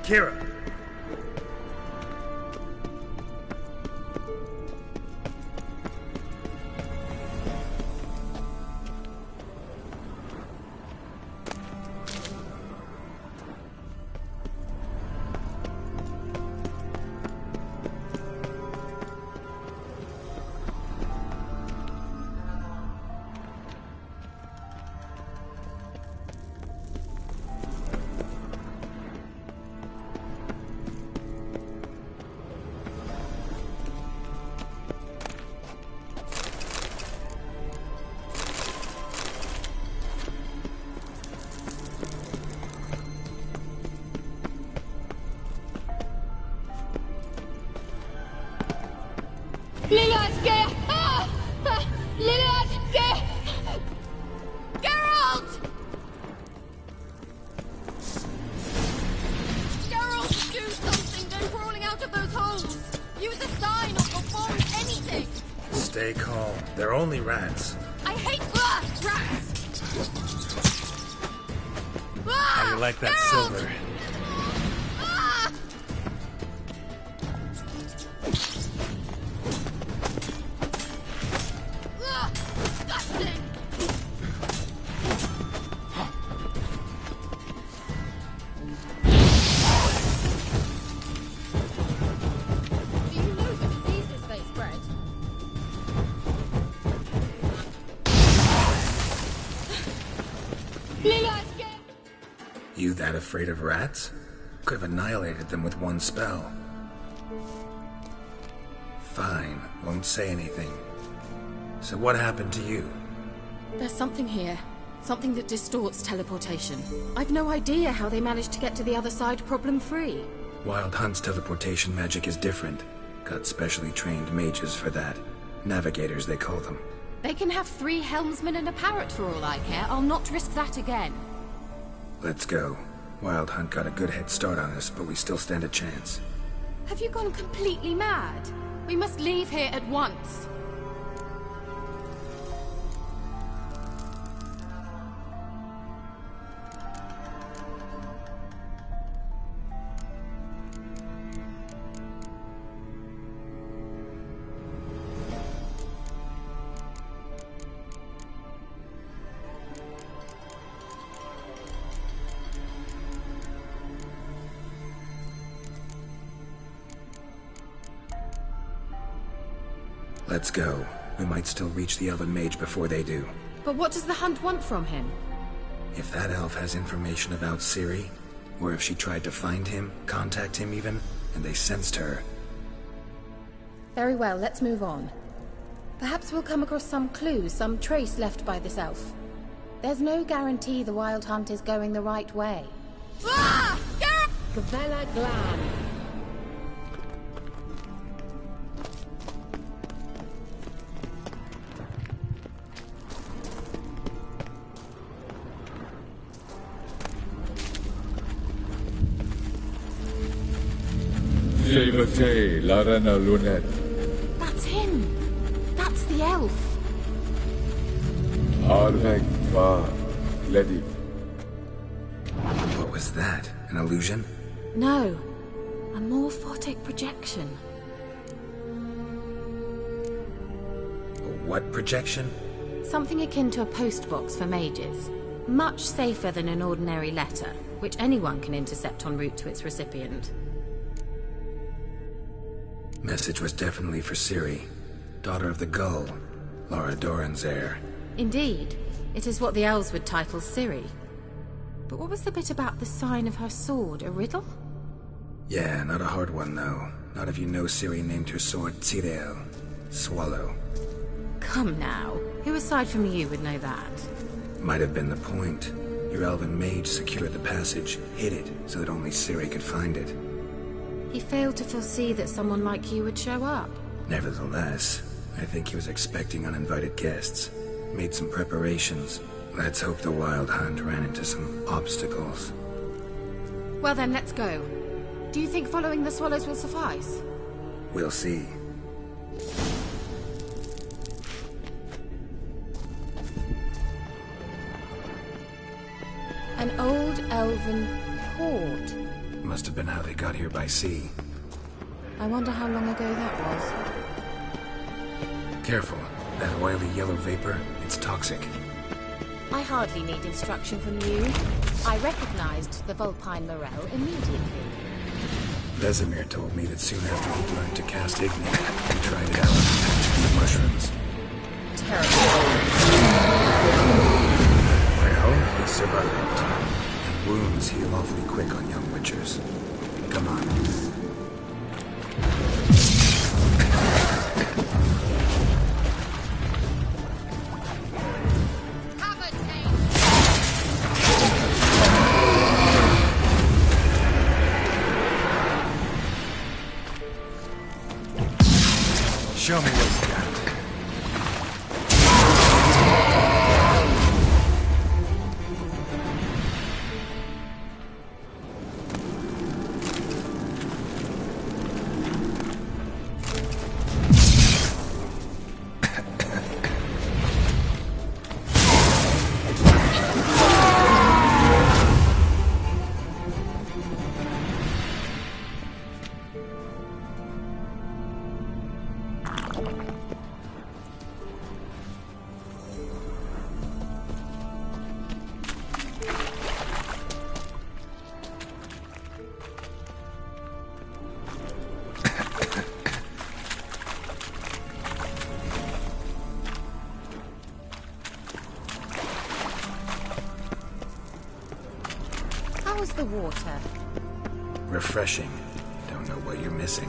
Kira. Lilaske! Lilaske! Geralt! Geralt, do something! They're crawling out of those holes! Use a sign or bomb, anything! Stay calm. They're only rats. I hate rats! How you like that silver? Disgusting! Do you know the diseases they spread? You that afraid of rats? Could have annihilated them with one spell. Fine, won't say anything. So what happened to you? There's something here. Something that distorts teleportation. I've no idea how they managed to get to the other side problem-free. Wild Hunt's teleportation magic is different. Got specially trained mages for that. Navigators, they call them. They can have 3 helmsmen and a parrot for all I care. I'll not risk that again. Let's go. Wild Hunt got a good head start on us, but we still stand a chance. Have you gone completely mad? We must leave here at once. Let's go. We might still reach the Elven Mage before they do. But what does the Hunt want from him? If that elf has information about Ciri, or if she tried to find him, contact him even, and they sensed her. Very well, let's move on. Perhaps we'll come across some clues, some trace left by this elf. There's no guarantee the Wild Hunt is going the right way. Ah! Gavella Glan. Silvete, Larena Lunet. That's him! That's the elf! Arveg Va Ledi. What was that? An illusion? No. A morphotic projection. What projection? Something akin to a postbox for mages. Much safer than an ordinary letter, which anyone can intercept en route to its recipient. Message was definitely for Ciri, daughter of the Gull, Lara Doran's heir. Indeed. It is what the elves would title Ciri. But what was the bit about the sign of her sword? A riddle? Yeah, not a hard one though. Not if you know Ciri named her sword Tirael, Swallow. Come now. Who aside from you would know that? Might have been the point. Your elven mage secured the passage, hid it, so that only Ciri could find it. He failed to foresee that someone like you would show up. Nevertheless, I think he was expecting uninvited guests. Made some preparations. Let's hope the Wild Hunt ran into some obstacles. Well then, let's go. Do you think following the swallows will suffice? We'll see. An old elven port. Must have been how they got here by sea. I wonder how long ago that was. Careful. That oily yellow vapor, it's toxic. I hardly need instruction from you. I recognized the Vulpine Morel immediately. Vesemir told me that soon after he'd learned to cast Ignite, he tried it out with mushrooms. Terrible. Well, he survived. And wounds heal awfully quick on young witchers. Come on. Show me what you got. How's the water? Refreshing. Don't know what you're missing.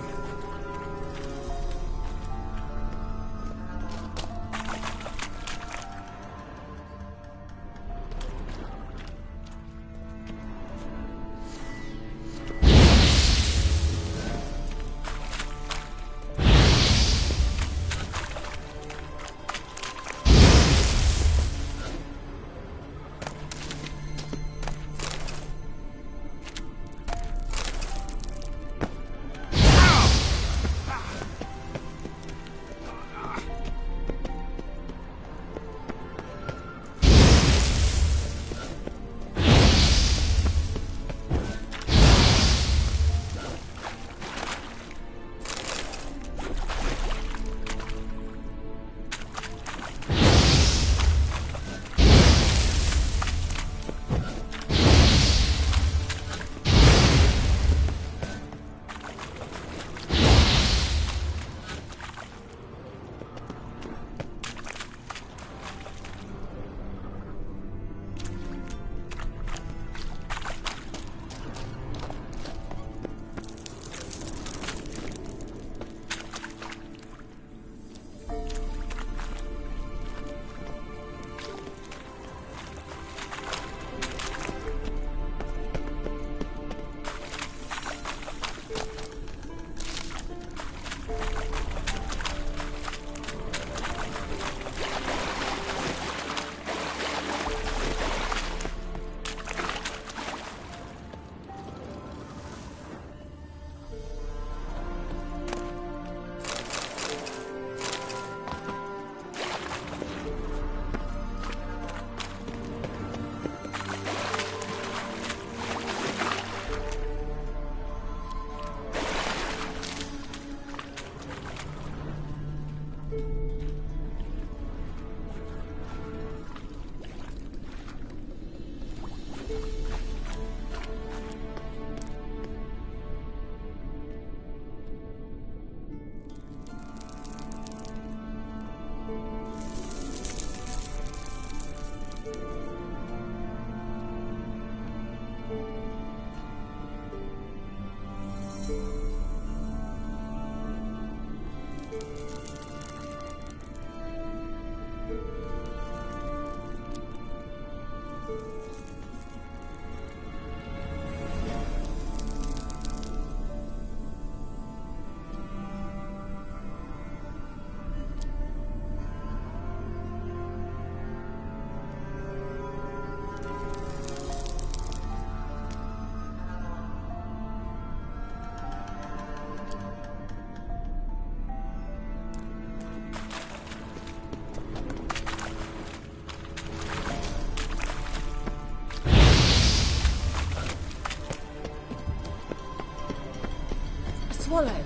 Swallow.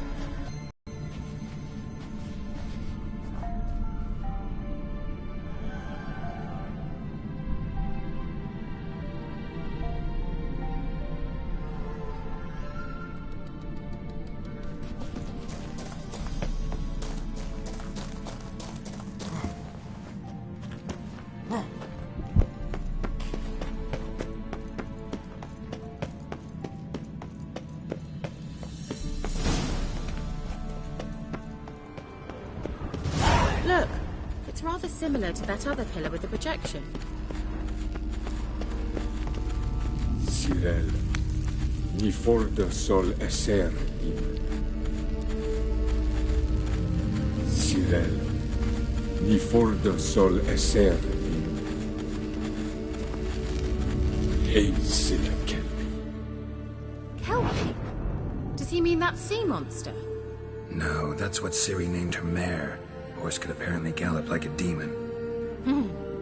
Look, it's rather similar to that other pillar with the projection. Sirel, ni forte sol esser im. Cyril, ni fordo sol esser Eis Kelpie. Kelpie? Does he mean that sea monster? No, that's what Ciri named her mare. Horse could apparently gallop like a demon.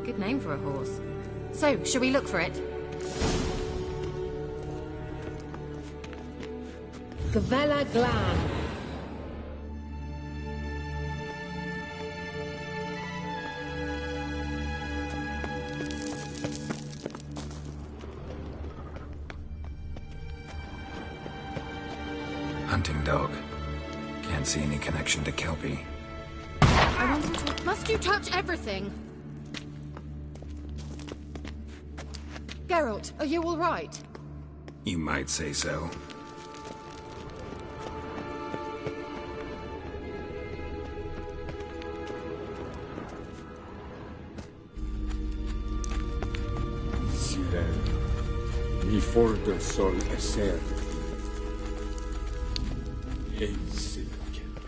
Good name for a horse. So, shall we look for it? Gavella Glan. Hunting dog. Can't see any connection to Kelpie. Must you touch everything? Geralt, are you all right? You might say so. Cyril, ni fordo sol esser Eis Kelpie.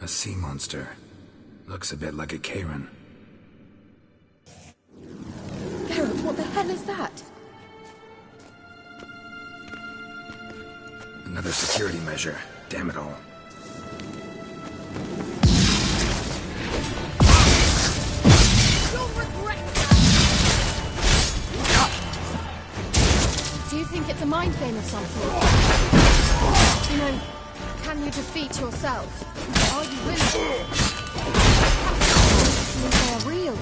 A sea monster. Looks a bit like a Karen. Geralt, what the hell is that? Another security measure. Damn it all. You'll regret that! Do you think it's a mind game of some sort? You know, can you defeat yourself? Are you willing? They're real.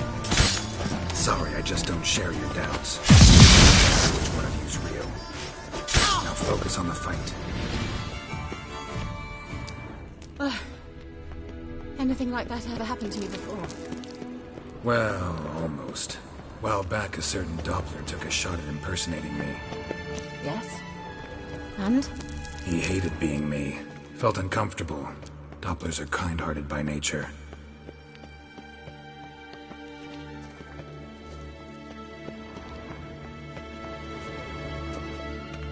Sorry, I just don't share your doubts. Which one of you's real? Now focus on the fight. Anything like that ever happened to you before? Well, almost. While back, a certain Doppler took a shot at impersonating me. Yes? And? He hated being me. Felt uncomfortable. Dopplers are kind-hearted by nature.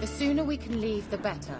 The sooner we can leave, the better.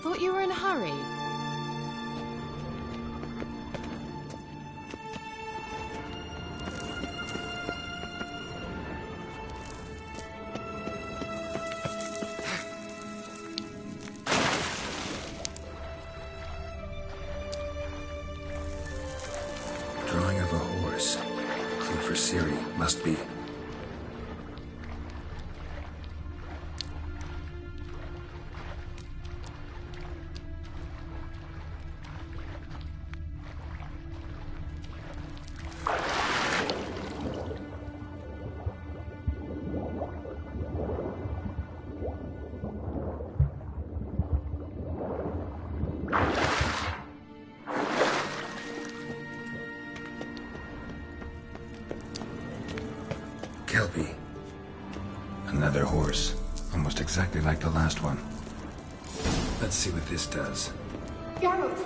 Thought you were in a hurry. Drawing of a horse. Clue for Ciri. Must be. Kelpie. Another horse. Almost exactly like the last one. Let's see what this does. Geralt,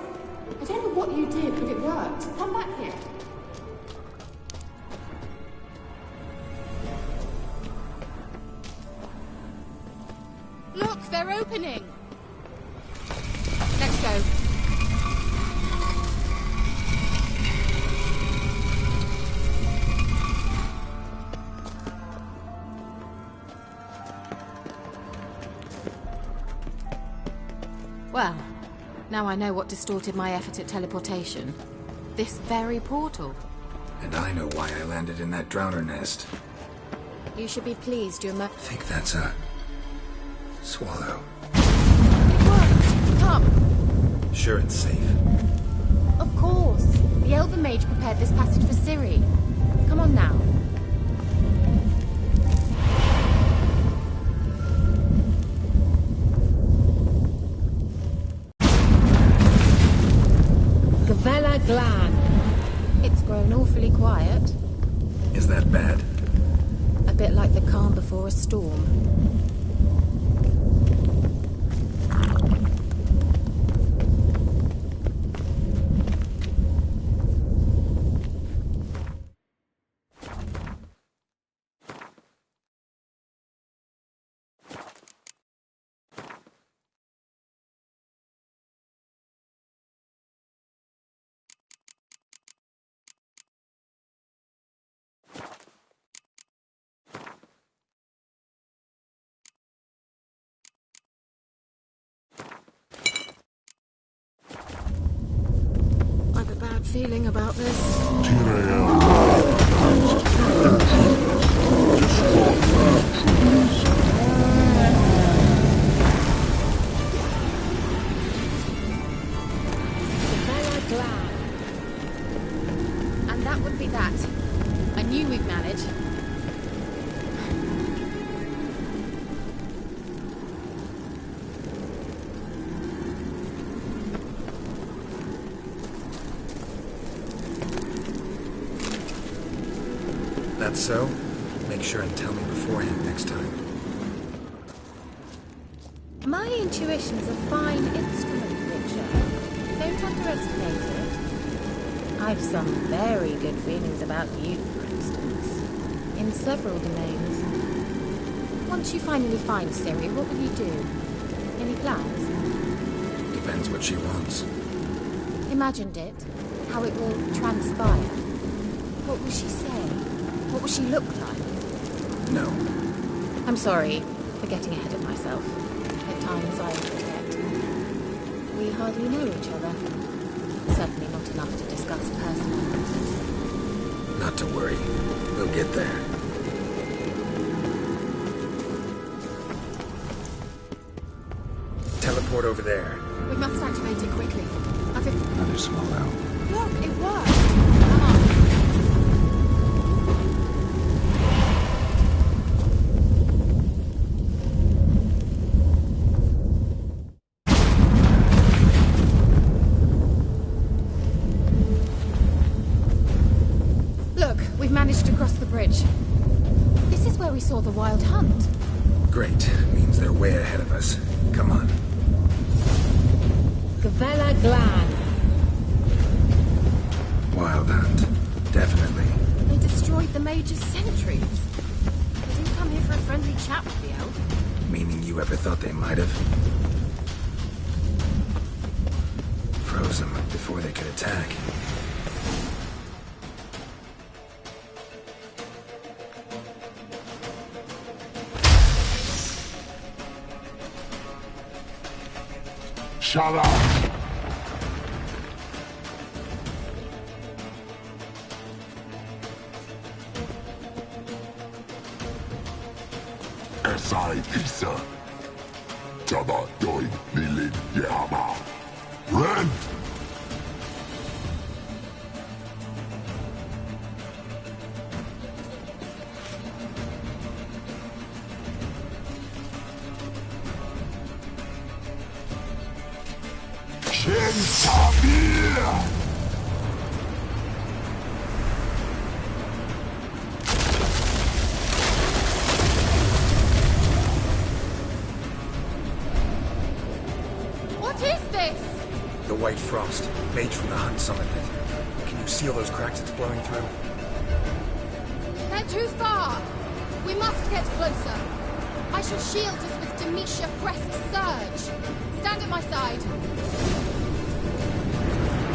I don't know what you did, but it worked. Come back here. Look, they're opening! Let's go. Now I know what distorted my effort at teleportation. This very portal. And I know why I landed in that drowner nest. You should be pleased you I think that's a... swallow. It worked! Come! Sure it's safe. Of course. The Elven Mage prepared this passage for Ciri. Come on now. Gavella Glan. It's grown awfully quiet. Is that bad? A bit like the calm before a storm. I've a bad feeling about this. Gavella Glan. And that would be that. I knew we'd manage. That's so? Make sure and tell me beforehand next time. My intuition's a fine instrument, Richard. Don't underestimate it. I've some very good feelings about you, for instance. In several domains. Once you finally find Ciri, what will you do? Any plans? Depends what she wants. Imagined it. How it will transpire. What will she say? What will she look like? No. I'm sorry for getting ahead of myself. At times I forget. We hardly know each other. Certainly not enough to discuss personal matters. Not to worry. We'll get there. Teleport over there. We must activate it quickly. Another swallow. Look, it worked! Come on. Look, we've managed to cross the bridge. This is where we saw the wild hunt. Great. Means they're way ahead of us. Come on. Gavella Glan. Wild hunt. Definitely. They destroyed the Mage's sentries. They didn't come here for a friendly chat with the elf. Meaning you ever thought they might have? Froze them before they could attack. Shut up! Esai Isa. Jabba Doin Nilin Yama. Ren! Shentabir! What is this? The White Frost. Mage from the Hunt summoned it. Can you seal those cracks it's blowing through? They're too far. We must get closer. I shall shield us with Demetia Crest Surge. Stand at my side.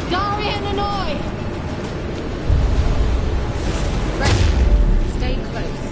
Darian Annoy! Ready. Stay close.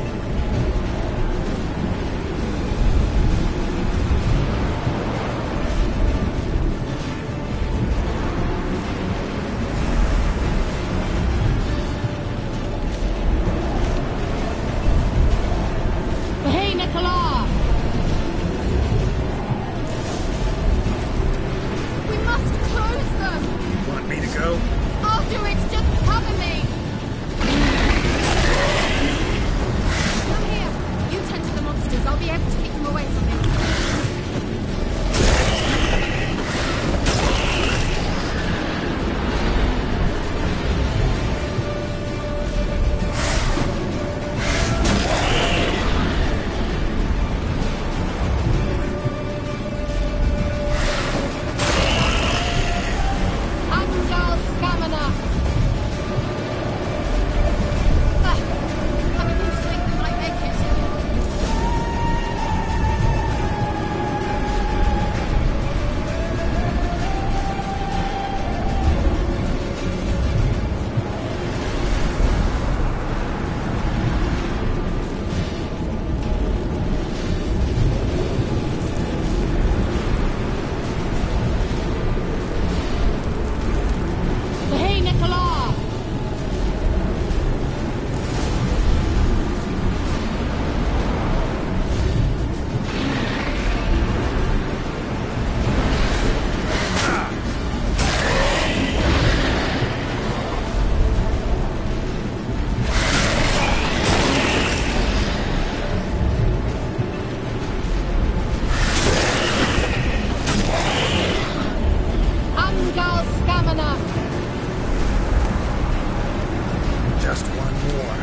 war.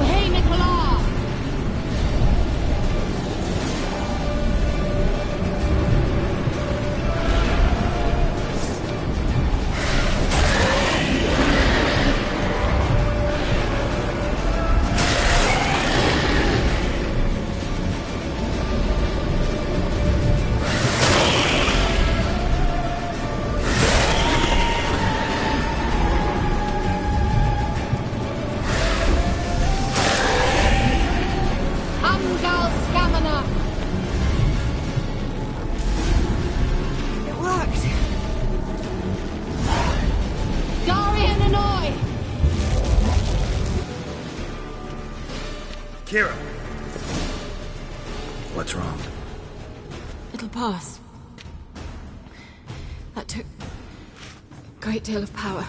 Hey, Nicola! Hamgal Scamina! It worked. Darian Hanoi! Kira! What's wrong? It'll pass. That took a great deal of power.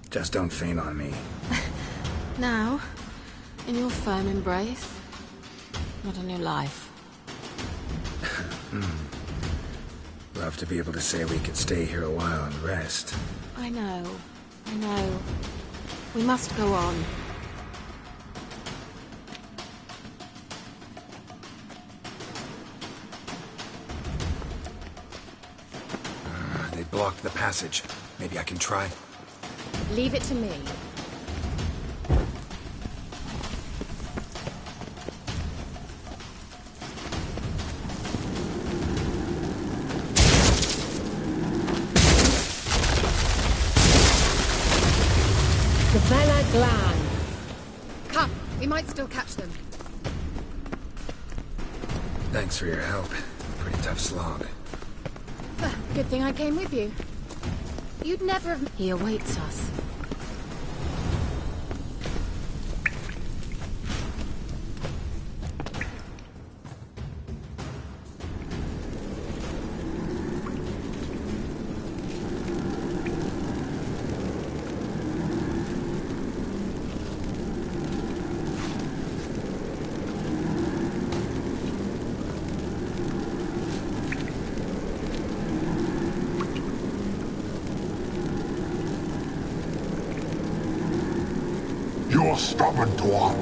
Just don't faint on me. Now, in your firm embrace, not a new life. Love to be able to say we could stay here a while and rest. I know. We must go on. They blocked the passage. Maybe I can try. Leave it to me. Gavella Glan! Come, we might still catch them. Thanks for your help. Pretty tough slog. Good thing I came with you. You'd never have... He awaits us. You're stubborn, Dwan.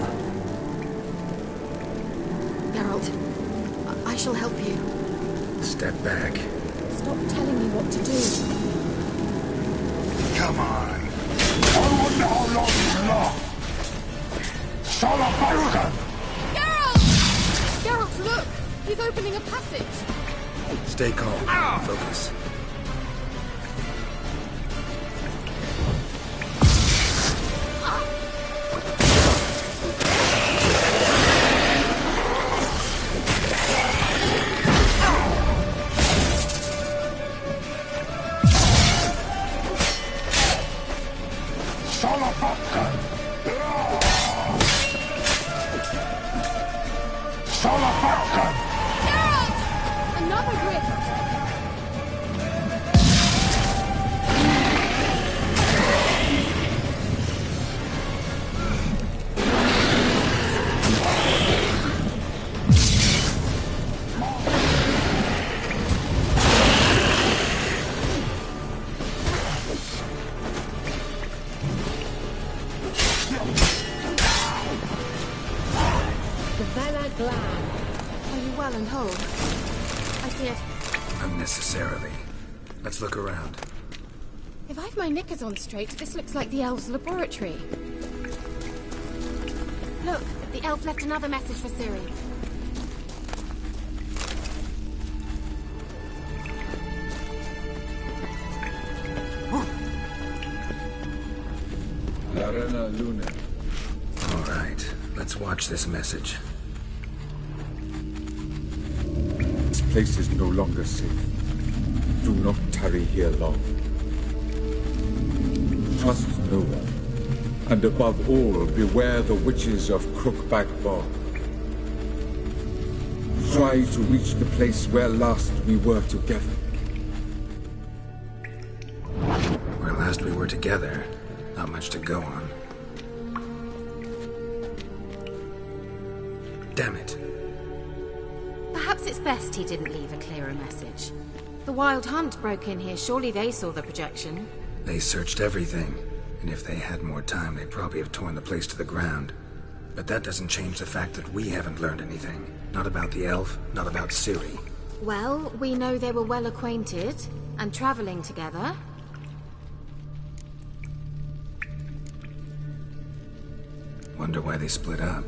Geralt, I shall help you. Step back. Stop telling me what to do. Come on. I wonder how long you last. Salabargan! Geralt! Geralt, look! He's opening a passage. Stay calm. Focus. Salabargan! Salabargan! Geralt! Another rift! Gavella Glan! Are you well and whole? I see it. Unnecessarily. Let's look around. If I've my knickers on straight, this looks like the elf's laboratory. Look, the elf left another message for Ciri. Larena Luna. All right. Let's watch this message. This place is no longer safe. Do not tarry here long. Trust no one And above all, beware the witches of Crookback Bog. Try to reach the place where last we were together. Where last we were together, not much to go on. Damn it. Perhaps it's best he didn't leave a clearer message. The Wild Hunt broke in here. Surely they saw the projection. They searched everything, and if they had more time, they'd probably have torn the place to the ground. But that doesn't change the fact that we haven't learned anything. Not about the elf, not about Ciri. Well, we know they were well acquainted, and traveling together. Wonder why they split up.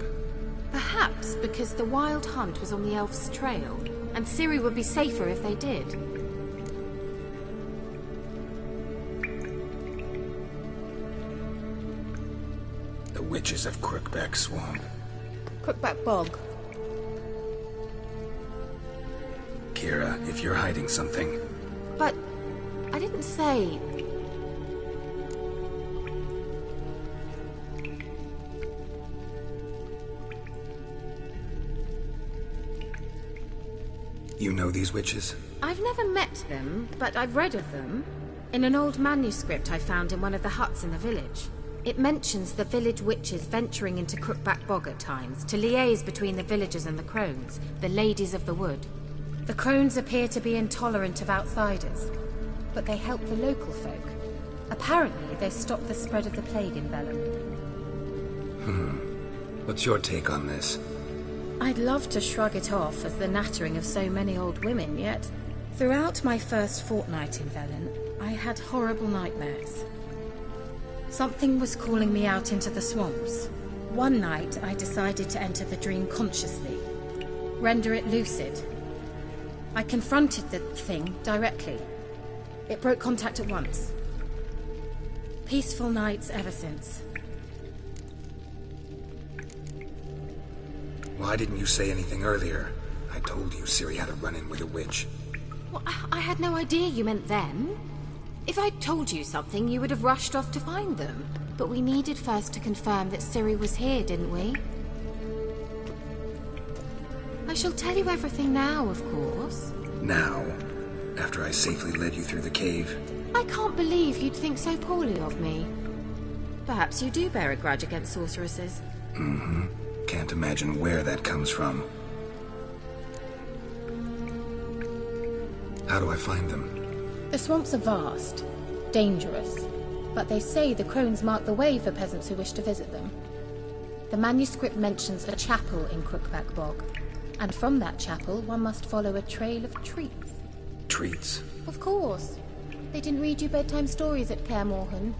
Perhaps because the Wild Hunt was on the elf's trail, and Ciri would be safer if they did. The witches of Crookback Swamp. Crookback Bog. Kira, if you're hiding something... But I didn't say... You know these witches? I've never met them, but I've read of them. In an old manuscript I found in one of the huts in the village. It mentions the village witches venturing into Crookback Bog at times to liaise between the villagers and the crones, the ladies of the wood. The crones appear to be intolerant of outsiders, but they help the local folk. Apparently, they stopped the spread of the plague in Vellum. What's your take on this? I'd love to shrug it off as the nattering of so many old women, yet throughout my first fortnight in Velen, I had horrible nightmares. Something was calling me out into the swamps. One night, I decided to enter the dream consciously, render it lucid. I confronted the thing directly. It broke contact at once. Peaceful nights ever since. Why didn't you say anything earlier? I told you Ciri had a run-in with a witch. Well, I had no idea you meant them. If I'd told you something, you would have rushed off to find them. But we needed first to confirm that Ciri was here, didn't we? I shall tell you everything now, of course. Now? After I safely led you through the cave? I can't believe you'd think so poorly of me. Perhaps you do bear a grudge against sorceresses. Mm-hmm. Can't imagine where that comes from. How do I find them? The swamps are vast, dangerous, but they say the crones mark the way for peasants who wish to visit them. The manuscript mentions a chapel in Crookback Bog, and from that chapel one must follow a trail of treats. Treats? Of course. They didn't read you bedtime stories at Kaer Morhen.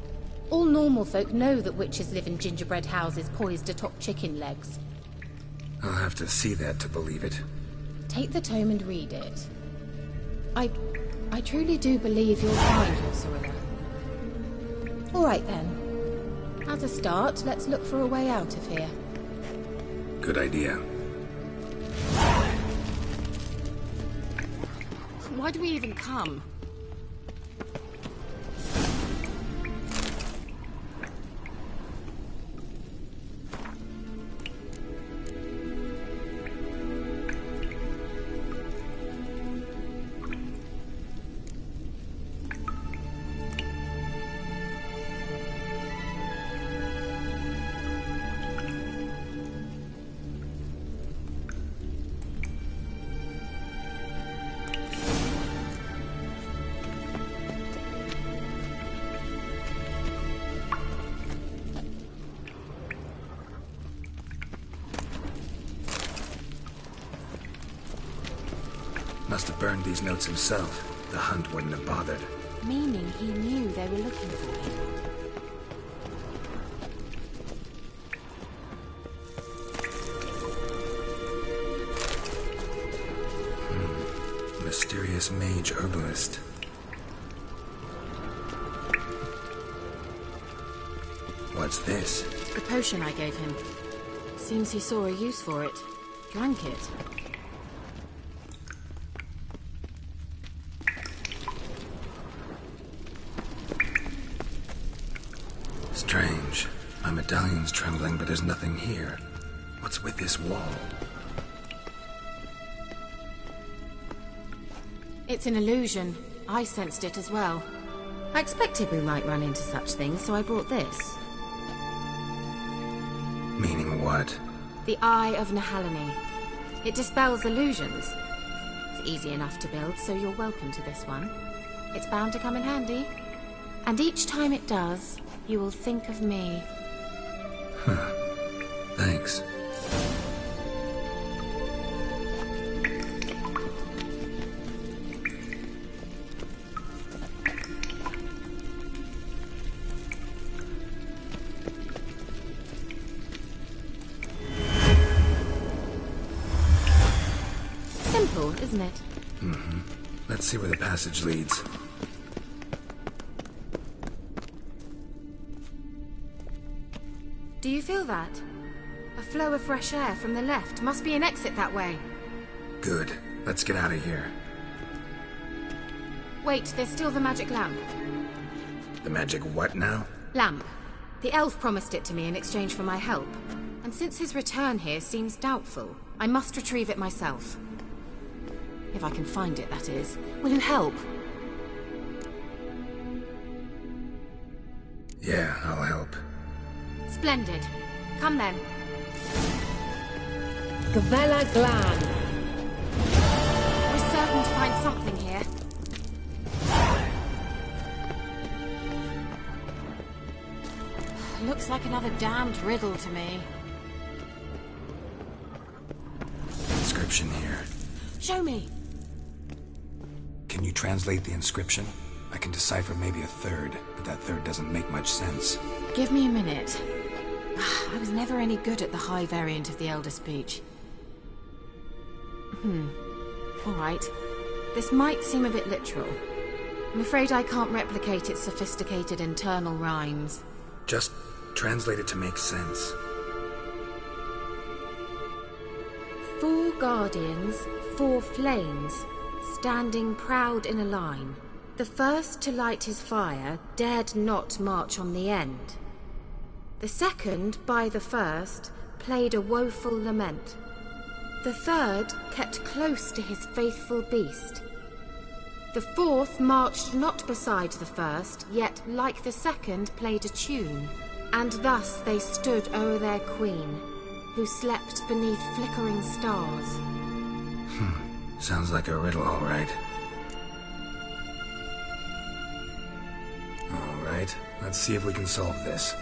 All normal folk know that witches live in gingerbread houses poised atop chicken legs. I'll have to see that to believe it. Take the tome and read it. I truly do believe you'll find your Cirilla. All right then. As a start, let's look for a way out of here. Good idea. Why do we even come? Must have burned these notes himself. The Hunt wouldn't have bothered. Meaning he knew they were looking for him. Mysterious mage herbalist. What's this? The potion I gave him. Seems he saw a use for it. Drank it. Strange. A medallion's trembling, but there's nothing here. What's with this wall? It's an illusion. I sensed it as well. I expected we might run into such things, so I brought this. Meaning what? The Eye of Nehaleni. It dispels illusions. It's easy enough to build, so you're welcome to this one. It's bound to come in handy. And each time it does, you will think of me. Huh. Thanks. Simple, isn't it? Mm-hmm. Let's see where the passage leads. Do you feel that? A flow of fresh air from the left. Must be an exit that way. Good. Let's get out of here. Wait, there's still the magic lamp. The magic what now? Lamp. The elf promised it to me in exchange for my help. And since his return here seems doubtful, I must retrieve it myself. If I can find it, that is. Will you help? Yeah, I'll help. Splendid. Come then. Gavella Glan. We're certain to find something here. Looks like another damned riddle to me. Inscription here. Show me. Can you translate the inscription? I can decipher maybe a third, but that third doesn't make much sense. Give me a minute. I was never any good at the high variant of the Elder Speech. All right. This might seem a bit literal. I'm afraid I can't replicate its sophisticated internal rhymes. Just translate it to make sense. 4 guardians, 4 flames, standing proud in a line. The first to light his fire dared not march on the end. The second, by the first, played a woeful lament. The third kept close to his faithful beast. The fourth marched not beside the first, yet like the second played a tune. And thus they stood o'er their queen, who slept beneath flickering stars. Sounds like a riddle, all right. All right, let's see if we can solve this.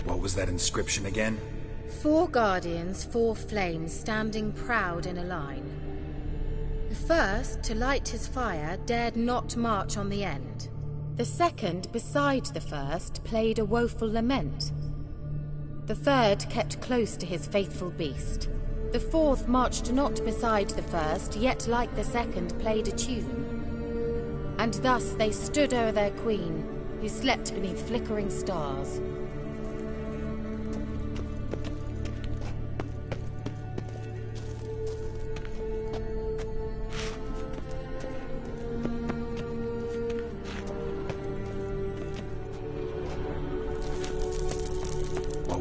What was that inscription again? 4 guardians, 4 flames, standing proud in a line. The first, to light his fire, dared not march on the end. The second, beside the first, played a woeful lament. The third kept close to his faithful beast. The fourth marched not beside the first, yet like the second played a tune. And thus they stood o'er their queen, who slept beneath flickering stars.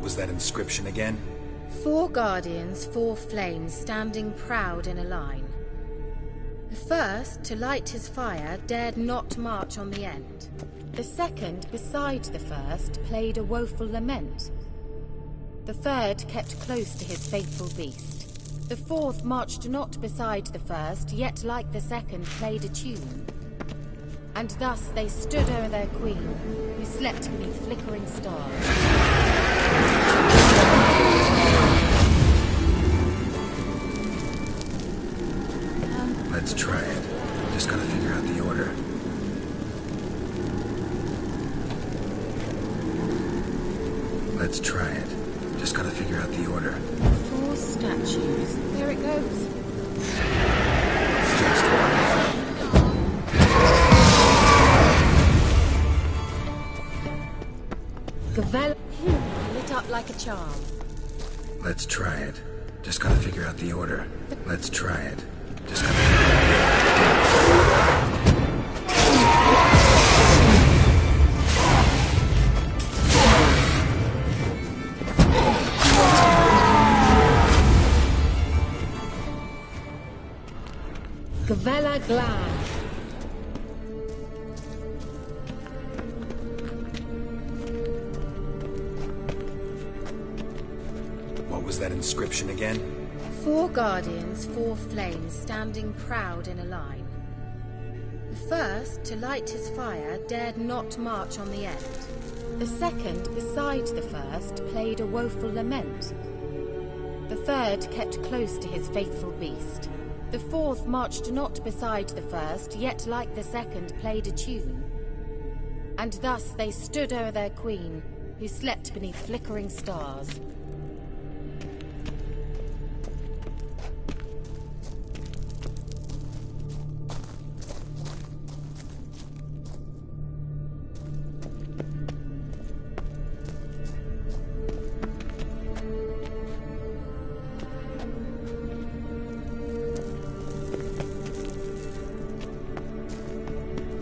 Was that inscription again? 4 guardians, 4 flames, standing proud in a line. The first, to light his fire, dared not march on the end. The second, beside the first, played a woeful lament. The third kept close to his faithful beast. The fourth marched not beside the first, yet like the second played a tune. And thus they stood o'er their queen, who slept beneath flickering stars. Let's try it. Just gotta figure out the order. Let's try it. Just gotta figure out the order. 4 statues. There it goes. Just Gavella lit up charm. Let's try it. Just gotta figure out the order. Let's try it. Just gotta figure out Gavella Glan. What was that inscription again? 4 guardians, 4 flames, standing proud in a line. The first, to light his fire, dared not march on the end. The second, beside the first, played a woeful lament. The third kept close to his faithful beast. The fourth marched not beside the first, yet like the second played a tune. And thus they stood o'er their queen, who slept beneath flickering stars.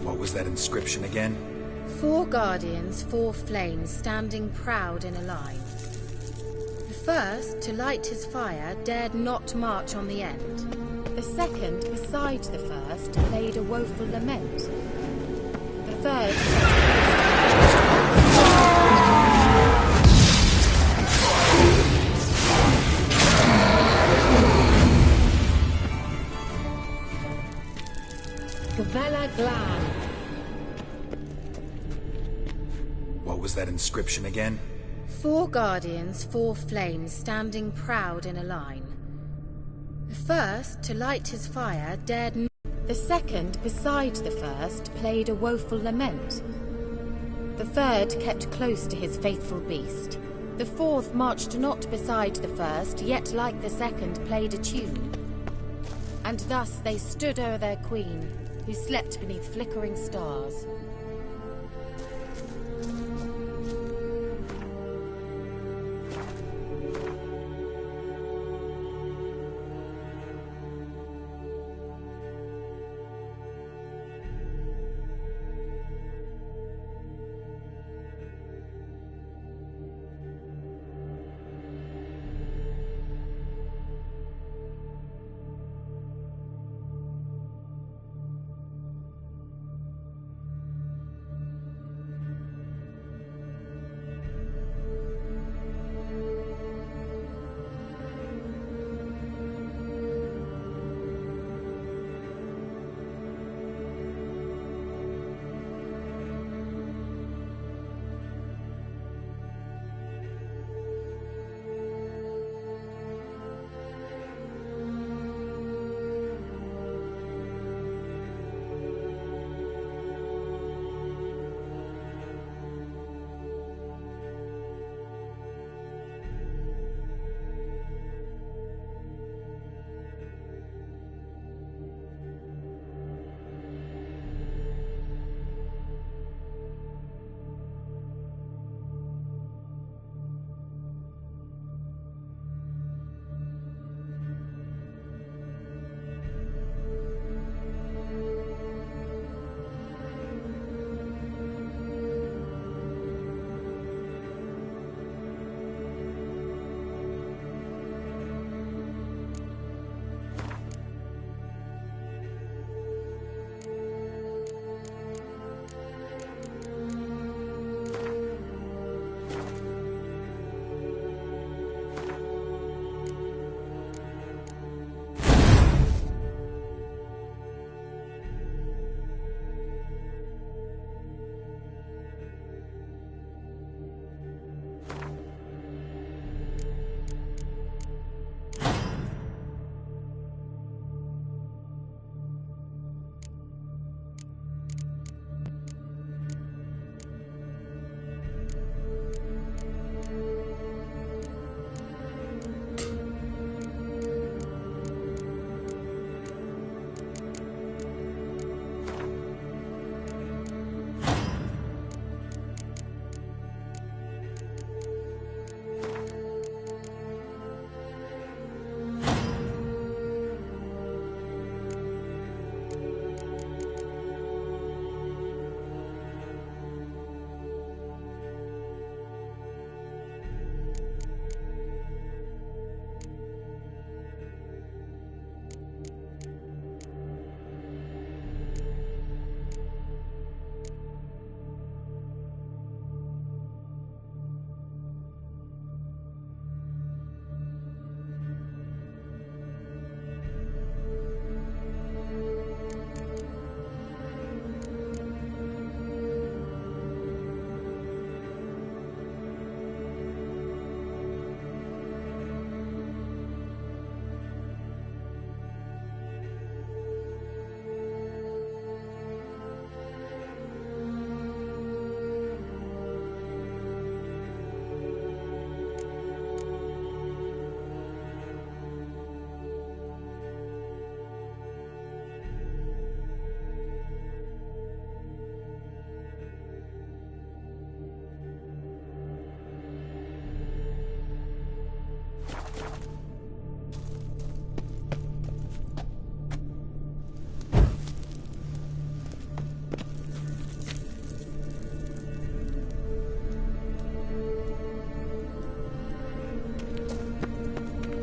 What was that inscription again? 4 guardians, 4 flames, standing proud in a line. The first, to light his fire, dared not march on the end. The second, beside the first, played a woeful lament. The third... Gavella Glan. What was that inscription again? 4 guardians, 4 flames, standing proud in a line. The first, to light his fire, dared not. The second, beside the first, played a woeful lament. The third kept close to his faithful beast. The fourth marched not beside the first, yet like the second played a tune. And thus they stood o'er their queen, who slept beneath flickering stars.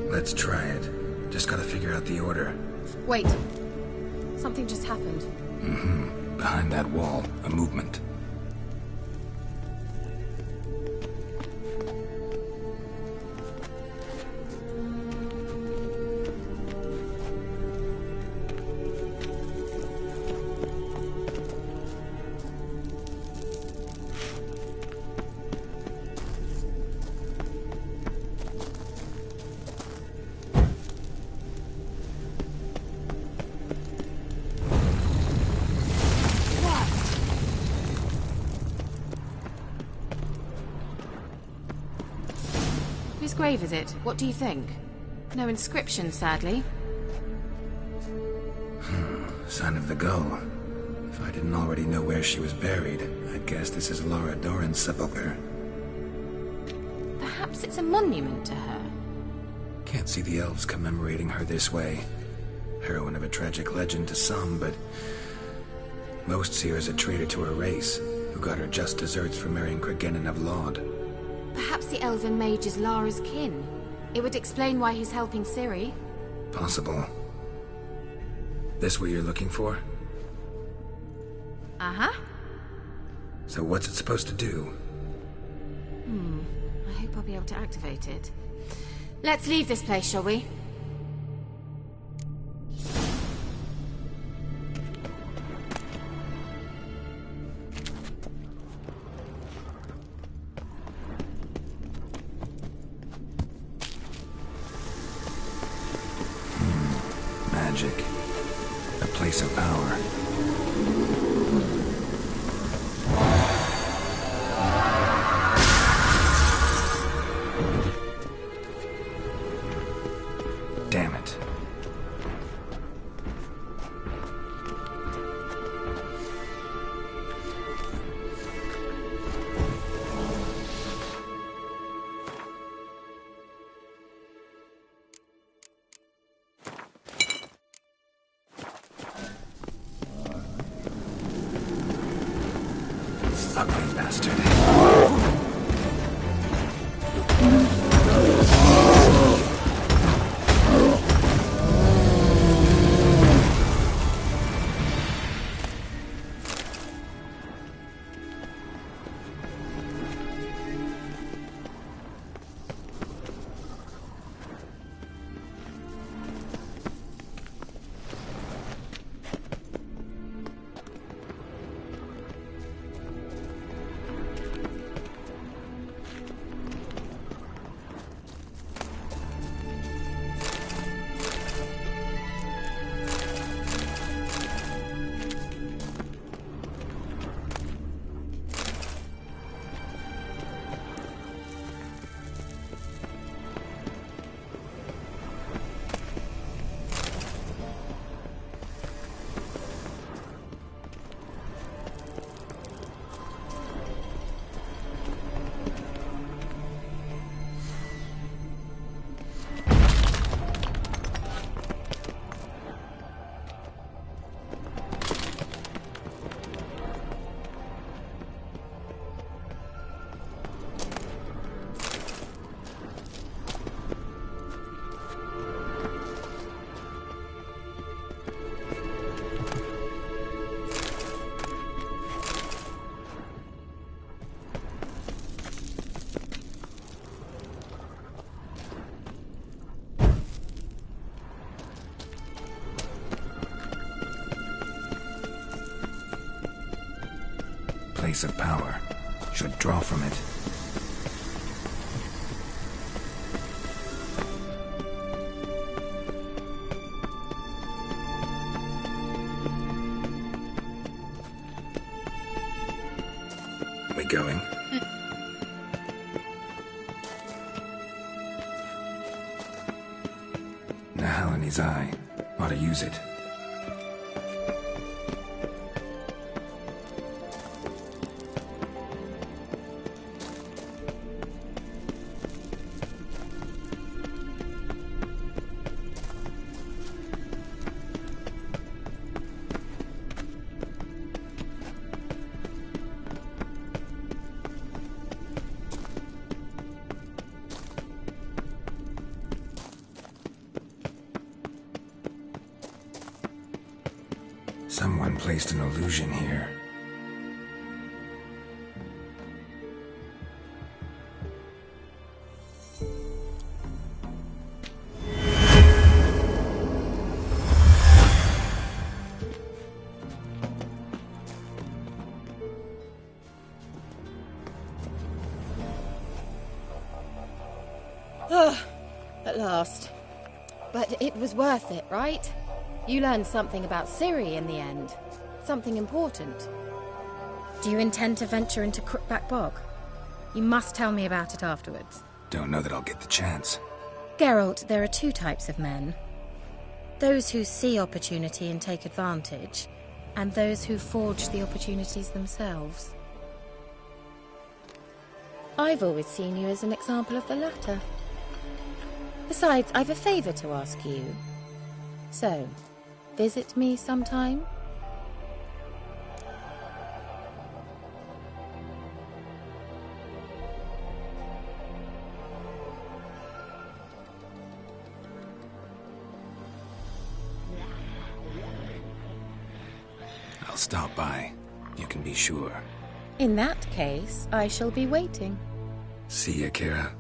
Let's try it. Just gotta figure out the order. Wait. Something just happened. Mm-hmm. Behind that wall, a movement. Whose grave is it? What do you think? No inscription, sadly. Sign of the gull. If I didn't already know where she was buried, I'd guess this is Lara Dorren's sepulchre. Perhaps it's a monument to her. Can't see the elves commemorating her this way. Heroine of a tragic legend to some, but most see her as a traitor to her race, who got her just desserts for marrying Cregennan of Laud. Perhaps the elven mage is Lara's kin. It would explain why he's helping Ciri. Possible. This what you're looking for? Uh-huh. So what's it supposed to do? I hope I'll be able to activate it. Let's leave this place, shall we? Magic. A place of power. Damn it. Ugly bastard. Place of power. Should draw from it. We going? Nahalani's eye. Ought to use it. Someone placed an illusion here. At last. But it was worth it, right? You learned something about Ciri in the end. Something important. Do you intend to venture into Crookback Bog? You must tell me about it afterwards. Don't know that I'll get the chance. Geralt, there are two types of men. Those who see opportunity and take advantage, and those who forge the opportunities themselves. I've always seen you as an example of the latter. Besides, I've a favour to ask you. So, visit me sometime? I'll stop by. You can be sure. In that case, I shall be waiting. See ya, Kira.